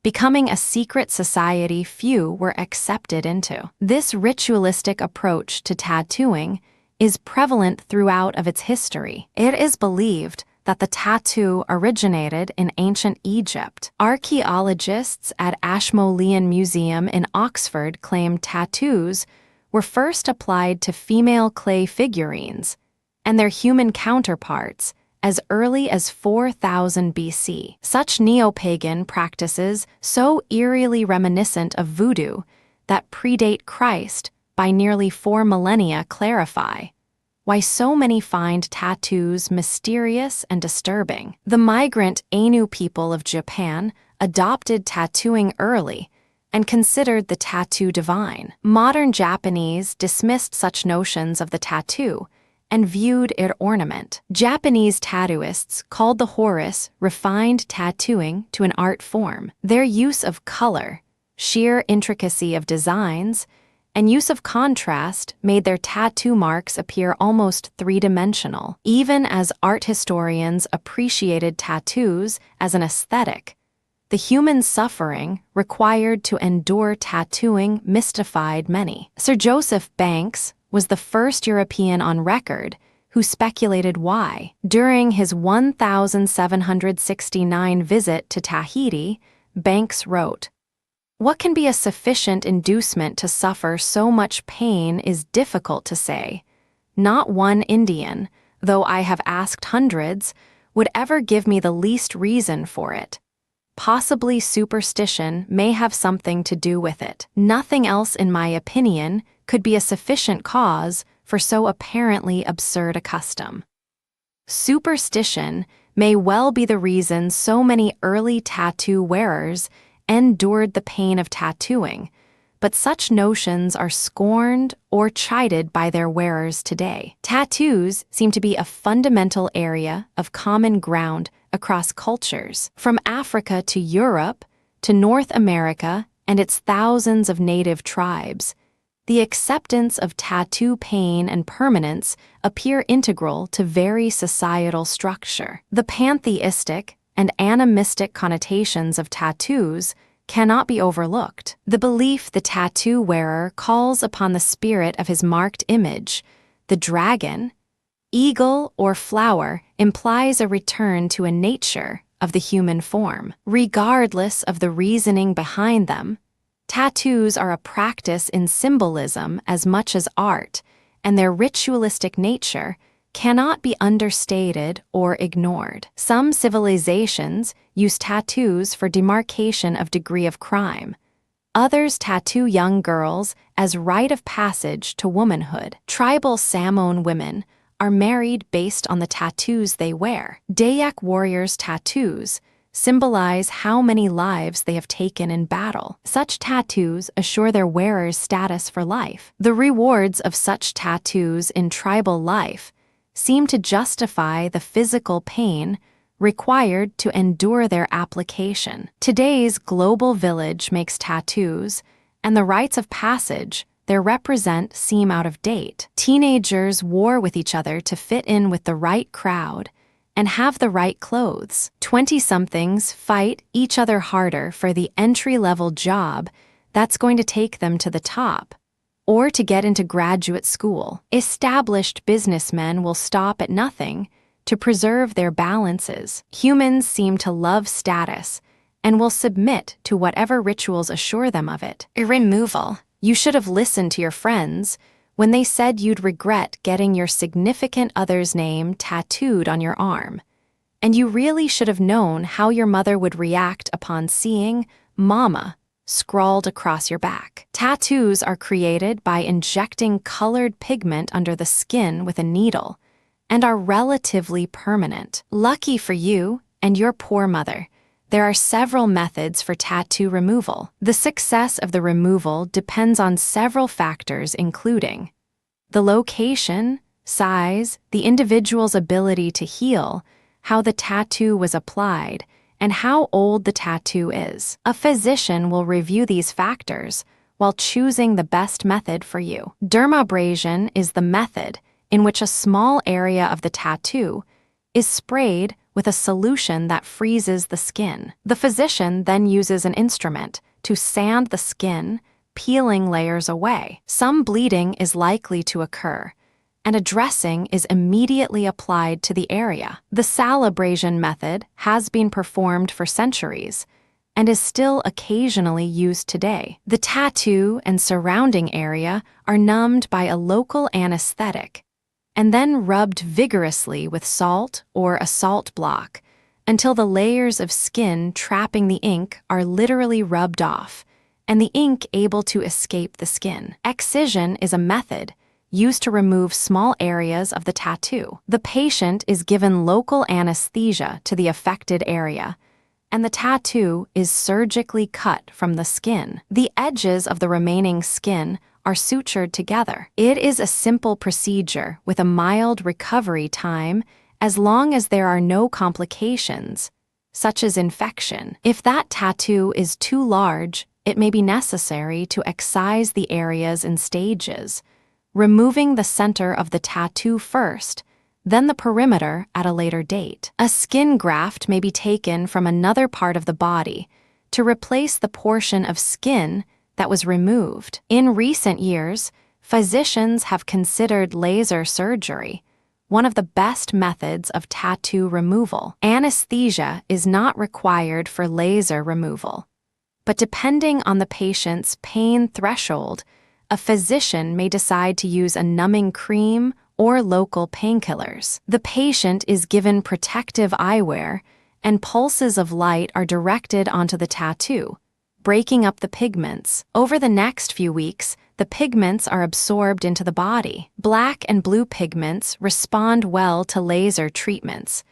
becoming a secret society few were accepted into. This ritualistic approach to tattooing is prevalent throughout of its history. It is believed that the tattoo originated in ancient Egypt. Archaeologists at Ashmolean Museum in Oxford claim tattoos were first applied to female clay figurines and their human counterparts as early as 4000 BC. Such neo-pagan practices, so eerily reminiscent of voodoo that predate Christ by nearly 4 millennia, clarify why so many find tattoos mysterious and disturbing. The migrant Ainu people of Japan adopted tattooing early and considered the tattoo divine. Modern Japanese dismissed such notions of the tattoo and viewed it ornament. Japanese tattooists called the Horus refined tattooing to an art form. Their use of color, sheer intricacy of designs, and use of contrast made their tattoo marks appear almost three-dimensional. Even as art historians appreciated tattoos as an aesthetic, the human suffering required to endure tattooing mystified many. Sir Joseph Banks was the first European on record who speculated why. During his 1769 visit to Tahiti, Banks wrote, "What can be a sufficient inducement to suffer so much pain is difficult to say. Not one Indian, though I have asked hundreds, would ever give me the least reason for it. Possibly superstition may have something to do with it. Nothing else, in my opinion, could be a sufficient cause for so apparently absurd a custom. Superstition may well be the reason so many early tattoo wearers endured the pain of tattooing, but such notions are scorned or chided by their wearers today. Tattoos seem to be a fundamental area of common ground across cultures, from Africa to Europe to North America and its thousands of native tribes. The acceptance of tattoo pain and permanence appear integral to very societal structure. The pantheistic and animistic connotations of tattoos cannot be overlooked. The belief the tattoo wearer calls upon the spirit of his marked image, the dragon, eagle, or flower, implies a return to a nature of the human form. Regardless of the reasoning behind them, tattoos are a practice in symbolism as much as art, and their ritualistic nature cannot be understated or ignored. Some civilizations use tattoos for demarcation of degree of crime. Others tattoo young girls as rite of passage to womanhood. Tribal Samoan women are married based on the tattoos they wear. Dayak warriors' tattoos symbolize how many lives they have taken in battle. Such tattoos assure their wearers' status for life. The rewards of such tattoos in tribal life seem to justify the physical pain required to endure their application. Today's global village makes tattoos, and the rites of passage they represent seem out of date. Teenagers war with each other to fit in with the right crowd and have the right clothes. 20-somethings fight each other harder for the entry-level job that's going to take them to the top, or to get into graduate school. Established businessmen will stop at nothing to preserve their balances. Humans seem to love status and will submit to whatever rituals assure them of it. Removal. You should have listened to your friends when they said you'd regret getting your significant other's name tattooed on your arm. And you really should have known how your mother would react upon seeing Mama scrawled across your back. Tattoos are created by injecting colored pigment under the skin with a needle and are relatively permanent. Lucky for you and your poor mother, there are several methods for tattoo removal. The success of the removal depends on several factors, including the location, size, the individual's ability to heal, how the tattoo was applied, and how old the tattoo is. A physician will review these factors while choosing the best method for you. Dermabrasion is the method in which a small area of the tattoo is sprayed with a solution that freezes the skin. The physician then uses an instrument to sand the skin, peeling layers away. Some bleeding is likely to occur, and a dressing is immediately applied to the area. The salibrasion method has been performed for centuries and is still occasionally used today. The tattoo and surrounding area are numbed by a local anesthetic and then rubbed vigorously with salt or a salt block until the layers of skin trapping the ink are literally rubbed off and the ink able to escape the skin. Excision is a method used to remove small areas of the tattoo. The patient is given local anesthesia to the affected area, and the tattoo is surgically cut from the skin. The edges of the remaining skin are sutured together. It is a simple procedure with a mild recovery time as long as there are no complications, such as infection. If that tattoo is too large, it may be necessary to excise the areas in stages, removing the center of the tattoo first, then the perimeter at a later date. A skin graft may be taken from another part of the body to replace the portion of skin that was removed. In recent years, physicians have considered laser surgery one of the best methods of tattoo removal. Anesthesia is not required for laser removal, but depending on the patient's pain threshold, a physician may decide to use a numbing cream or local painkillers. The patient is given protective eyewear, and pulses of light are directed onto the tattoo, breaking up the pigments. Over the next few weeks, the pigments are absorbed into the body. Black and blue pigments respond well to laser treatments,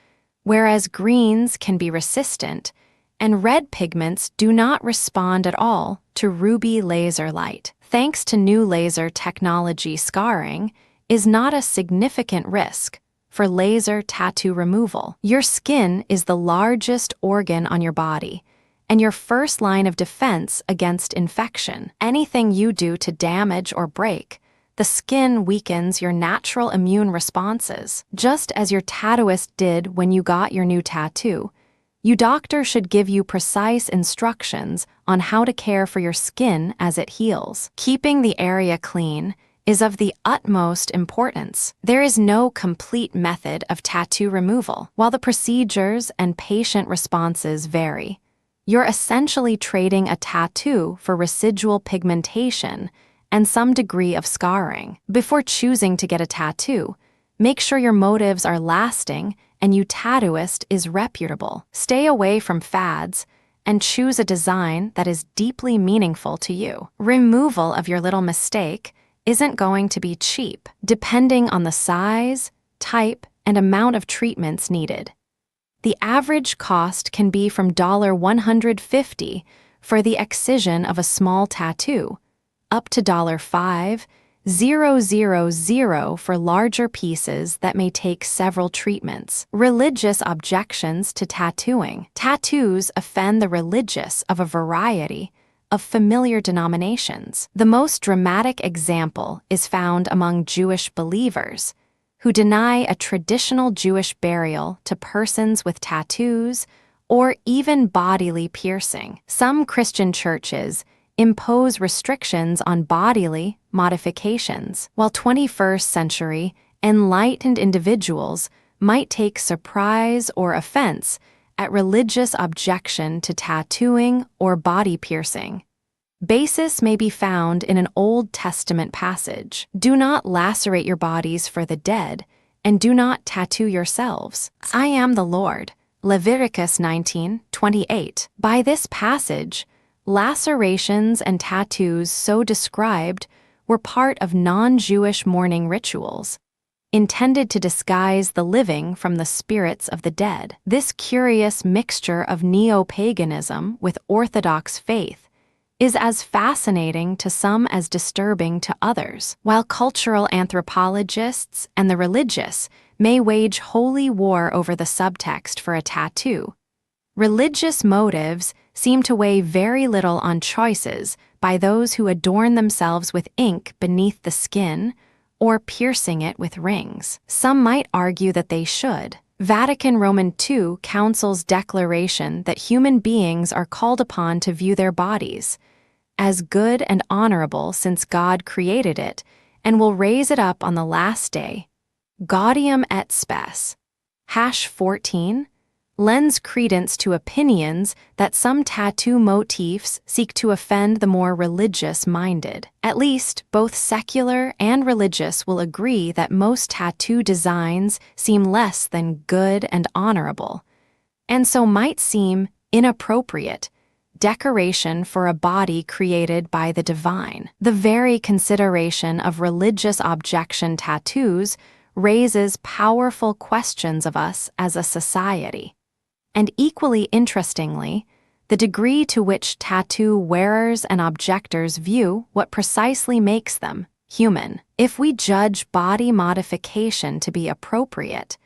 whereas greens can be resistant, and red pigments do not respond at all to ruby laser light. Thanks to new laser technology, scarring is not a significant risk for laser tattoo removal. Your skin is the largest organ on your body and your first line of defense against infection. Anything you do to damage or break the skin weakens your natural immune responses. Just as your tattooist did when you got your new tattoo, your doctor should give you precise instructions on how to care for your skin as it heals. Keeping the area clean is of the utmost importance. There is no complete method of tattoo removal. While the procedures and patient responses vary, you're essentially trading a tattoo for residual pigmentation and some degree of scarring. Before choosing to get a tattoo, make sure your motives are lasting and your tattooist is reputable. Stay away from fads and choose a design that is deeply meaningful to you. Removal of your little mistake isn't going to be cheap, depending on the size, type, and amount of treatments needed. The average cost can be from $150 for the excision of a small tattoo, up to $5,000 for larger pieces that may take several treatments. Religious objections to tattooing. Tattoos offend the religious of a variety of familiar denominations. The most dramatic example is found among Jewish believers who deny a traditional Jewish burial to persons with tattoos or even bodily piercing. Some Christian churches impose restrictions on bodily modifications, while 21st century enlightened individuals might take surprise or offense at religious objection to tattooing or body piercing. basis may be found in an Old Testament passage. Do not lacerate your bodies for the dead, and do not tattoo yourselves. I am the Lord. Leviticus 19:28. By this passage, lacerations and tattoos so described were part of non-Jewish mourning rituals, intended to disguise the living from the spirits of the dead. This curious mixture of neo-paganism with Orthodox faith is as fascinating to some as disturbing to others. While cultural anthropologists and the religious may wage holy war over the subtext for a tattoo, religious motives seem to weigh very little on choices by those who adorn themselves with ink beneath the skin or piercing it with rings. Some might argue that they should. Vatican Roman II Council's declaration that human beings are called upon to view their bodies as good and honorable since God created it and will raise it up on the last day, Gaudium et Spes, #14, lends credence to opinions that some tattoo motifs seek to offend the more religious-minded. At least, both secular and religious will agree that most tattoo designs seem less than good and honorable, and so might seem inappropriate decoration for a body created by the divine. The very consideration of religious objection tattoos raises powerful questions of us as a society. And equally interestingly, the degree to which tattoo wearers and objectors view what precisely makes them human. If we judge body modification to be appropriate,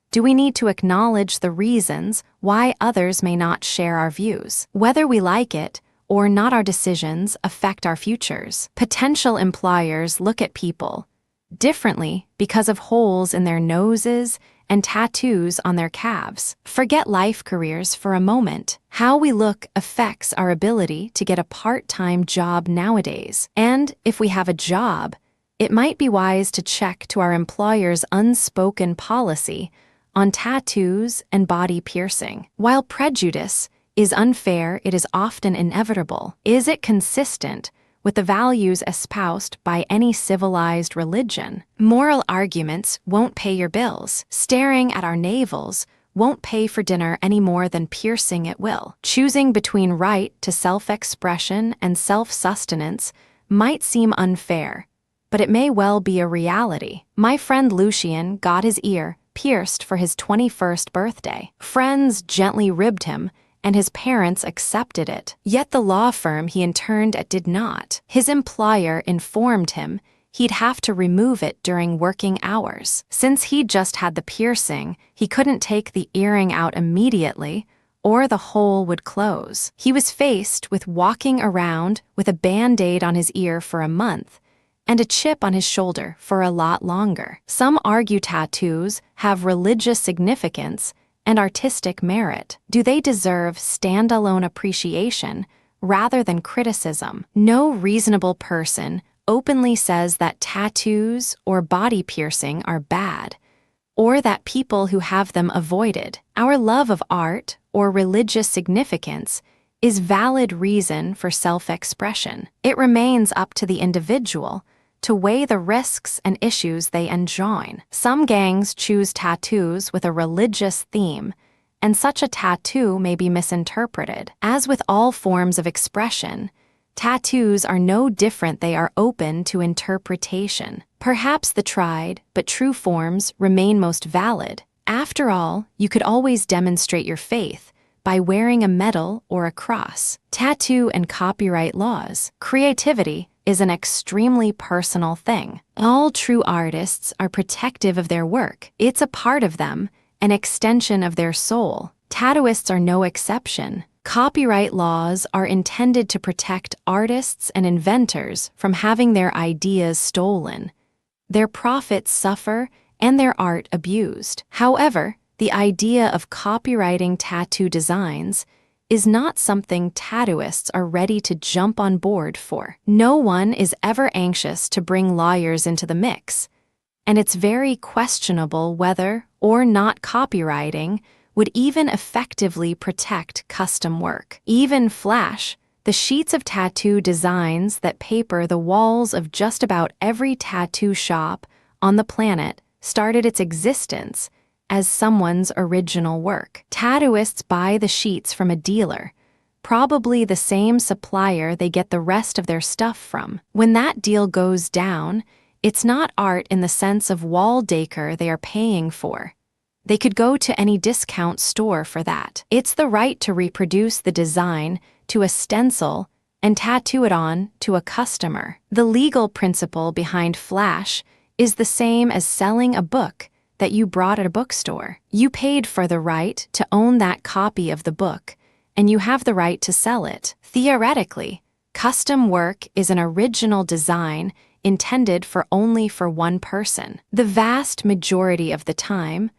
do we need to acknowledge the reasons why others may not share our views? Whether we like it or not, our decisions affect our futures. Potential employers look at people differently because of holes in their noses and tattoos on their calves. Forget life careers for a moment. How we look affects our ability to get a part-time job nowadays. And if we have a job, it might be wise to check to our employer's unspoken policy on tattoos and body piercing. While prejudice is unfair, it is often inevitable. Is it consistent with the values espoused by any civilized religion? Moral arguments won't pay your bills. Staring at our navels won't pay for dinner any more than piercing it will. Choosing between right to self-expression and self-sustenance might seem unfair, but it may well be a reality. My friend Lucien got his ear pierced for his 21st birthday. Friends gently ribbed him, and his parents accepted it. Yet the law firm he interned at did not. His employer informed him he'd have to remove it during working hours. Since he'd just had the piercing, he couldn't take the earring out immediately, or the hole would close. He was faced with walking around with a Band-Aid on his ear for a month and a chip on his shoulder for a lot longer. Some argue tattoos have religious significance and artistic merit. Do they deserve standalone appreciation rather than criticism? No reasonable person openly says that tattoos or body piercing are bad, or that people who have them avoided. Our love of art or religious significance is valid reason for self-expression. It remains up to the individual to weigh the risks and issues they enjoin. Some gangs choose tattoos with a religious theme, and such a tattoo may be misinterpreted. As with all forms of expression, tattoos are no different. They are open to interpretation. Perhaps the tried but true forms remain most valid. After all, you could always demonstrate your faith by wearing a medal or a cross. Tattoo and copyright laws. Creativity is an extremely personal thing. All true artists are protective of their work. It's a part of them, an extension of their soul. Tattooists are no exception. Copyright laws are intended to protect artists and inventors from having their ideas stolen, their profits suffer, and their art abused. However, the idea of copywriting tattoo designs is not something tattooists are ready to jump on board for. No one is ever anxious to bring lawyers into the mix, and it's very questionable whether or not copywriting would even effectively protect custom work. Even Flash, The sheets of tattoo designs that paper the walls of just about every tattoo shop on the planet started its existence as someone's original work. Tattooists buy the sheets from a dealer, probably the same supplier they get the rest of their stuff from. When that deal goes down, it's not art in the sense of wall decor they are paying for. They could go to any discount store for that. It's the right to reproduce the design to a stencil and tattoo it on to a customer. The legal principle behind Flash is the same as selling a book that you brought at a bookstore. You paid for the right to own that copy of the book, and you have the right to sell it. Theoretically, custom work is an original design intended for only for one person. The vast majority of the time,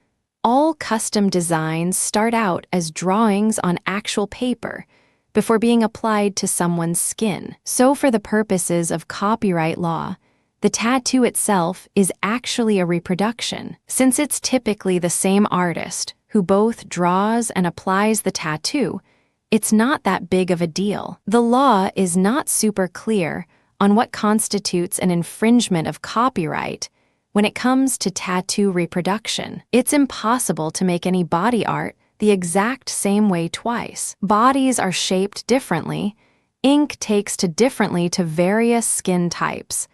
all custom designs start out as drawings on actual paper before being applied to someone's skin. So for the purposes of copyright law, the tattoo itself is actually a reproduction, since it's typically the same artist who both draws and applies the tattoo. It's not that big of a deal. The law is not super clear on what constitutes an infringement of copyright when it comes to tattoo reproduction. It's impossible to make any body art the exact same way twice. Bodies are shaped differently, ink takes differently to various skin types,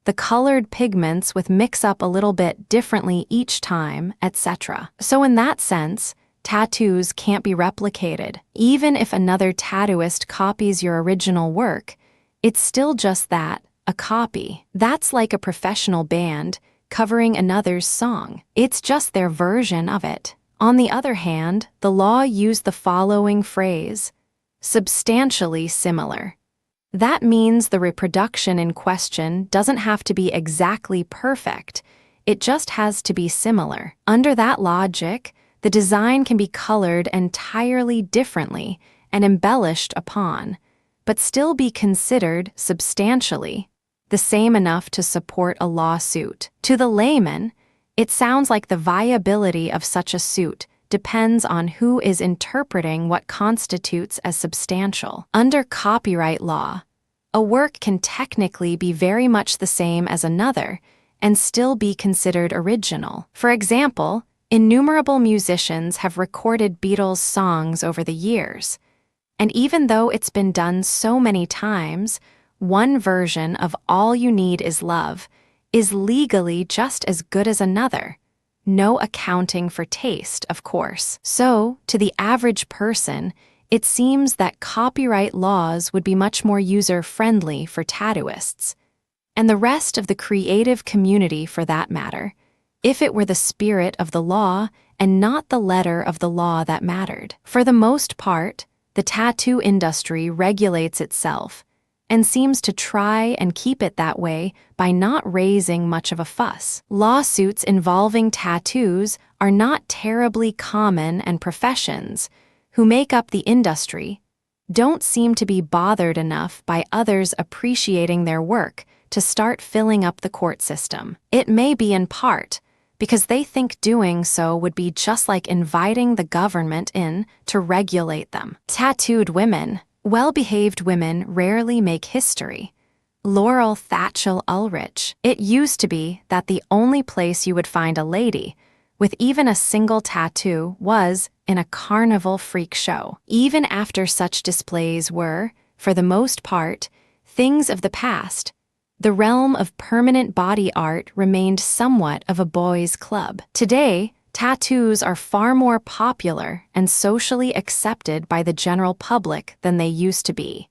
the colored pigments with mix up a little bit differently each time, etc. So in that sense, tattoos can't be replicated. Even if another tattooist copies your original work, it's still just that, a copy. That's like a professional band covering another's song. It's just their version of it. On the other hand, the law used the following phrase, substantially similar. That means the reproduction in question doesn't have to be exactly perfect, it just has to be similar. Under that logic, the design can be colored entirely differently and embellished upon, but still be considered substantially the same enough to support a lawsuit. To the layman, it sounds like the viability of such a suit depends on who is interpreting what constitutes as substantial. Under copyright law, a work can technically be very much the same as another and still be considered original. For example, innumerable musicians have recorded Beatles songs over the years, and even though it's been done so many times, one version of All You Need Is Love is legally just as good as another. No accounting for taste, of course. So, to the average person, it seems that copyright laws would be much more user-friendly for tattooists, and the rest of the creative community for that matter, if it were the spirit of the law and not the letter of the law that mattered. For the most part, the tattoo industry regulates itself and seems to try and keep it that way by not raising much of a fuss. Lawsuits involving tattoos are not terribly common, and professions who make up the industry don't seem to be bothered enough by others appreciating their work to start filling up the court system. It may be in part because they think doing so would be just like inviting the government in to regulate them. Tattooed women, well-behaved women, rarely make history. Laurel Thatchell Ulrich. It used to be that the only place you would find a lady with even a single tattoo was in a carnival freak show. Even after such displays were, for the most part, things of the past, the realm of permanent body art remained somewhat of a boys' club. Today, tattoos are far more popular and socially accepted by the general public than they used to be.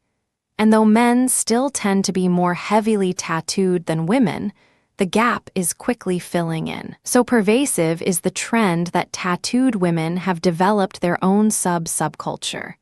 And though men still tend to be more heavily tattooed than women, the gap is quickly filling in. So pervasive is the trend that tattooed women have developed their own subculture,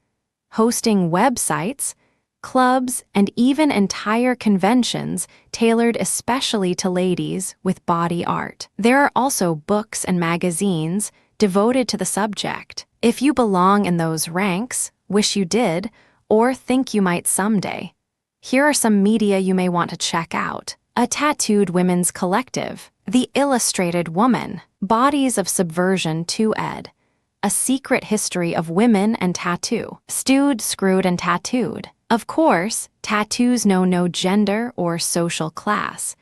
hosting websites, clubs, and even entire conventions tailored especially to ladies with body art. There are also books and magazines devoted to the subject. If you belong in those ranks, wish you did, or think you might someday, here are some media you may want to check out. A Tattooed Women's Collective, The Illustrated Woman, Bodies of Subversion 2 ed., A Secret History of Women and Tattoo, Stewed, Screwed, and Tattooed, Of course, tattoos know no gender or social class,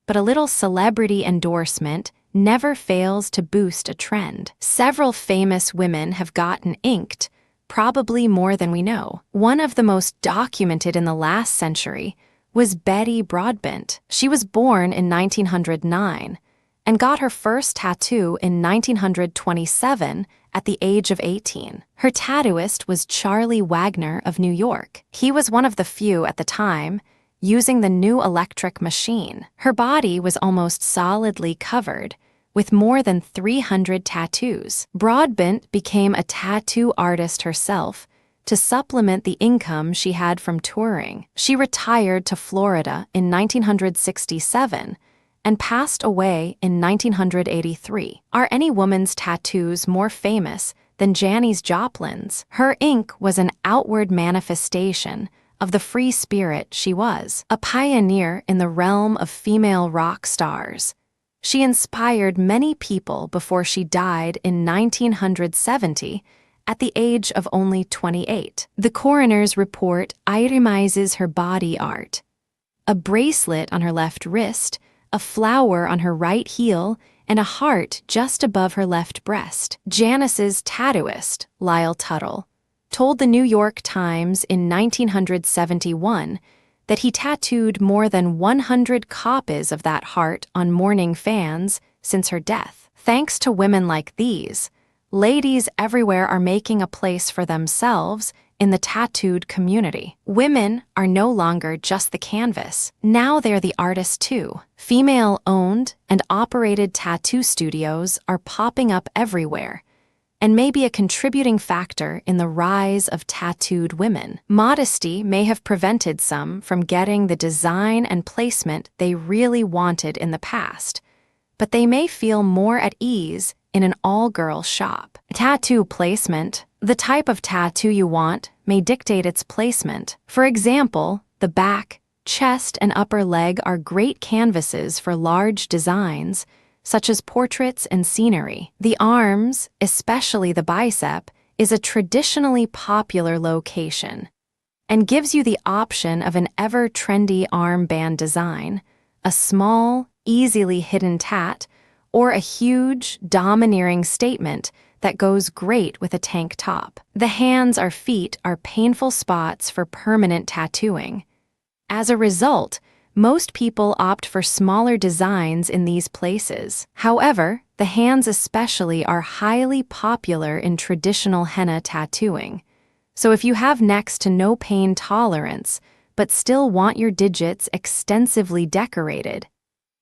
but a little celebrity endorsement never fails to boost a trend. Several famous women have gotten inked, probably more than we know. One of the most documented in the last century was Betty Broadbent. She was born in 1909 and got her first tattoo in 1927 at the age of 18. Her tattooist was Charlie Wagner of New York. He was one of the few at the time using the new electric machine. Her body was almost solidly covered, with more than 300 tattoos. Broadbent became a tattoo artist herself to supplement the income she had from touring. She retired to Florida in 1967 and passed away in 1983. Are any woman's tattoos more famous than Janis Joplin's? Her ink was an outward manifestation of the free spirit she was, a pioneer in the realm of female rock stars. She inspired many people before she died in 1970 at the age of only 28. The coroner's report itemizes her body art: a bracelet on her left wrist, a flower on her right heel, and a heart just above her left breast. Janis's tattooist, Lyle Tuttle, told the New York Times in 1971 that he tattooed more than 100 copies of that heart on mourning fans since her death. Thanks to women like these, ladies everywhere are making a place for themselves in the tattooed community. Women are no longer just the canvas. Now they're the artist too. Female-owned and operated tattoo studios are popping up everywhere and may be a contributing factor in the rise of tattooed women. Modesty may have prevented some from getting the design and placement they really wanted in the past, but they may feel more at ease in an all-girl shop. Tattoo placement. The type of tattoo you want may dictate its placement. For example, the back, chest, and upper leg are great canvases for large designs, such as portraits and scenery. The arms, especially the bicep, is a traditionally popular location and gives you the option of an ever-trendy armband design, a small, easily hidden tat, or a huge, domineering statement that goes great with a tank top. The hands or feet are painful spots for permanent tattooing. As a result, most people opt for smaller designs in these places. However, the hands especially are highly popular in traditional henna tattooing. So if you have next to no pain tolerance, but still want your digits extensively decorated,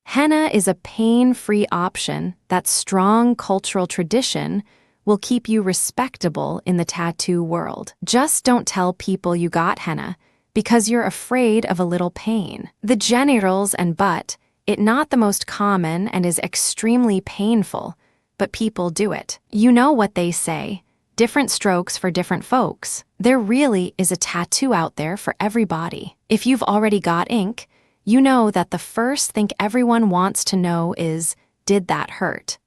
henna is a pain-free option that strong cultural tradition will keep you respectable in the tattoo world. Just don't tell people you got henna because you're afraid of a little pain. The genitals and butt, it not the most common and is extremely painful, but people do it. You know what they say, different strokes for different folks. There really is a tattoo out there for everybody. If you've already got ink, you know that the first thing everyone wants to know is, did that hurt?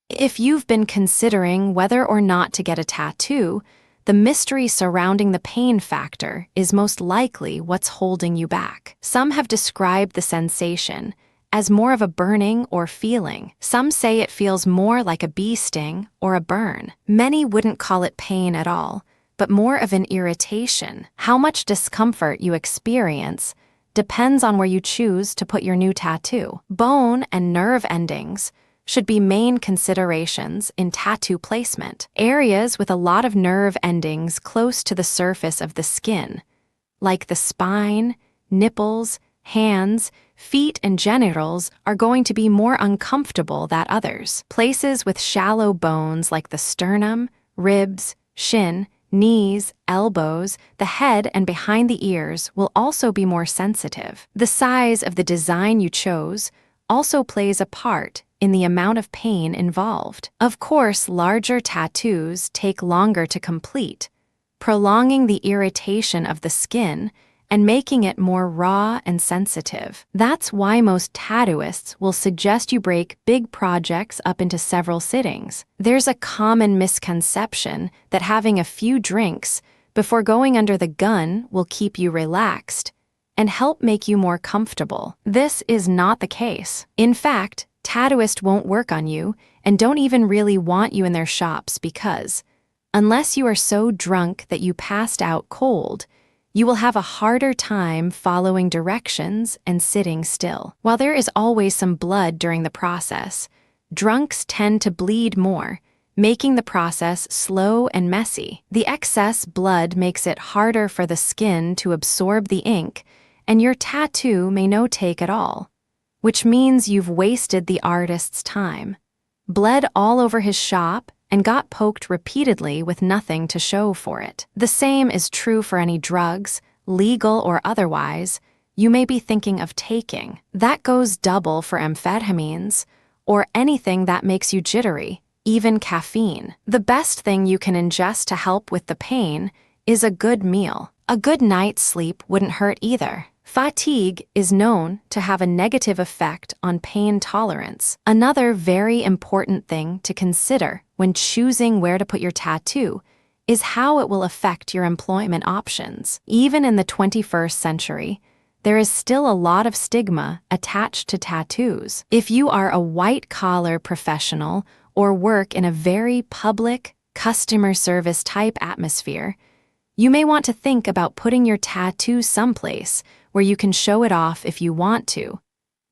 If you've been considering whether or not to get a tattoo, the mystery surrounding the pain factor is most likely what's holding you back. Some have described the sensation as more of a burning or feeling. Some say it feels more like a bee sting or a burn. Many wouldn't call it pain at all, but more of an irritation. How much discomfort you experience depends on where you choose to put your new tattoo. Bone and nerve endings should be main considerations in tattoo placement. Areas with a lot of nerve endings close to the surface of the skin, like the spine, nipples, hands, feet, and genitals, are going to be more uncomfortable than others. Places with shallow bones like the sternum, ribs, shin, knees, elbows, the head, and behind the ears will also be more sensitive. The size of the design you chose also plays a part in the amount of pain involved. Of course, larger tattoos take longer to complete, prolonging the irritation of the skin and making it more raw and sensitive. That's why most tattooists will suggest you break big projects up into several sittings. There's a common misconception that having a few drinks before going under the gun will keep you relaxed and help make you more comfortable. This is not the case. In fact, tattooists won't work on you and don't even really want you in their shops because, unless you are so drunk that you passed out cold, you will have a harder time following directions and sitting still. While there is always some blood during the process, drunks tend to bleed more, making the process slow and messy. The excess blood makes it harder for the skin to absorb the ink, and your tattoo may no take at all, which means you've wasted the artist's time, bled all over his shop, and got poked repeatedly with nothing to show for it. The same is true for any drugs, legal or otherwise, you may be thinking of taking. That goes double for amphetamines or anything that makes you jittery, even caffeine. The best thing you can ingest to help with the pain is a good meal. A good night's sleep wouldn't hurt either. Fatigue is known to have a negative effect on pain tolerance. Another very important thing to consider when choosing where to put your tattoo is how it will affect your employment options. Even in the 21st century, there is still a lot of stigma attached to tattoos. If you are a white-collar professional or work in a very public, customer service type atmosphere, you may want to think about putting your tattoo someplace where you can show it off if you want to,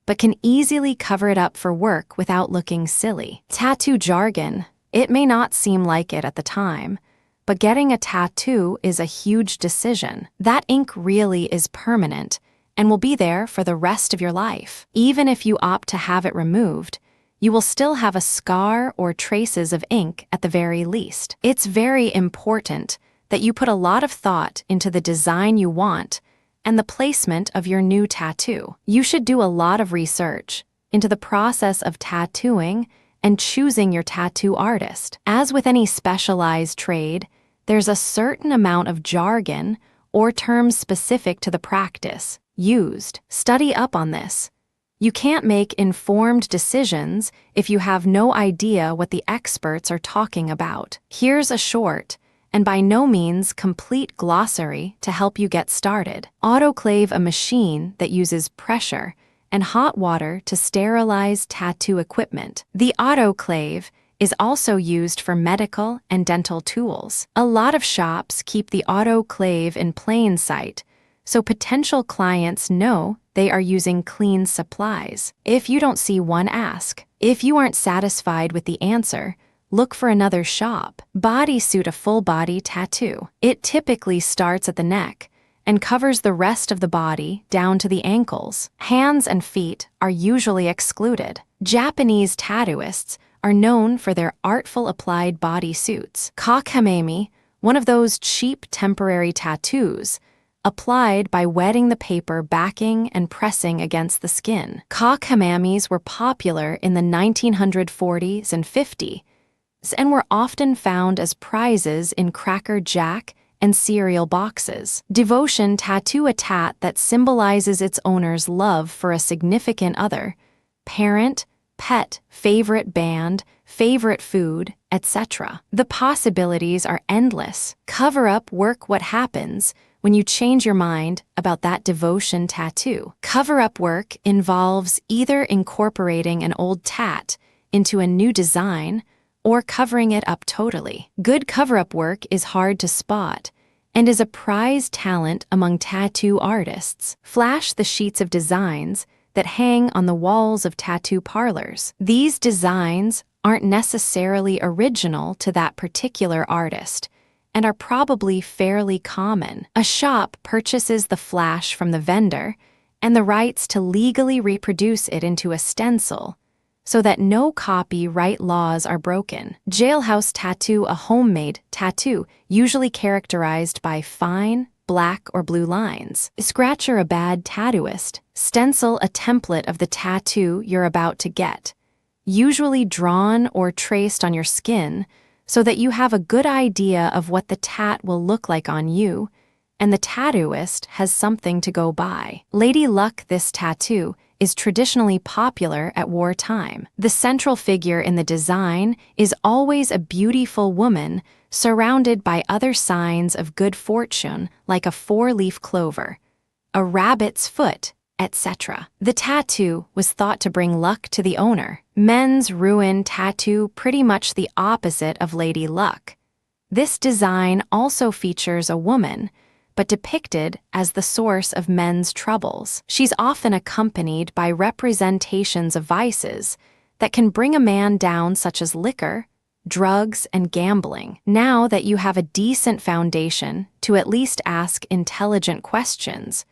but can easily cover it up for work without looking silly. Tattoo jargon. It may not seem like it at the time, but getting a tattoo is a huge decision. That ink really is permanent and will be there for the rest of your life. Even if you opt to have it removed, you will still have a scar or traces of ink at the very least. It's very important that you put a lot of thought into the design you want and the placement of your new tattoo. You should do a lot of research into the process of tattooing and choosing your tattoo artist. As with any specialized trade, there's a certain amount of jargon or terms specific to the practice used. Study up on this. You can't make informed decisions if you have no idea what the experts are talking about. Here's a short, and by no means complete glossary to help you get started. Autoclave, a machine that uses pressure and hot water to sterilize tattoo equipment. The autoclave is also used for medical and dental tools. A lot of shops keep the autoclave in plain sight, so potential clients know they are using clean supplies. If you don't see one, ask. If you aren't satisfied with the answer, look for another shop. Bodysuit, a full-body tattoo. It typically starts at the neck and covers the rest of the body down to the ankles. Hands and feet are usually excluded. Japanese tattooists are known for their artful applied bodysuits. Kakamemi, one of those cheap temporary tattoos, applied by wetting the paper backing and pressing against the skin. Kakamamis were popular in the 1940s and 50s and were often found as prizes in Cracker Jack and cereal boxes. Devotion tattoo, a tat that symbolizes its owner's love for a significant other, parent, pet, favorite band, favorite food, etc. The possibilities are endless. Cover-up work. What happens when you change your mind about that devotion tattoo? Cover-up work involves either incorporating an old tat into a new design or covering it up totally. Good cover-up work is hard to spot and is a prized talent among tattoo artists. Flash the sheets of designs that hang on the walls of tattoo parlors. These designs aren't necessarily original to that particular artist and are probably fairly common. A shop purchases the flash from the vendor and the rights to legally reproduce it into a stencil so that no copyright laws are broken. Jailhouse tattoo, a homemade tattoo, usually characterized by fine, black or blue lines. Scratcher, a bad tattooist. Stencil, a template of the tattoo you're about to get, usually drawn or traced on your skin so that you have a good idea of what the tat will look like on you, and the tattooist has something to go by. Lady Luck, this tattoo is traditionally popular at wartime. The central figure in the design is always a beautiful woman surrounded by other signs of good fortune like a four-leaf clover, a rabbit's foot, etc. The tattoo was thought to bring luck to the owner. Men's ruin tattoo pretty much the opposite of Lady Luck. This design also features a woman, but depicted as the source of men's troubles. She's often accompanied by representations of vices that can bring a man down, such as liquor, drugs, and gambling. Now that you have a decent foundation to at least ask intelligent questions,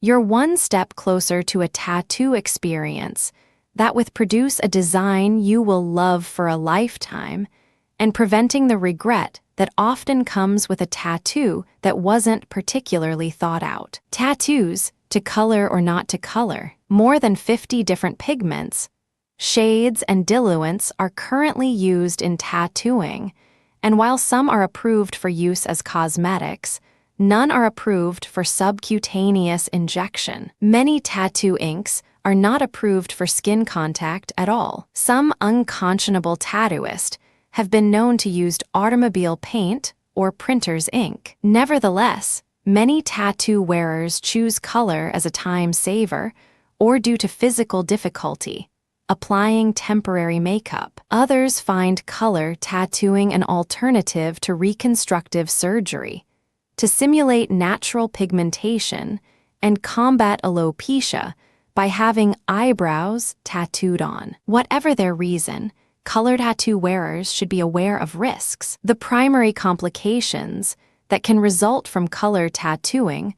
you're one step closer to a tattoo experience that will produce a design you will love for a lifetime and preventing the regret that often comes with a tattoo that wasn't particularly thought out. Tattoos, to color or not to color, more than 50 different pigments, shades, and diluents are currently used in tattooing, and while some are approved for use as cosmetics, none are approved for subcutaneous injection. Many tattoo inks are not approved for skin contact at all. Some unconscionable tattooists have been known to use automobile paint or printer's ink. Nevertheless, many tattoo wearers choose color as a time saver or due to physical difficulty applying temporary makeup. Others find color tattooing an alternative to reconstructive surgery to simulate natural pigmentation and combat alopecia by having eyebrows tattooed on. Whatever their reason, color tattoo wearers should be aware of risks. The primary complications that can result from color tattooing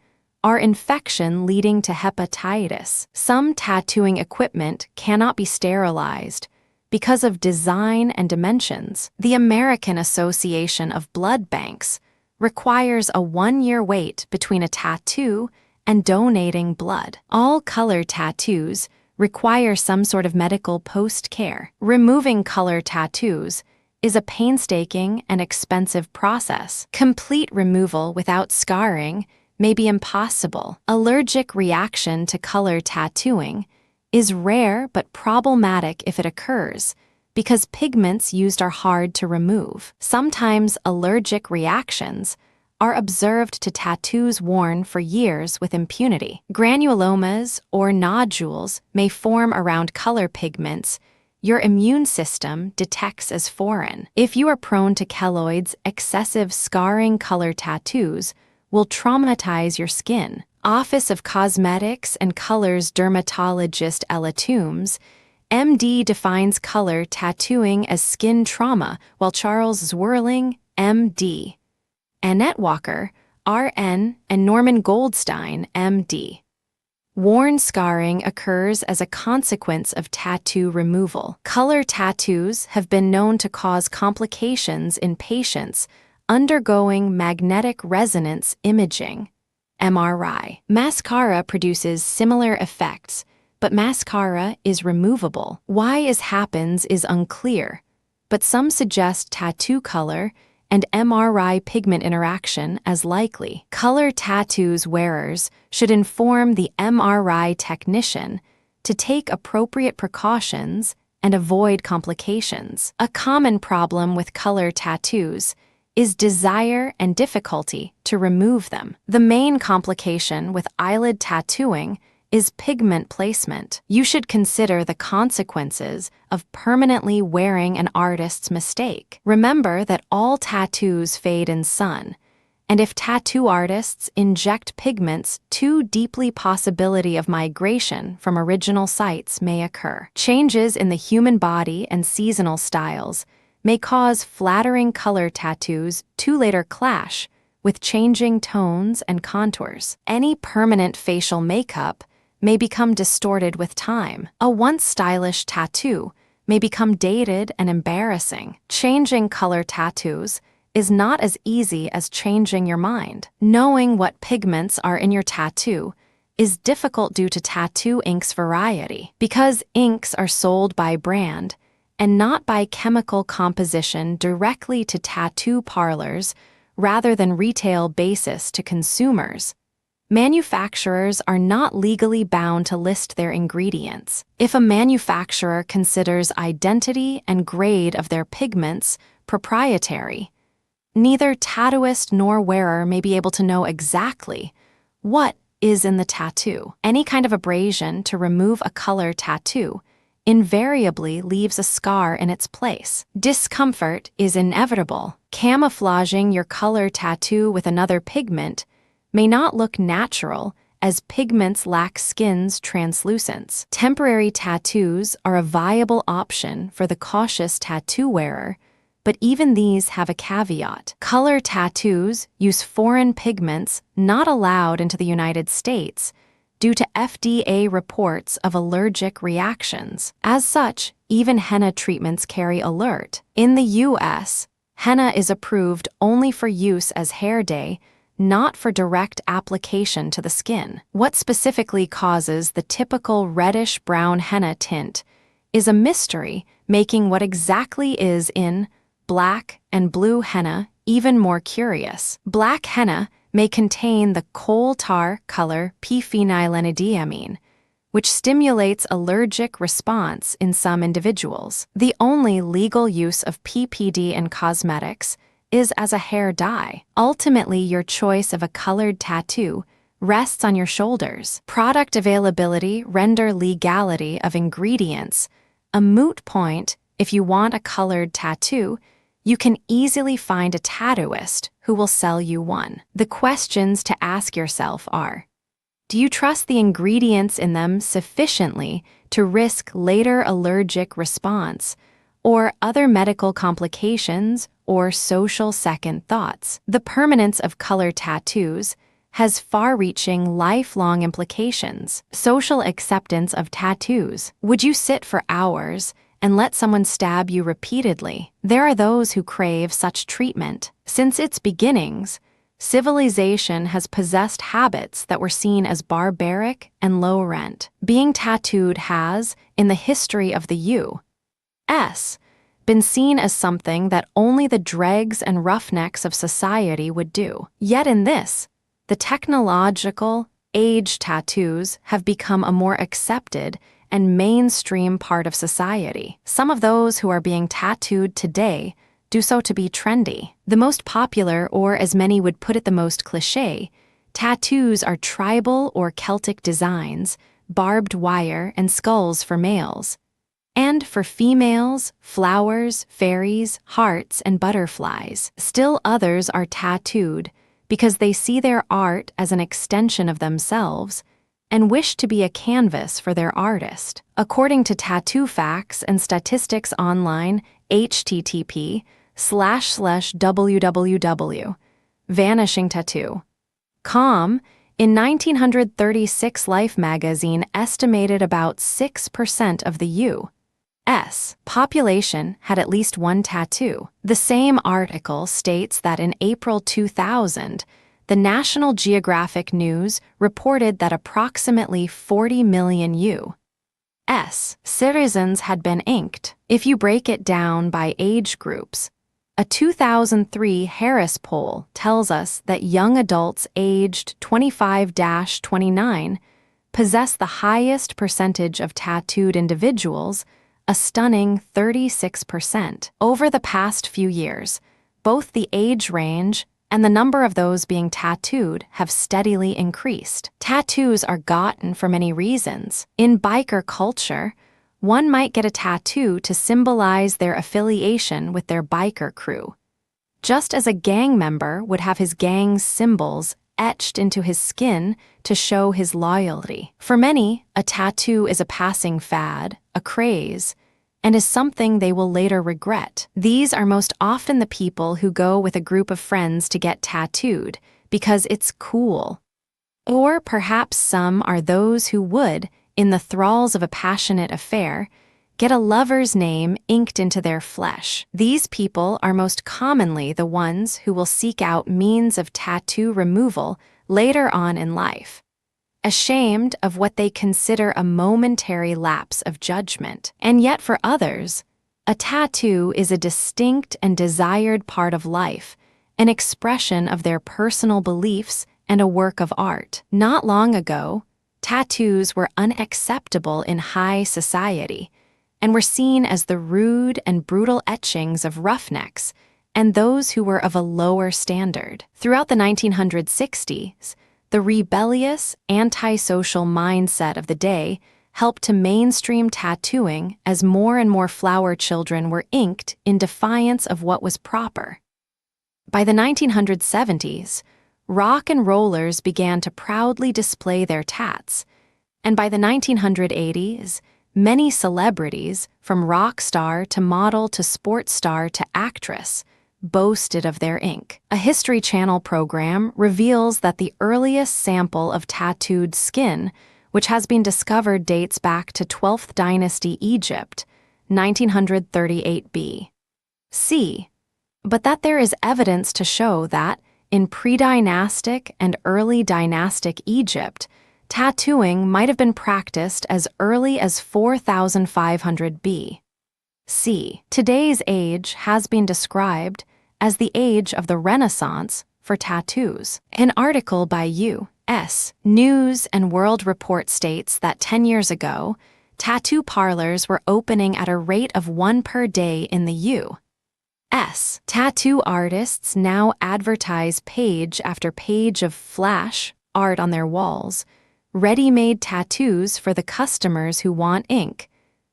are infection leading to hepatitis. Some tattooing equipment cannot be sterilized because of design and dimensions. The American Association of Blood Banks requires a 1-year wait between a tattoo and donating blood. All color tattoos require some sort of medical post-care. Removing color tattoos is a painstaking and expensive process. Complete removal without scarring may be impossible. Allergic reaction to color tattooing is rare but problematic if it occurs, because pigments used are hard to remove. Sometimes allergic reactions are observed to tattoos worn for years with impunity. Granulomas or nodules may form around color pigments your immune system detects as foreign. If you are prone to keloids, excessive scarring color tattoos will traumatize your skin. Office of Cosmetics and Colors dermatologist Ella Toombs, MD, defines color tattooing as skin trauma, while Charles Zwirling, MD, Annette Walker, RN, and Norman Goldstein, MD. Worn scarring occurs as a consequence of tattoo removal. Color tattoos have been known to cause complications in patients undergoing magnetic resonance imaging, MRI. Mascara produces similar effects, but mascara is removable. Why this happens is unclear, but some suggest tattoo color and MRI pigment interaction as likely. Color tattoos wearers should inform the MRI technician to take appropriate precautions and avoid complications. A common problem with color tattoos is desire and difficulty to remove them. The main complication with eyelid tattooing is pigment placement. You should consider the consequences of permanently wearing an artist's mistake. Remember that all tattoos fade in sun, and if tattoo artists inject pigments too deeply, possibility of migration from original sites may occur. Changes in the human body and seasonal styles may cause flattering color tattoos to later clash with changing tones and contours. Any permanent facial makeup may become distorted with time. A once stylish tattoo may become dated and embarrassing. Changing color tattoos is not as easy as changing your mind. Knowing what pigments are in your tattoo is difficult due to tattoo ink's variety. Because inks are sold by brand and not by chemical composition directly to tattoo parlors rather than retail basis to consumers, Manufacturers are not legally bound to list their ingredients. If a manufacturer considers identity and grade of their pigments proprietary, neither tattooist nor wearer may be able to know exactly what is in the tattoo. Any kind of abrasion to remove a color tattoo invariably leaves a scar in its place. Discomfort is inevitable. Camouflaging your color tattoo with another pigment may not look natural, as pigments lack skin's translucence. Temporary tattoos are a viable option for the cautious tattoo wearer, but even these have a caveat. Color tattoos use foreign pigments not allowed into the United States due to FDA reports of allergic reactions. As such, even henna treatments carry alert. In the U.S., henna is approved only for use as hair day, not for direct application to the skin. What specifically causes the typical reddish-brown henna tint is a mystery, making what exactly is in black and blue henna even more curious. Black henna may contain the coal tar color p-phenylenediamine, which stimulates allergic response in some individuals. The only legal use of PPD in cosmetics is as a hair dye. Ultimately, your choice of a colored tattoo rests on your shoulders. Product availability render legality of ingredients a moot point. If you want a colored tattoo, you can easily find a tattooist who will sell you one. The questions to ask yourself are: do you trust the ingredients in them sufficiently to risk later allergic response or other medical complications or social second thoughts? The permanence of color tattoos has far-reaching lifelong implications. Social acceptance of tattoos. Would you sit for hours and let someone stab you repeatedly? There are those who crave such treatment. Since its beginnings, civilization has possessed habits that were seen as barbaric and low rent. Being tattooed has, in the history of the U.S., been seen as something that only the dregs and roughnecks of society would do. Yet in this, the technological age, tattoos have become a more accepted and mainstream part of society. Some of those who are being tattooed today do so to be trendy. The most popular, or as many would put it, the most cliché, tattoos are tribal or Celtic designs, barbed wire, and skulls for males. And for females, flowers, fairies, hearts, and butterflies. Still others are tattooed because they see their art as an extension of themselves and wish to be a canvas for their artist. According to Tattoo Facts and Statistics Online, http://www.vanishingtattoo.com, in 1936 Life magazine estimated about 6% of the U.S. population had at least one tattoo. The same article states that in April 2000, the National Geographic News reported that approximately 40 million U.S. citizens had been inked. If you break it down by age groups, a 2003 Harris poll tells us that young adults aged 25-29 possess the highest percentage of tattooed individuals, a stunning 36%. Over the past few years, both the age range and the number of those being tattooed have steadily increased. Tattoos are gotten for many reasons. In biker culture, one might get a tattoo to symbolize their affiliation with their biker crew, just as a gang member would have his gang's symbols etched into his skin to show his loyalty. For many, a tattoo is a passing fad, a craze, and is something they will later regret. These are most often the people who go with a group of friends to get tattooed because it's cool. Or perhaps some are those who would, in the thralls of a passionate affair, get a lover's name inked into their flesh. These people are most commonly the ones who will seek out means of tattoo removal later on in life, ashamed of what they consider a momentary lapse of judgment. And yet for others, a tattoo is a distinct and desired part of life, an expression of their personal beliefs and a work of art. Not long ago, tattoos were unacceptable in high society and were seen as the rude and brutal etchings of roughnecks and those who were of a lower standard. Throughout the 1960s, the rebellious, antisocial mindset of the day helped to mainstream tattooing as more and more flower children were inked in defiance of what was proper. By the 1970s, rock and rollers began to proudly display their tats, and by the 1980s, many celebrities, from rock star to model to sports star to actress, boasted of their ink. A History Channel program reveals that the earliest sample of tattooed skin, which has been discovered, dates back to 12th Dynasty Egypt, 1938 B.C., but that there is evidence to show that, in pre-dynastic and early dynastic Egypt, tattooing might have been practiced as early as 4500 B.C. Today's age has been described as the age of the Renaissance for tattoos. An article by U.S. News and World Report states that 10 years ago, tattoo parlors were opening at a rate of one per day in the U.S. Tattoo artists now advertise page after page of flash art on their walls, ready-made tattoos for the customers who want ink,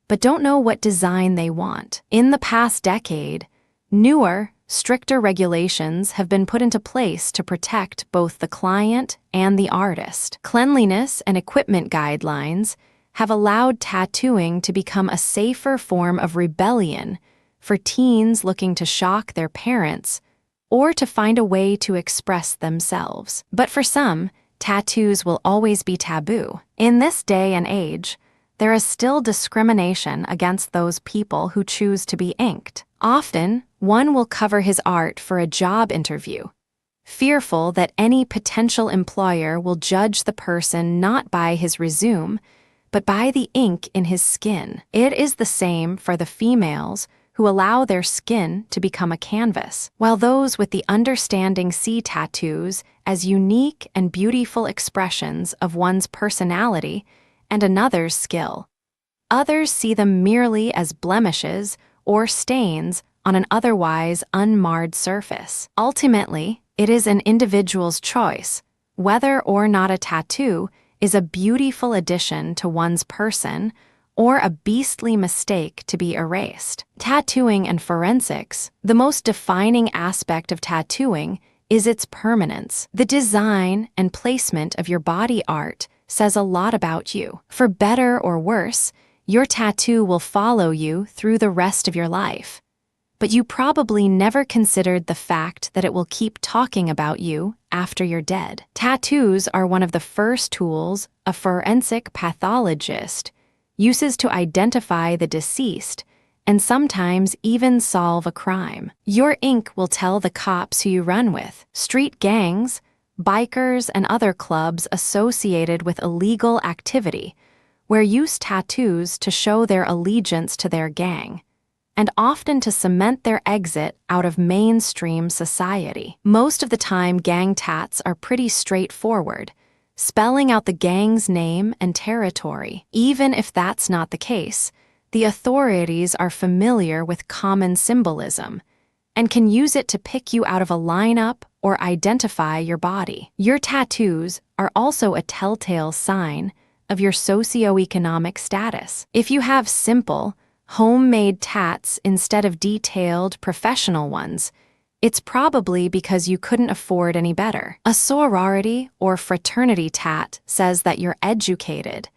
but don't know what design they want. In the past decade, newer, stricter regulations have been put into place to protect both the client and the artist. Cleanliness and equipment guidelines have allowed tattooing to become a safer form of rebellion for teens looking to shock their parents or to find a way to express themselves. But for some, tattoos will always be taboo. In this day and age, there is still discrimination against those people who choose to be inked. Often, one will cover his art for a job interview, fearful that any potential employer will judge the person not by his resume, but by the ink in his skin. It is the same for the females who allow their skin to become a canvas, while those with the understanding see tattoos as unique and beautiful expressions of one's personality and another's skill. Others see them merely as blemishes or stains on an otherwise unmarred surface. Ultimately, it is an individual's choice whether or not a tattoo is a beautiful addition to one's person or a beastly mistake to be erased. Tattooing and forensics, the most defining aspect of tattooing is its permanence. The design and placement of your body art says a lot about you. For better or worse, your tattoo will follow you through the rest of your life. But you probably never considered the fact that it will keep talking about you after you're dead. Tattoos are one of the first tools a forensic pathologist uses to identify the deceased and sometimes even solve a crime. Your ink will tell the cops who you run with, street gangs, bikers, and other clubs associated with illegal activity, where use tattoos to show their allegiance to their gang, and often to cement their exit out of mainstream society. Most of the time, gang tats are pretty straightforward, spelling out the gang's name and territory. Even if that's not the case, the authorities are familiar with common symbolism and can use it to pick you out of a lineup or identify your body. Your tattoos are also a telltale sign of your socioeconomic status. If you have simple, homemade tats instead of detailed, professional ones, it's probably because you couldn't afford any better. A sorority or fraternity tat says that you're educated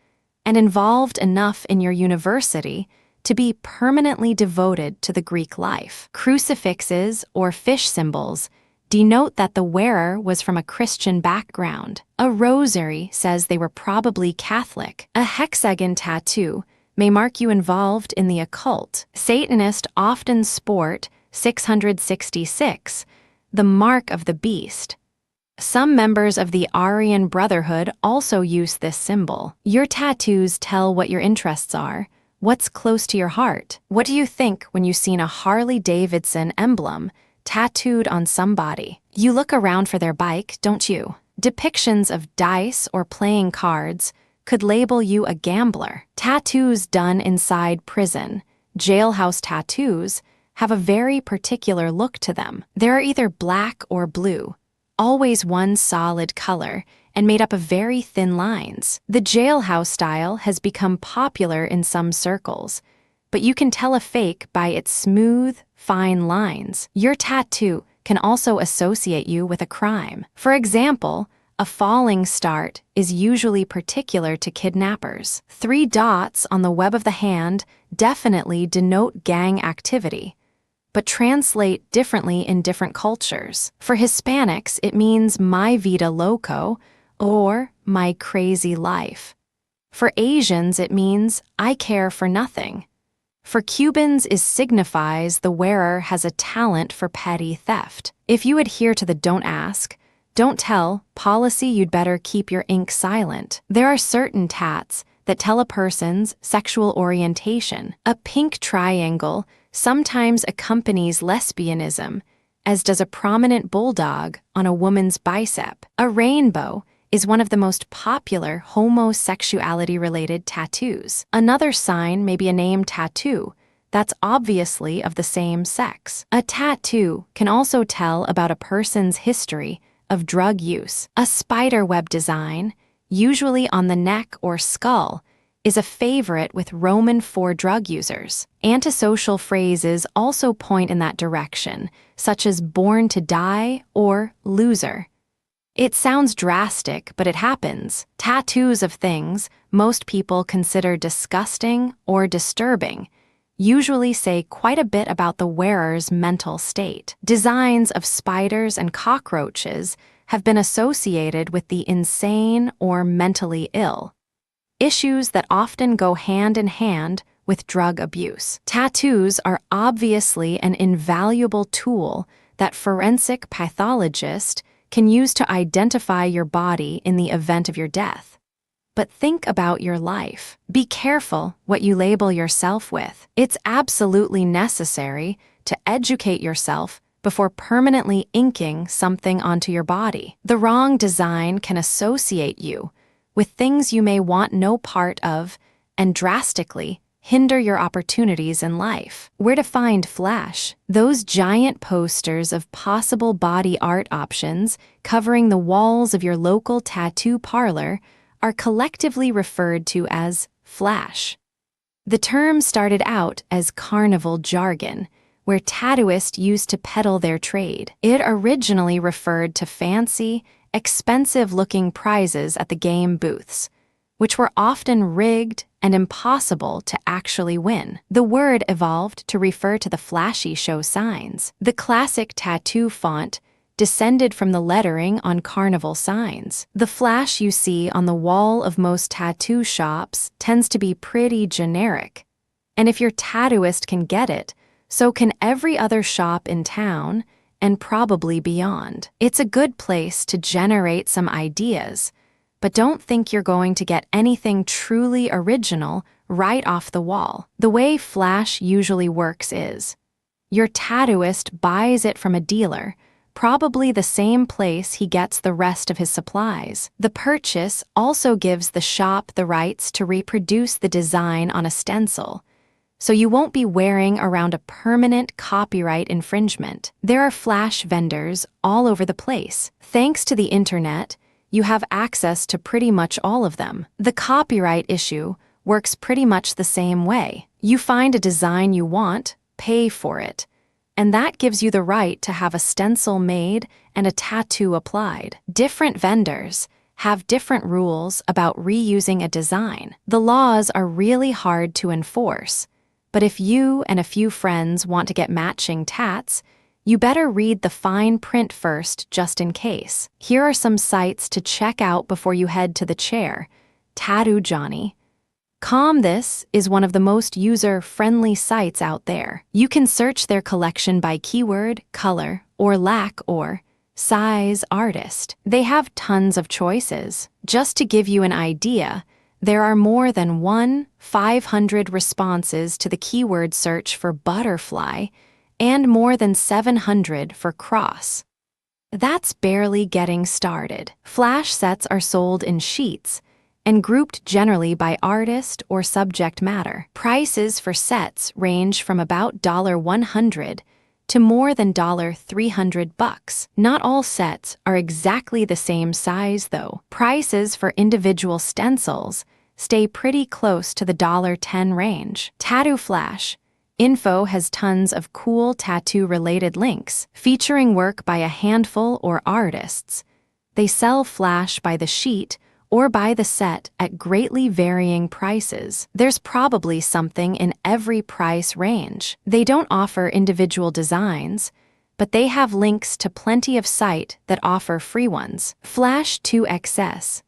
and involved enough in your university to be permanently devoted to the Greek life. Crucifixes or fish symbols denote that the wearer was from a Christian background. A rosary says they were probably Catholic. A hexagon tattoo may mark you involved in the occult. Satanists often sport 666, the mark of the beast. Some members of the Aryan Brotherhood also use this symbol. Your tattoos tell what your interests are, what's close to your heart. What do you think when you've seen a Harley-Davidson emblem tattooed on somebody? You look around for their bike, don't you? Depictions of dice or playing cards could label you a gambler. Tattoos done inside prison, jailhouse tattoos, have a very particular look to them. They're either black or blue, always one solid color, and made up of very thin lines. The jailhouse style has become popular in some circles, but you can tell a fake by its smooth, fine lines. Your tattoo can also associate you with a crime. For example, a falling start is usually particular to kidnappers. 3 dots on the web of the hand definitely denote gang activity, but translate differently in different cultures. For Hispanics, it means "my vida loco" or "my crazy life." For Asians, it means "I care for nothing." For Cubans, it signifies the wearer has a talent for petty theft. If you adhere to the "don't ask, don't tell" policy, you'd better keep your ink silent. There are certain tats that tell a person's sexual orientation. A pink triangle sometimes accompanies lesbianism, as does a prominent bulldog on a woman's bicep. A rainbow is one of the most popular homosexuality-related tattoos. Another sign may be a name tattoo that's obviously of the same sex. A tattoo can also tell about a person's history of drug use. A spiderweb design, usually on the neck or skull, is a favorite with Roman IV drug users. Antisocial phrases also point in that direction, such as "born to die" or "loser." It sounds drastic, but it happens. Tattoos of things most people consider disgusting or disturbing usually say quite a bit about the wearer's mental state. Designs of spiders and cockroaches have been associated with the insane or mentally ill, issues that often go hand in hand with drug abuse. Tattoos are obviously an invaluable tool that forensic pathologists can use to identify your body in the event of your death. But think about your life. Be careful what you label yourself with. It's absolutely necessary to educate yourself before permanently inking something onto your body. The wrong design can associate you with things you may want no part of and drastically hinder your opportunities in life. Where to find flash? Those giant posters of possible body art options covering the walls of your local tattoo parlor are collectively referred to as flash. The term started out as carnival jargon, where tattooists used to peddle their trade. It originally referred to fancy, expensive-looking prizes at the game booths, which were often rigged and impossible to actually win. The word evolved to refer to the flashy show signs. The classic tattoo font descended from the lettering on carnival signs. The flash you see on the wall of most tattoo shops tends to be pretty generic, and if your tattooist can get it, so can every other shop in town and probably beyond. It's a good place to generate some ideas, but don't think you're going to get anything truly original right off the wall. The way flash usually works is, your tattooist buys it from a dealer, probably the same place he gets the rest of his supplies. The purchase also gives the shop the rights to reproduce the design on a stencil, so you won't be wearing around a permanent copyright infringement. There are flash vendors all over the place. Thanks to the internet, you have access to pretty much all of them. The copyright issue works pretty much the same way. You find a design you want, pay for it, and that gives you the right to have a stencil made and a tattoo applied. Different vendors have different rules about reusing a design. The laws are really hard to enforce, but if you and a few friends want to get matching tats, you better read the fine print first just in case. Here are some sites to check out before you head to the chair. Tattoo Johnny. This is one of the most user-friendly sites out there. You can search their collection by keyword, color, or lack or size artist. They have tons of choices. Just to give you an idea, there are more than 500 responses to the keyword search for butterfly and more than 700 for cross. That's barely getting started. Flash sets are sold in sheets and grouped generally by artist or subject matter. Prices for sets range from about $100 to more than $300. Not all sets are exactly the same size though. Prices for individual stencils stay pretty close to the $10 range. Tattoo Flash Info has tons of cool tattoo-related links, featuring work by a handful or artists. They sell Flash by the sheet or by the set at greatly varying prices. There's probably something in every price range. They don't offer individual designs, but they have links to plenty of sites that offer free ones. Flash 2XS.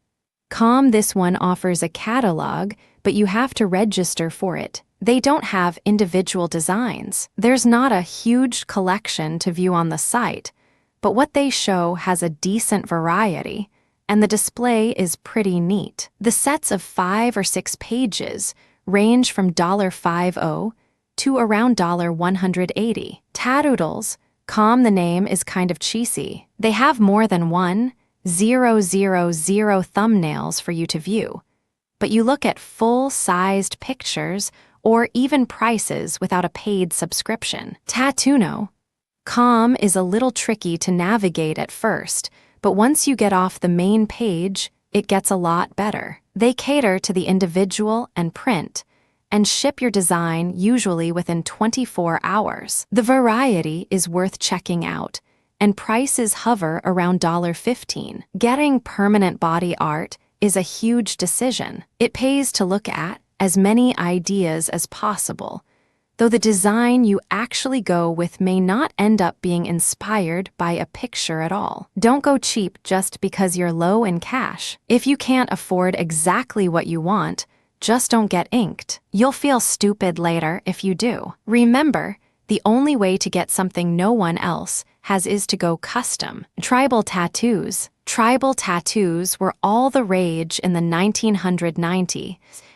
This one offers a catalog, but you have to register for it. They don't have individual designs. There's not a huge collection to view on the site, but what they show has a decent variety, and the display is pretty neat. The sets of 5 or 6 pages range from $50 to around $180. Tattoodles, the name is kind of cheesy. They have more than 1,000 thumbnails for you to view, but you look at full-sized pictures or even prices without a paid subscription. Tattoono.com is a little tricky to navigate at first, but once you get off the main page, it gets a lot better. They cater to the individual and print, and ship your design usually within 24 hours. The variety is worth checking out, and prices hover around $15. Getting permanent body art is a huge decision. It pays to look at as many ideas as possible, though the design you actually go with may not end up being inspired by a picture at all. Don't go cheap just because you're low in cash. If you can't afford exactly what you want, just don't get inked. You'll feel stupid later if you do. Remember, the only way to get something no one else has is to go custom. Tribal tattoos. Tribal tattoos were all the rage in the 1990s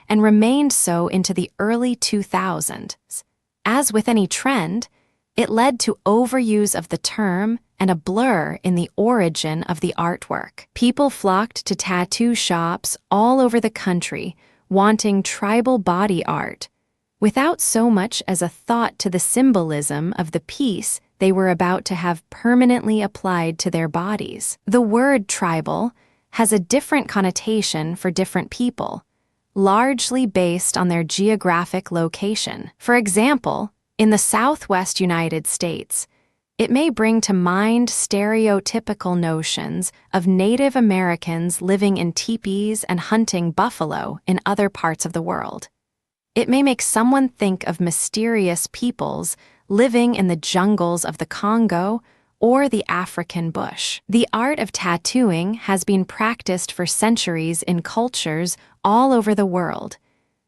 and remained so into the early 2000s. As with any trend, it led to overuse of the term and a blur in the origin of the artwork. People flocked to tattoo shops all over the country wanting tribal body art, without so much as a thought to the symbolism of the piece they were about to have permanently applied to their bodies. The word tribal has a different connotation for different people, largely based on their geographic location. For example, in the Southwest United States, it may bring to mind stereotypical notions of Native Americans living in teepees and hunting buffalo in other parts of the world. It may make someone think of mysterious peoples living in the jungles of the Congo or the African bush. The art of tattooing has been practiced for centuries in cultures all over the world,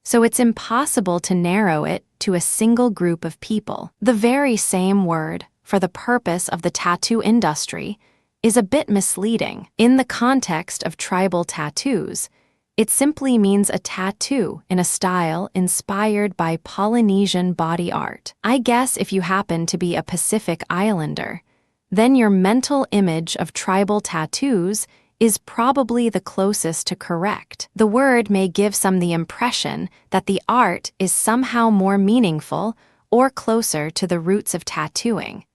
so it's impossible to narrow it to a single group of people. The very same word, for the purpose of the tattoo industry, is a bit misleading. In the context of tribal tattoos, it simply means a tattoo in a style inspired by Polynesian body art. I guess if you happen to be a Pacific Islander, then your mental image of tribal tattoos is probably the closest to correct. The word may give some the impression that the art is somehow more meaningful or closer to the roots of tattooing,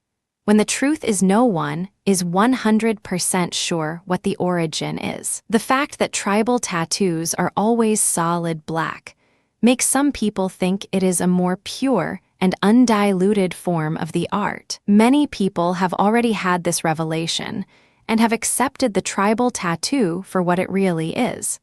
when the truth is no one is 100% sure what the origin is. The fact that tribal tattoos are always solid black makes some people think it is a more pure and undiluted form of the art. Many people have already had this revelation and have accepted the tribal tattoo for what it really is.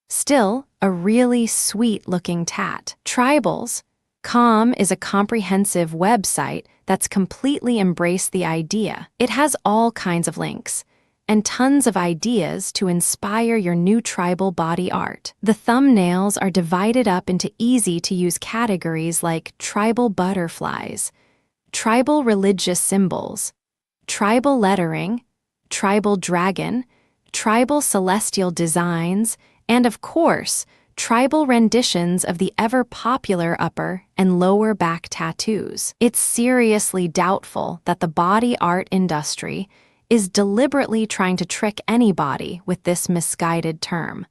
Still, a really sweet-looking tat. Tribals.com is a comprehensive website that's completely embraced the idea. It has all kinds of links and tons of ideas to inspire your new tribal body art. The thumbnails are divided up into easy-to-use categories like tribal butterflies, tribal religious symbols, tribal lettering, tribal dragon, tribal celestial designs, and of course, tribal renditions of the ever-popular upper and lower back tattoos. It's seriously doubtful that the body art industry is deliberately trying to trick anybody with this misguided term.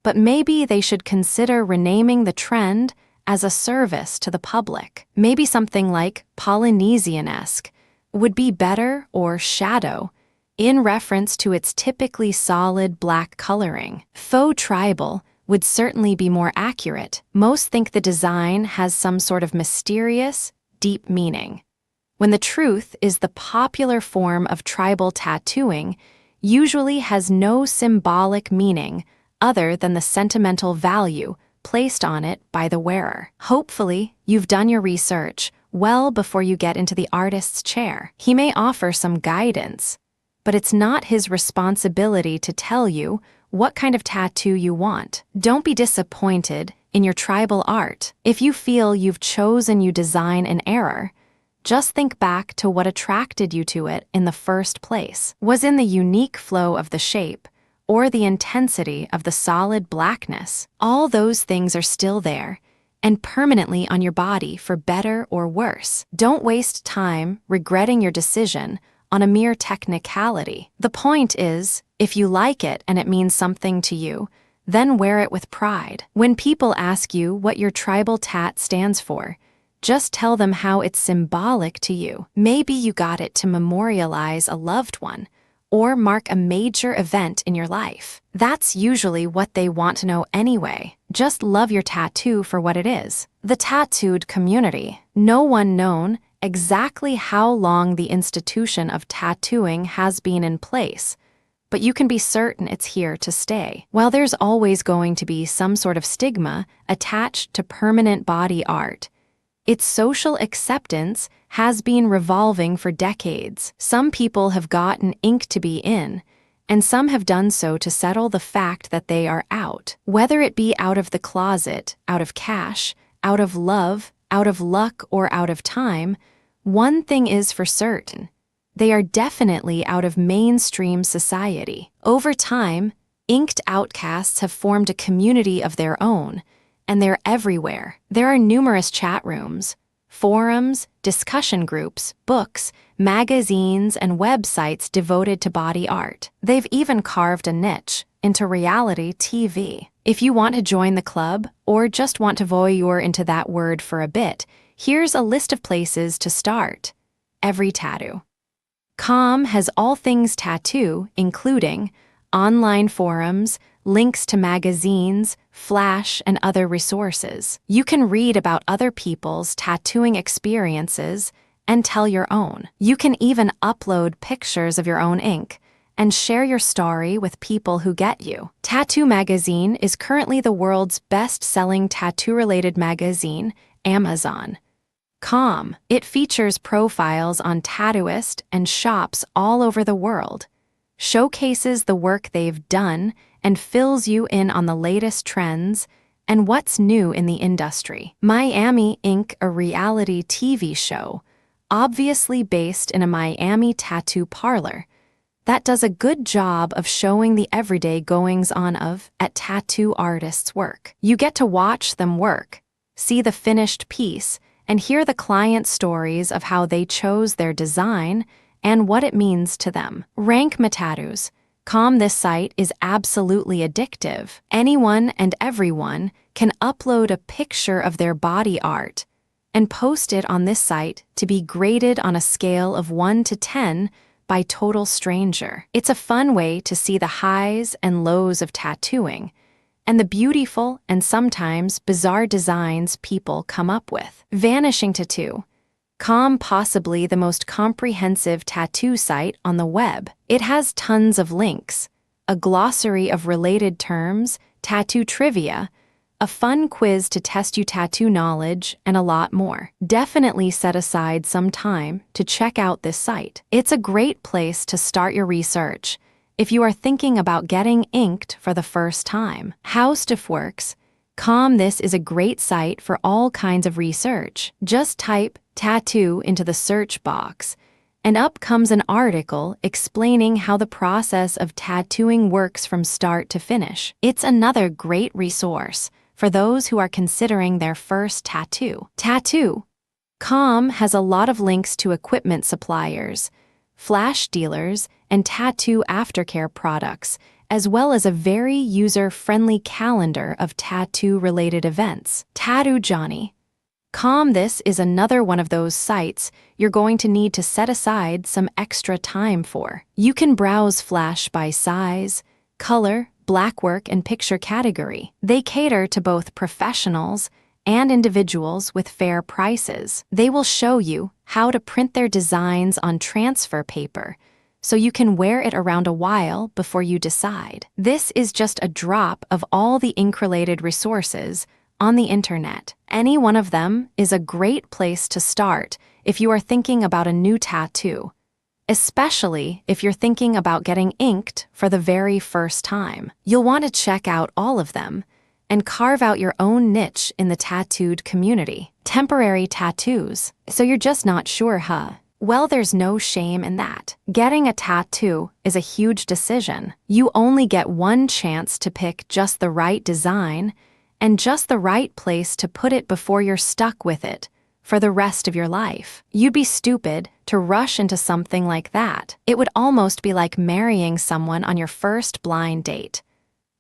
But maybe they should consider renaming the trend as a service to the public. Maybe something like Polynesian-esque would be better, or shadow, in reference to its typically solid black coloring. Faux tribal would certainly be more accurate. Most think the design has some sort of mysterious, deep meaning, when the truth is the popular form of tribal tattooing usually has no symbolic meaning other than the sentimental value placed on it by the wearer. Hopefully, you've done your research well before you get into the artist's chair. He may offer some guidance, but it's not his responsibility to tell you what kind of tattoo you want. Don't be disappointed in your tribal art. If you feel you've chosen your design in error, just think back to what attracted you to it in the first place. Was in the unique flow of the shape, or the intensity of the solid blackness? All those things are still there, and permanently on your body for better or worse. Don't waste time regretting your decision on a mere technicality. The point is, if you like it and it means something to you, then wear it with pride. When people ask you what your tribal tat stands for, just tell them how it's symbolic to you. Maybe you got it to memorialize a loved one or mark a major event in your life. That's usually what they want to know anyway. Just love your tattoo for what it is. The tattooed community. No one known exactly how long the institution of tattooing has been in place, but you can be certain it's here to stay. While there's always going to be some sort of stigma attached to permanent body art, its social acceptance has been revolving for decades. Some people have gotten ink to be in, and some have done so to settle the fact that they are out. Whether it be out of the closet, out of cash, out of love, out of luck, or out of time, one thing is for certain: they are definitely out of mainstream society. Over time, inked outcasts have formed a community of their own, and they're everywhere. There are numerous chat rooms, forums, discussion groups, books, magazines, and websites devoted to body art. They've even carved a niche into reality TV. If you want to join the club, or just want to voyeur into that word for a bit, here's a list of places to start. Every Tattoo. Com has all things tattoo, including online forums, links to magazines, Flash, and other resources. You can read about other people's tattooing experiences and tell your own. You can even upload pictures of your own ink and share your story with people who get you. Tattoo Magazine is currently the world's best-selling tattoo-related magazine, Amazon.com. It features profiles on tattooists and shops all over the world, showcases the work they've done, and fills you in on the latest trends and what's new in the industry. Miami Ink., a reality TV show, obviously based in a Miami tattoo parlor, that does a good job of showing the everyday goings-on of tattoo artists' work. You get to watch them work, see the finished piece, and hear the client stories of how they chose their design and what it means to them. Rank My Tattoos.com. This site is absolutely addictive. Anyone and everyone can upload a picture of their body art and post it on this site to be graded on a scale of 1 to 10 by total stranger. It's a fun way to see the highs and lows of tattooing and the beautiful and sometimes bizarre designs people come up with. Vanishing Tattoo.com, possibly the most comprehensive tattoo site on the web. It has tons of links, a glossary of related terms, tattoo trivia, a fun quiz to test your tattoo knowledge, and a lot more. Definitely set aside some time to check out this site. It's a great place to start your research if you are thinking about getting inked for the first time. HowStuffWorks.com. This is a great site for all kinds of research. Just type tattoo into the search box, and up comes an article explaining how the process of tattooing works from start to finish. It's another great resource for those who are considering their first tattoo. Tattoo.com has a lot of links to equipment suppliers, flash dealers, and tattoo aftercare products, as well as a very user-friendly calendar of tattoo-related events. Tattoo Johnny. This is another one of those sites you're going to need to set aside some extra time for. You can browse Flash by size, color, blackwork, and picture category. They cater to both professionals and individuals with fair prices. They will show you how to print their designs on transfer paper, so you can wear it around a while before you decide. This is just a drop of all the ink-related resources on the internet. Any one of them is a great place to start if you are thinking about a new tattoo, especially if you're thinking about getting inked for the very first time. You'll want to check out all of them and carve out your own niche in the tattooed community. Temporary tattoos. So you're just not sure, huh? Well, there's no shame in that. Getting a tattoo is a huge decision. You only get one chance to pick just the right design and just the right place to put it before you're stuck with it for the rest of your life. You'd be stupid to rush into something like that. It would almost be like marrying someone on your first blind date.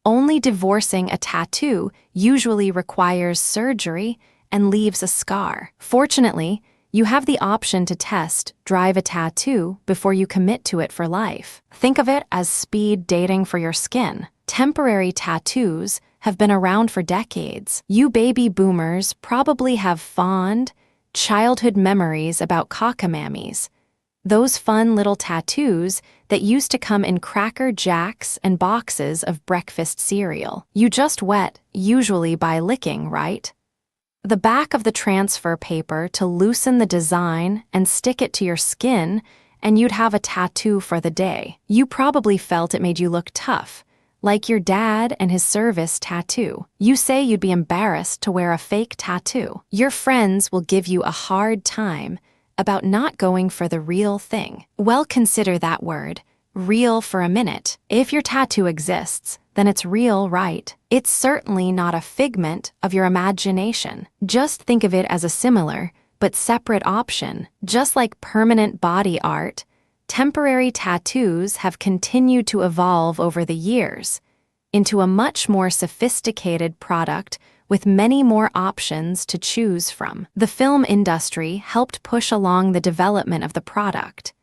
Only divorcing a tattoo usually requires surgery and leaves a scar. Fortunately, you have the option to test drive a tattoo before you commit to it for life. Think of it as speed dating for your skin. Temporary tattoos have been around for decades. You baby boomers probably have fond childhood memories about cockamammies, those fun little tattoos that used to come in Cracker Jacks and boxes of breakfast cereal. You just wet, usually by licking, right? The back of the transfer paper to loosen the design and stick it to your skin, and you'd have a tattoo for the day. You probably felt it made you look tough, like your dad and his service tattoo. You say you'd be embarrassed to wear a fake tattoo. Your friends will give you a hard time about not going for the real thing. Well, consider that word, real, for a minute. If your tattoo exists, then it's real, right? It's certainly not a figment of your imagination. Just think of it as a similar but separate option. Just like permanent body art, temporary tattoos have continued to evolve over the years into a much more sophisticated product with many more options to choose from. The film industry helped push along the development of the product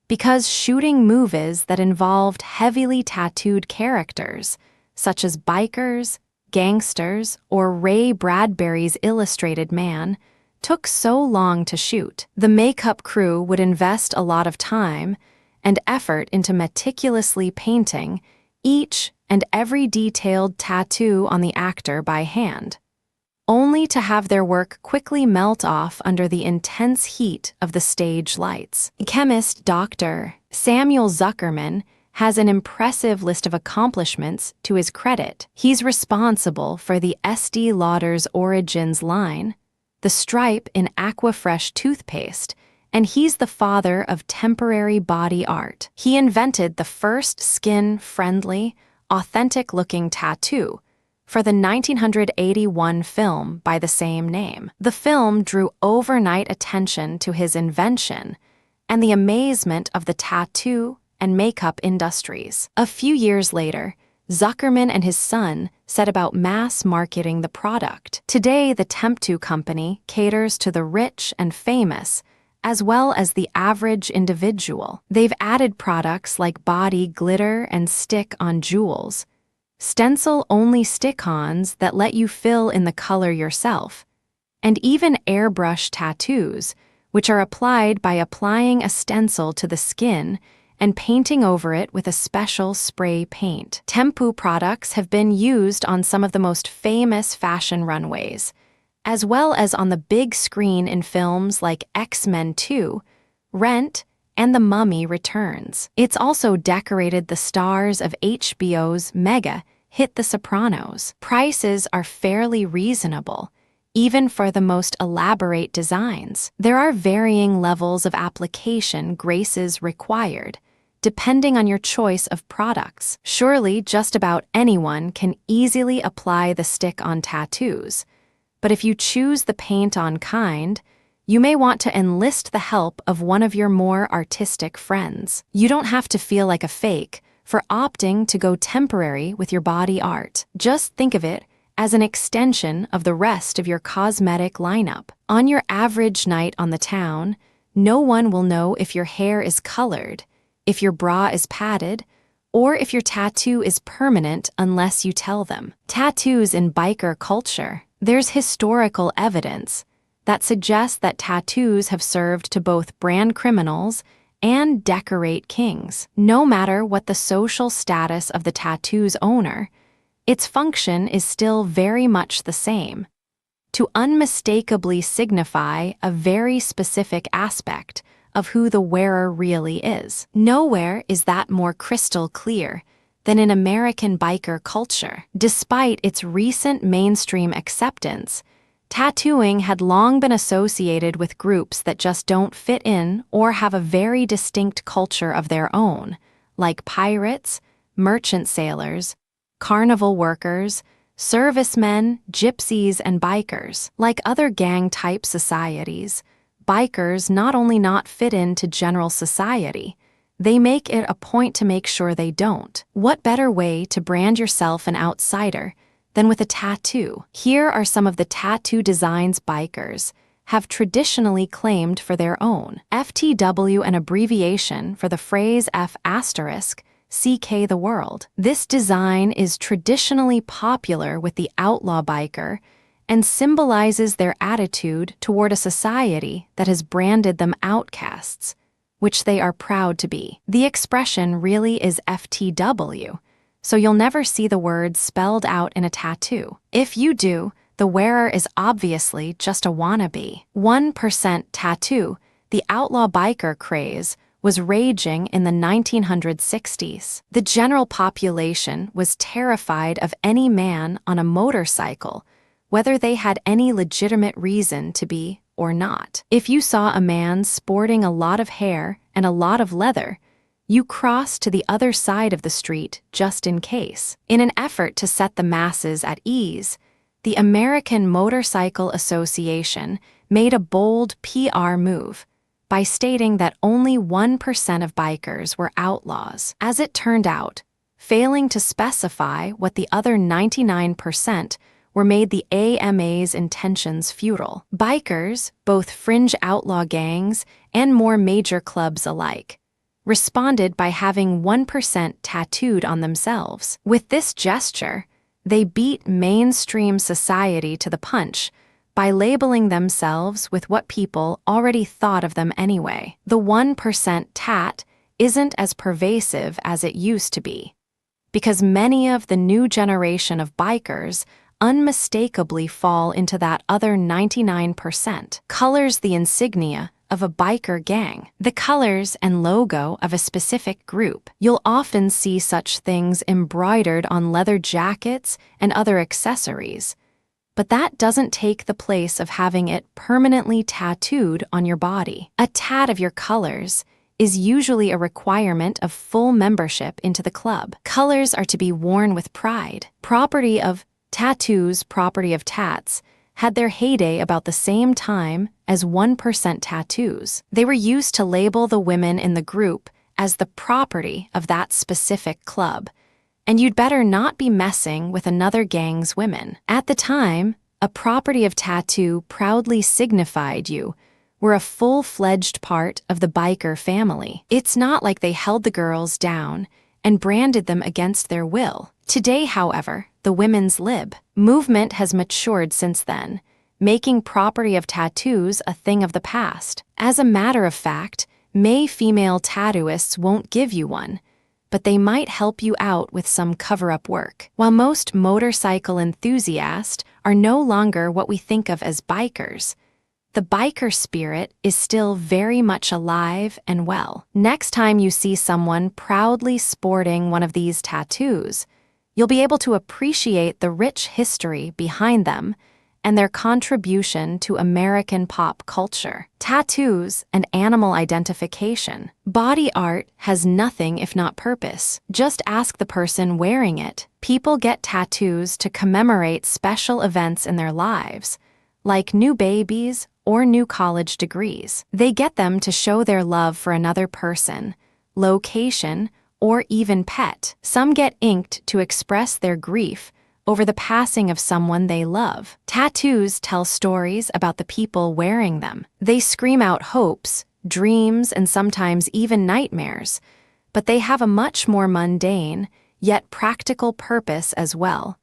because shooting movies that involved heavily tattooed characters, such as bikers, gangsters, or Ray Bradbury's Illustrated Man, took so long to shoot. The makeup crew would invest a lot of time and effort into meticulously painting each and every detailed tattoo on the actor by hand, only to have their work quickly melt off under the intense heat of the stage lights. Chemist Dr. Samuel Zuckerman has an impressive list of accomplishments to his credit. He's responsible for the Estee Lauder's Origins line, the Stripe in Aquafresh toothpaste, and he's the father of temporary body art. He invented the first skin-friendly, authentic-looking tattoo for the 1981 film by the same name. The film drew overnight attention to his invention and the amazement of the tattoo and makeup industries. A few years later, Zuckerman and his son set about mass marketing the product. Today, the Temptu company caters to the rich and famous, as well as the average individual. They've added products like body glitter and stick-on jewels, stencil-only stick-ons that let you fill in the color yourself, and even airbrush tattoos, which are applied by applying a stencil to the skin and painting over it with a special spray paint. Temptu products have been used on some of the most famous fashion runways, as well as on the big screen in films like X-Men 2, Rent, and The Mummy Returns. It's also decorated the stars of HBO's mega hit The Sopranos. Prices are fairly reasonable, even for the most elaborate designs. There are varying levels of application graces required, depending on your choice of products. Surely, just about anyone can easily apply the stick-on tattoos, but if you choose the paint-on kind, you may want to enlist the help of one of your more artistic friends. You don't have to feel like a fake for opting to go temporary with your body art. Just think of it as an extension of the rest of your cosmetic lineup. On your average night on the town, no one will know if your hair is colored, if your bra is padded, or if your tattoo is permanent unless you tell them. Tattoos in biker culture. There's historical evidence that suggests that tattoos have served to both brand criminals and decorate kings. No matter what the social status of the tattoo's owner, its function is still very much the same: to unmistakably signify a very specific aspect of who the wearer really is. Nowhere is that more crystal clear than in American biker culture. Despite its recent mainstream acceptance, tattooing had long been associated with groups that just don't fit in or have a very distinct culture of their own, like pirates, merchant sailors, carnival workers, servicemen, gypsies, and bikers. Like other gang-type societies, bikers not only not fit into general society, they make it a point to make sure they don't. What better way to brand yourself an outsider than with a tattoo? Here are some of the tattoo designs bikers have traditionally claimed for their own. FTW, an abbreviation for the phrase F***CK the world. This design is traditionally popular with the outlaw biker and symbolizes their attitude toward a society that has branded them outcasts, which they are proud to be. The expression really is FTW, so you'll never see the word spelled out in a tattoo. If you do, the wearer is obviously just a wannabe. 1% tattoo, the outlaw biker craze, was raging in the 1960s. The general population was terrified of any man on a motorcycle, whether they had any legitimate reason to be or not. If you saw a man sporting a lot of hair and a lot of leather, you crossed to the other side of the street just in case. In an effort to set the masses at ease, the American Motorcycle Association made a bold PR move by stating that only 1% of bikers were outlaws. As it turned out, failing to specify what the other 99% were made the AMA's intentions futile. Bikers, both fringe outlaw gangs and more major clubs alike, responded by having 1% tattooed on themselves. With this gesture, they beat mainstream society to the punch by labeling themselves with what people already thought of them anyway. The 1% tat isn't as pervasive as it used to be, because many of the new generation of bikers unmistakably fall into that other 99%. Colors, the insignia of a biker gang, the colors and logo of a specific group. You'll often see such things embroidered on leather jackets and other accessories, but that doesn't take the place of having it permanently tattooed on your body. A tat of your colors is usually a requirement of full membership into the club. Colors are to be worn with pride. Property of tattoos, property of tats, had their heyday about the same time as 1% tattoos. They were used to label the women in the group as the property of that specific club, and you'd better not be messing with another gang's women. At the time, a property of tattoo proudly signified you were a full-fledged part of the biker family. It's not like they held the girls down and branded them against their will. Today, however, the women's lib movement has matured since then, making property of tattoos a thing of the past. As a matter of fact, May female tattooists won't give you one, but they might help you out with some cover-up work. While most motorcycle enthusiasts are no longer what we think of as bikers, the biker spirit is still very much alive and well. Next time you see someone proudly sporting one of these tattoos, you'll be able to appreciate the rich history behind them and their contribution to American pop culture. Tattoos and animal identification. Body art has nothing if not purpose. Just ask the person wearing it. People get tattoos to commemorate special events in their lives, like new babies or new college degrees. They get them to show their love for another person, location, or even pet. Some get inked to express their grief over the passing of someone they love. Tattoos tell stories about the people wearing them. They scream out hopes, dreams, and sometimes even nightmares, but they have a much more mundane, yet practical purpose as well.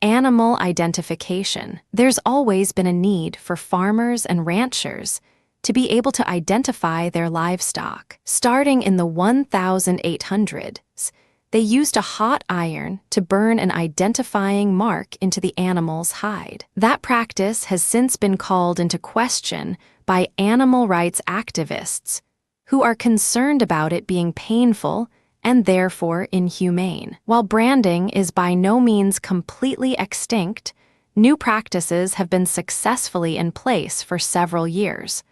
Animal identification. There's always been a need for farmers and ranchers to be able to identify their livestock. Starting in the 1800s, they used a hot iron to burn an identifying mark into the animal's hide. That practice has since been called into question by animal rights activists, who are concerned about it being painful and therefore inhumane. While branding is by no means completely extinct, new practices have been successfully in place for several years.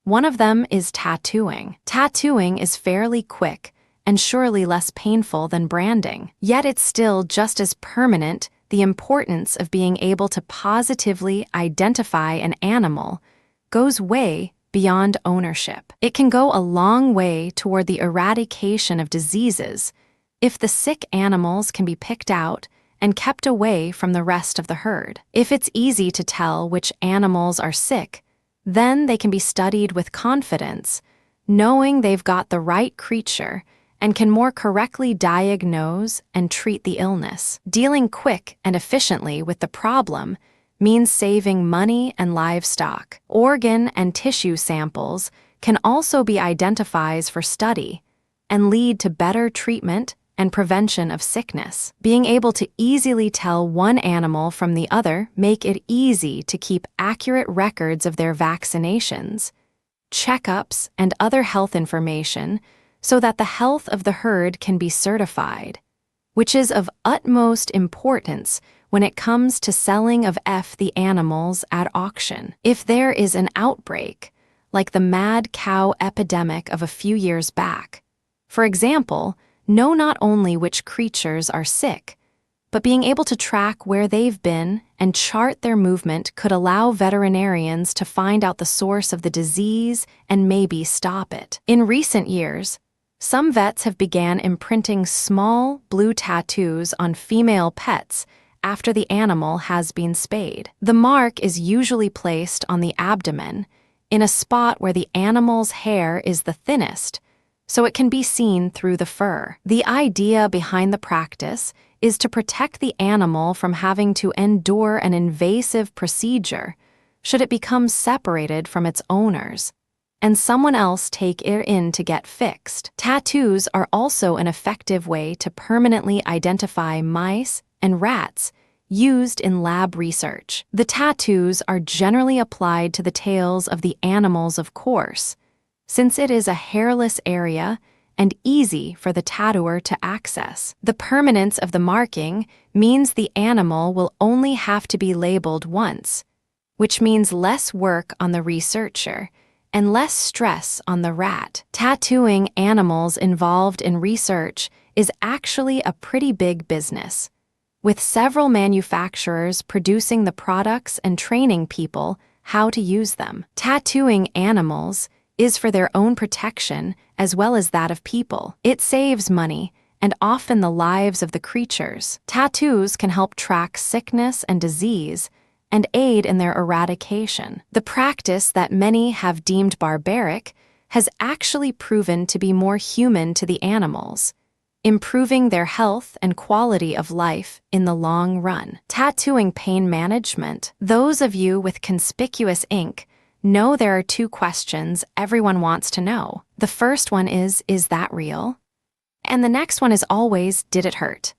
One of them is tattooing. Tattooing is fairly quick and surely less painful than branding, yet it's still just as permanent. The importance of being able to positively identify an animal goes way beyond ownership. It can go a long way toward the eradication of diseases if the sick animals can be picked out and kept away from the rest of the herd. If it's easy to tell which animals are sick, then they can be studied with confidence, knowing they've got the right creature and can more correctly diagnose and treat the illness. Dealing quick and efficiently with the problem means saving money and livestock. Organ and tissue samples can also be identified for study and lead to better treatment and prevention of sickness. Being able to easily tell one animal from the other make it easy to keep accurate records of their vaccinations, checkups, and other health information so that the health of the herd can be certified, which is of utmost importance when it comes to selling of the animals at auction. If there is an outbreak, like the mad cow epidemic of a few years back, for example, know not only which creatures are sick, but being able to track where they've been and chart their movement could allow veterinarians to find out the source of the disease and maybe stop it. In recent years, some vets have began imprinting small blue tattoos on female pets after the animal has been spayed. The mark is usually placed on the abdomen, in a spot where the animal's hair is the thinnest, so it can be seen through the fur. The idea behind the practice is to protect the animal from having to endure an invasive procedure should it become separated from its owners, and someone else take it in to get fixed. Tattoos are also an effective way to permanently identify mice and rats used in lab research. The tattoos are generally applied to the tails of the animals, of course, since it is a hairless area and easy for the tattooer to access. The permanence of the marking means the animal will only have to be labeled once, which means less work on the researcher and less stress on the rat. Tattooing animals involved in research is actually a pretty big business, with several manufacturers producing the products and training people how to use them. Tattooing animals is for their own protection as well as that of people. It saves money and often the lives of the creatures. Tattoos can help track sickness and disease and aid in their eradication. The practice that many have deemed barbaric has actually proven to be more human to the animals, improving their health and quality of life in the long run. Tattooing pain management. Those of you with conspicuous ink know there are two questions everyone wants to know. The first one is that real? And the next one is always, did it hurt?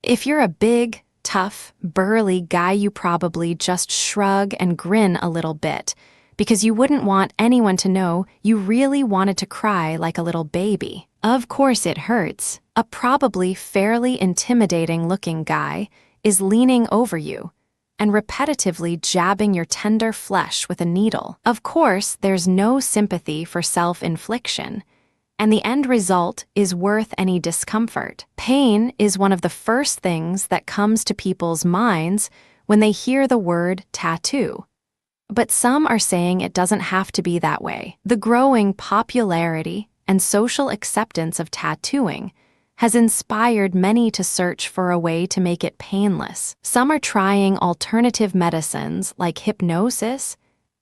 If you're a big, tough, burly guy, you probably just shrug and grin a little bit because you wouldn't want anyone to know you really wanted to cry like a little baby. Of course it hurts. A probably fairly intimidating-looking guy is leaning over you and repetitively jabbing your tender flesh with a needle. Of course, there's no sympathy for self-infliction, and the end result is worth any discomfort. Pain is one of the first things that comes to people's minds when they hear the word tattoo. But some are saying it doesn't have to be that way. The growing popularity and social acceptance of tattooing has inspired many to search for a way to make it painless. Some are trying alternative medicines like hypnosis,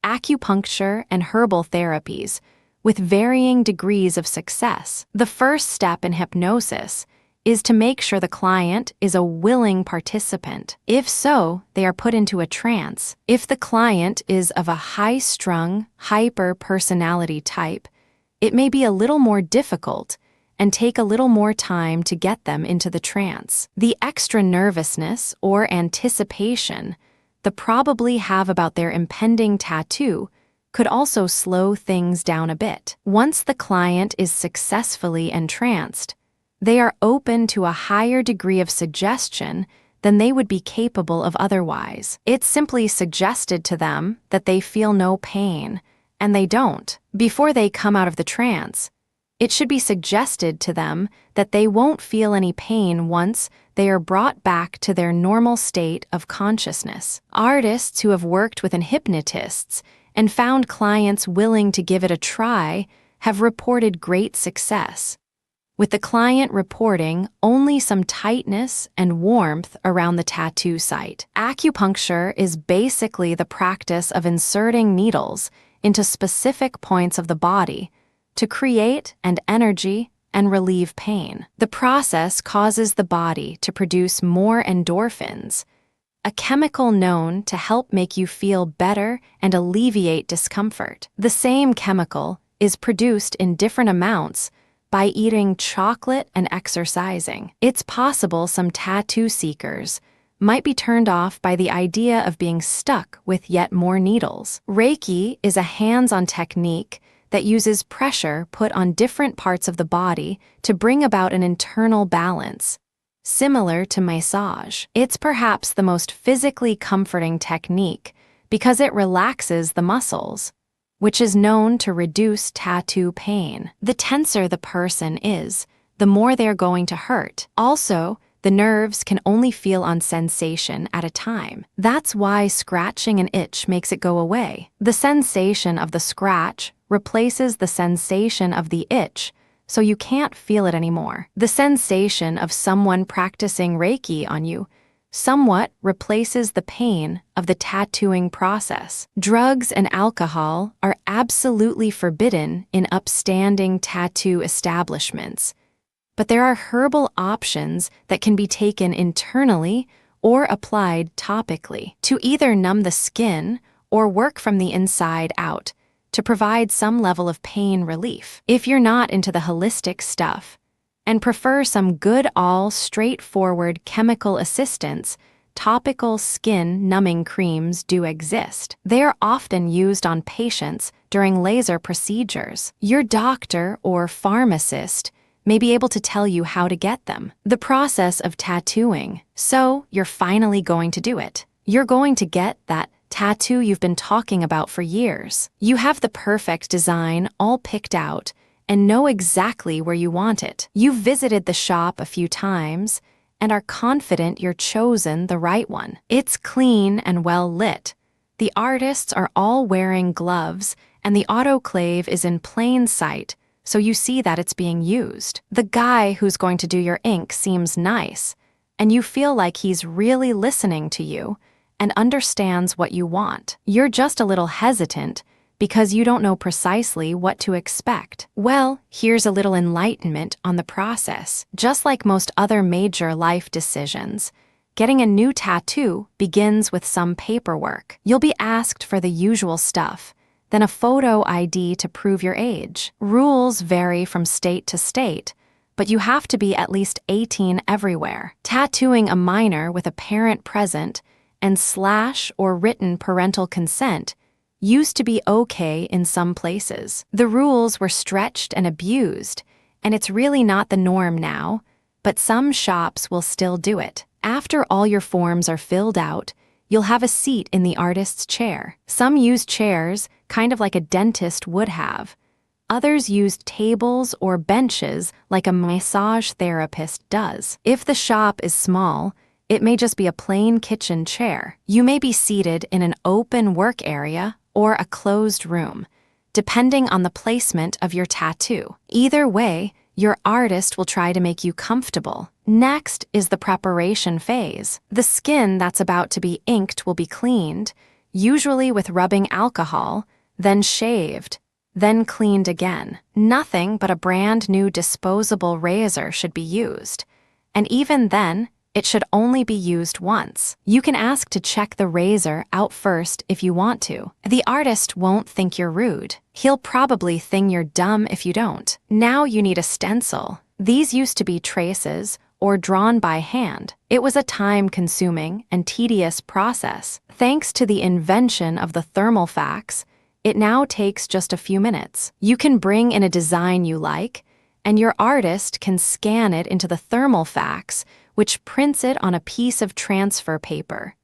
acupuncture, and herbal therapies, with varying degrees of success. The first step in hypnosis is to make sure the client is a willing participant. If so, they are put into a trance. If the client is of a high-strung, hyper-personality type, it may be a little more difficult and take a little more time to get them into the trance. The extra nervousness or anticipation they probably have about their impending tattoo could also slow things down a bit. Once the client is successfully entranced, they are open to a higher degree of suggestion than they would be capable of otherwise. It's simply suggested to them that they feel no pain, and they don't. Before they come out of the trance, it should be suggested to them that they won't feel any pain once they are brought back to their normal state of consciousness. Artists who have worked with hypnotists and found clients willing to give it a try have reported great success, with the client reporting only some tightness and warmth around the tattoo site. Acupuncture is basically the practice of inserting needles into specific points of the body to create an energy and relieve pain. The process causes the body to produce more endorphins, a chemical known to help make you feel better and alleviate discomfort. The same chemical is produced in different amounts by eating chocolate and exercising. It's possible some tattoo seekers might be turned off by the idea of being stuck with yet more needles. Reiki is a hands-on technique that uses pressure put on different parts of the body to bring about an internal balance, similar to massage. It's perhaps the most physically comforting technique because it relaxes the muscles, which is known to reduce tattoo pain. The tenser the person is, the more they're going to hurt. Also, the nerves can only feel on sensation at a time. That's why scratching an itch makes it go away. The sensation of the scratch replaces the sensation of the itch, so you can't feel it anymore. The sensation of someone practicing Reiki on you somewhat replaces the pain of the tattooing process. Drugs and alcohol are absolutely forbidden in upstanding tattoo establishments, but there are herbal options that can be taken internally or applied topically to either numb the skin or work from the inside out to provide some level of pain relief. If you're not into the holistic stuff and prefer some good straightforward chemical assistance, topical skin numbing creams do exist. They are often used on patients during laser procedures. Your doctor or pharmacist may be able to tell you how to get them. The process of tattooing. So you're finally going to do it. You're going to get that tattoo you've been talking about for years. You have the perfect design all picked out and know exactly where you want it. You've visited the shop a few times and are confident you're chosen the right one. It's clean and well lit. The artists are all wearing gloves and the autoclave is in plain sight, so you see that it's being used. The guy who's going to do your ink seems nice, and you feel like he's really listening to you and understands what you want. You're just a little hesitant because you don't know precisely what to expect. Well, here's a little enlightenment on the process. Just like most other major life decisions, getting a new tattoo begins with some paperwork. You'll be asked for the usual stuff, then a photo ID to prove your age. Rules vary from state to state, but you have to be at least 18 everywhere. Tattooing a minor with a parent present and / or written parental consent used to be okay in some places. The rules were stretched and abused, and it's really not the norm now, but some shops will still do it. After all your forms are filled out, you'll have a seat in the artist's chair. Some use chairs, kind of like a dentist would have. Others used tables or benches like a massage therapist does. If the shop is small, It may just be a plain kitchen chair. You may be seated in an open work area or a closed room, depending on the placement of your tattoo. Either way, your artist will try to make you comfortable. Next is the preparation phase. The skin that's about to be inked will be cleaned, usually with rubbing alcohol, then shaved, then cleaned again. Nothing but a brand new disposable razor should be used, and even then, it should only be used once. You can ask to check the razor out first if you want to. The artist won't think you're rude. He'll probably think you're dumb if you don't. Now you need a stencil. These used to be traces or drawn by hand. It was a time-consuming and tedious process. Thanks to the invention of the thermal fax, it now takes just a few minutes. You can bring in a design you like, and your artist can scan it into the thermal fax, which prints it on a piece of transfer paper.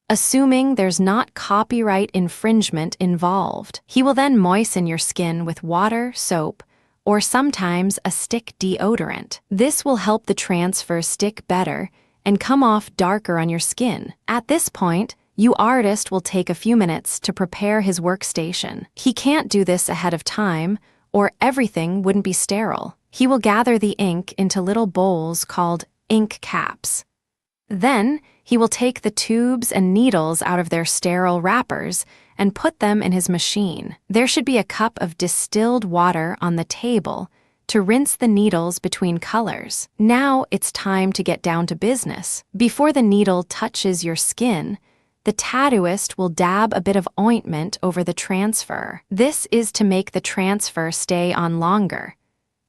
Assuming there's not copyright infringement involved, he will then moisten your skin with water, soap, or sometimes a stick deodorant. This will help the transfer stick better and come off darker on your skin. At this point, you artist will take a few minutes to prepare his workstation. He can't do this ahead of time, or everything wouldn't be sterile. He will gather the ink into little bowls called ink caps. Then, he will take the tubes and needles out of their sterile wrappers and put them in his machine. There should be a cup of distilled water on the table to rinse the needles between colors. Now it's time to get down to business. Before the needle touches your skin, the tattooist will dab a bit of ointment over the transfer. This is to make the transfer stay on longer,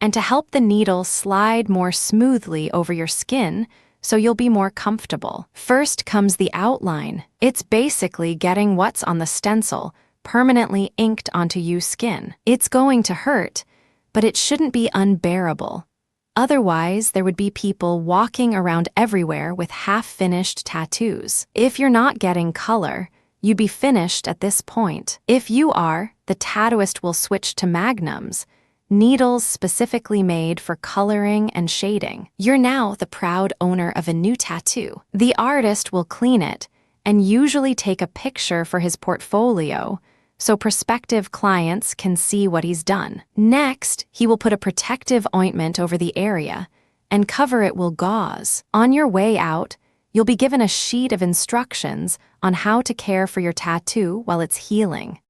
and to help the needle slide more smoothly over your skin so you'll be more comfortable. First comes the outline. It's basically getting what's on the stencil permanently inked onto your skin. It's going to hurt, but it shouldn't be unbearable. Otherwise, there would be people walking around everywhere with half-finished tattoos. If you're not getting color, you'd be finished at this point. If you are, the tattooist will switch to magnums, needles specifically made for coloring and shading. You're now the proud owner of a new tattoo. The artist will clean it and usually take a picture for his portfolio so prospective clients can see what he's done. Next, he will put a protective ointment over the area and cover it with gauze. On your way out, you'll be given a sheet of instructions on how to care for your tattoo while it's healing.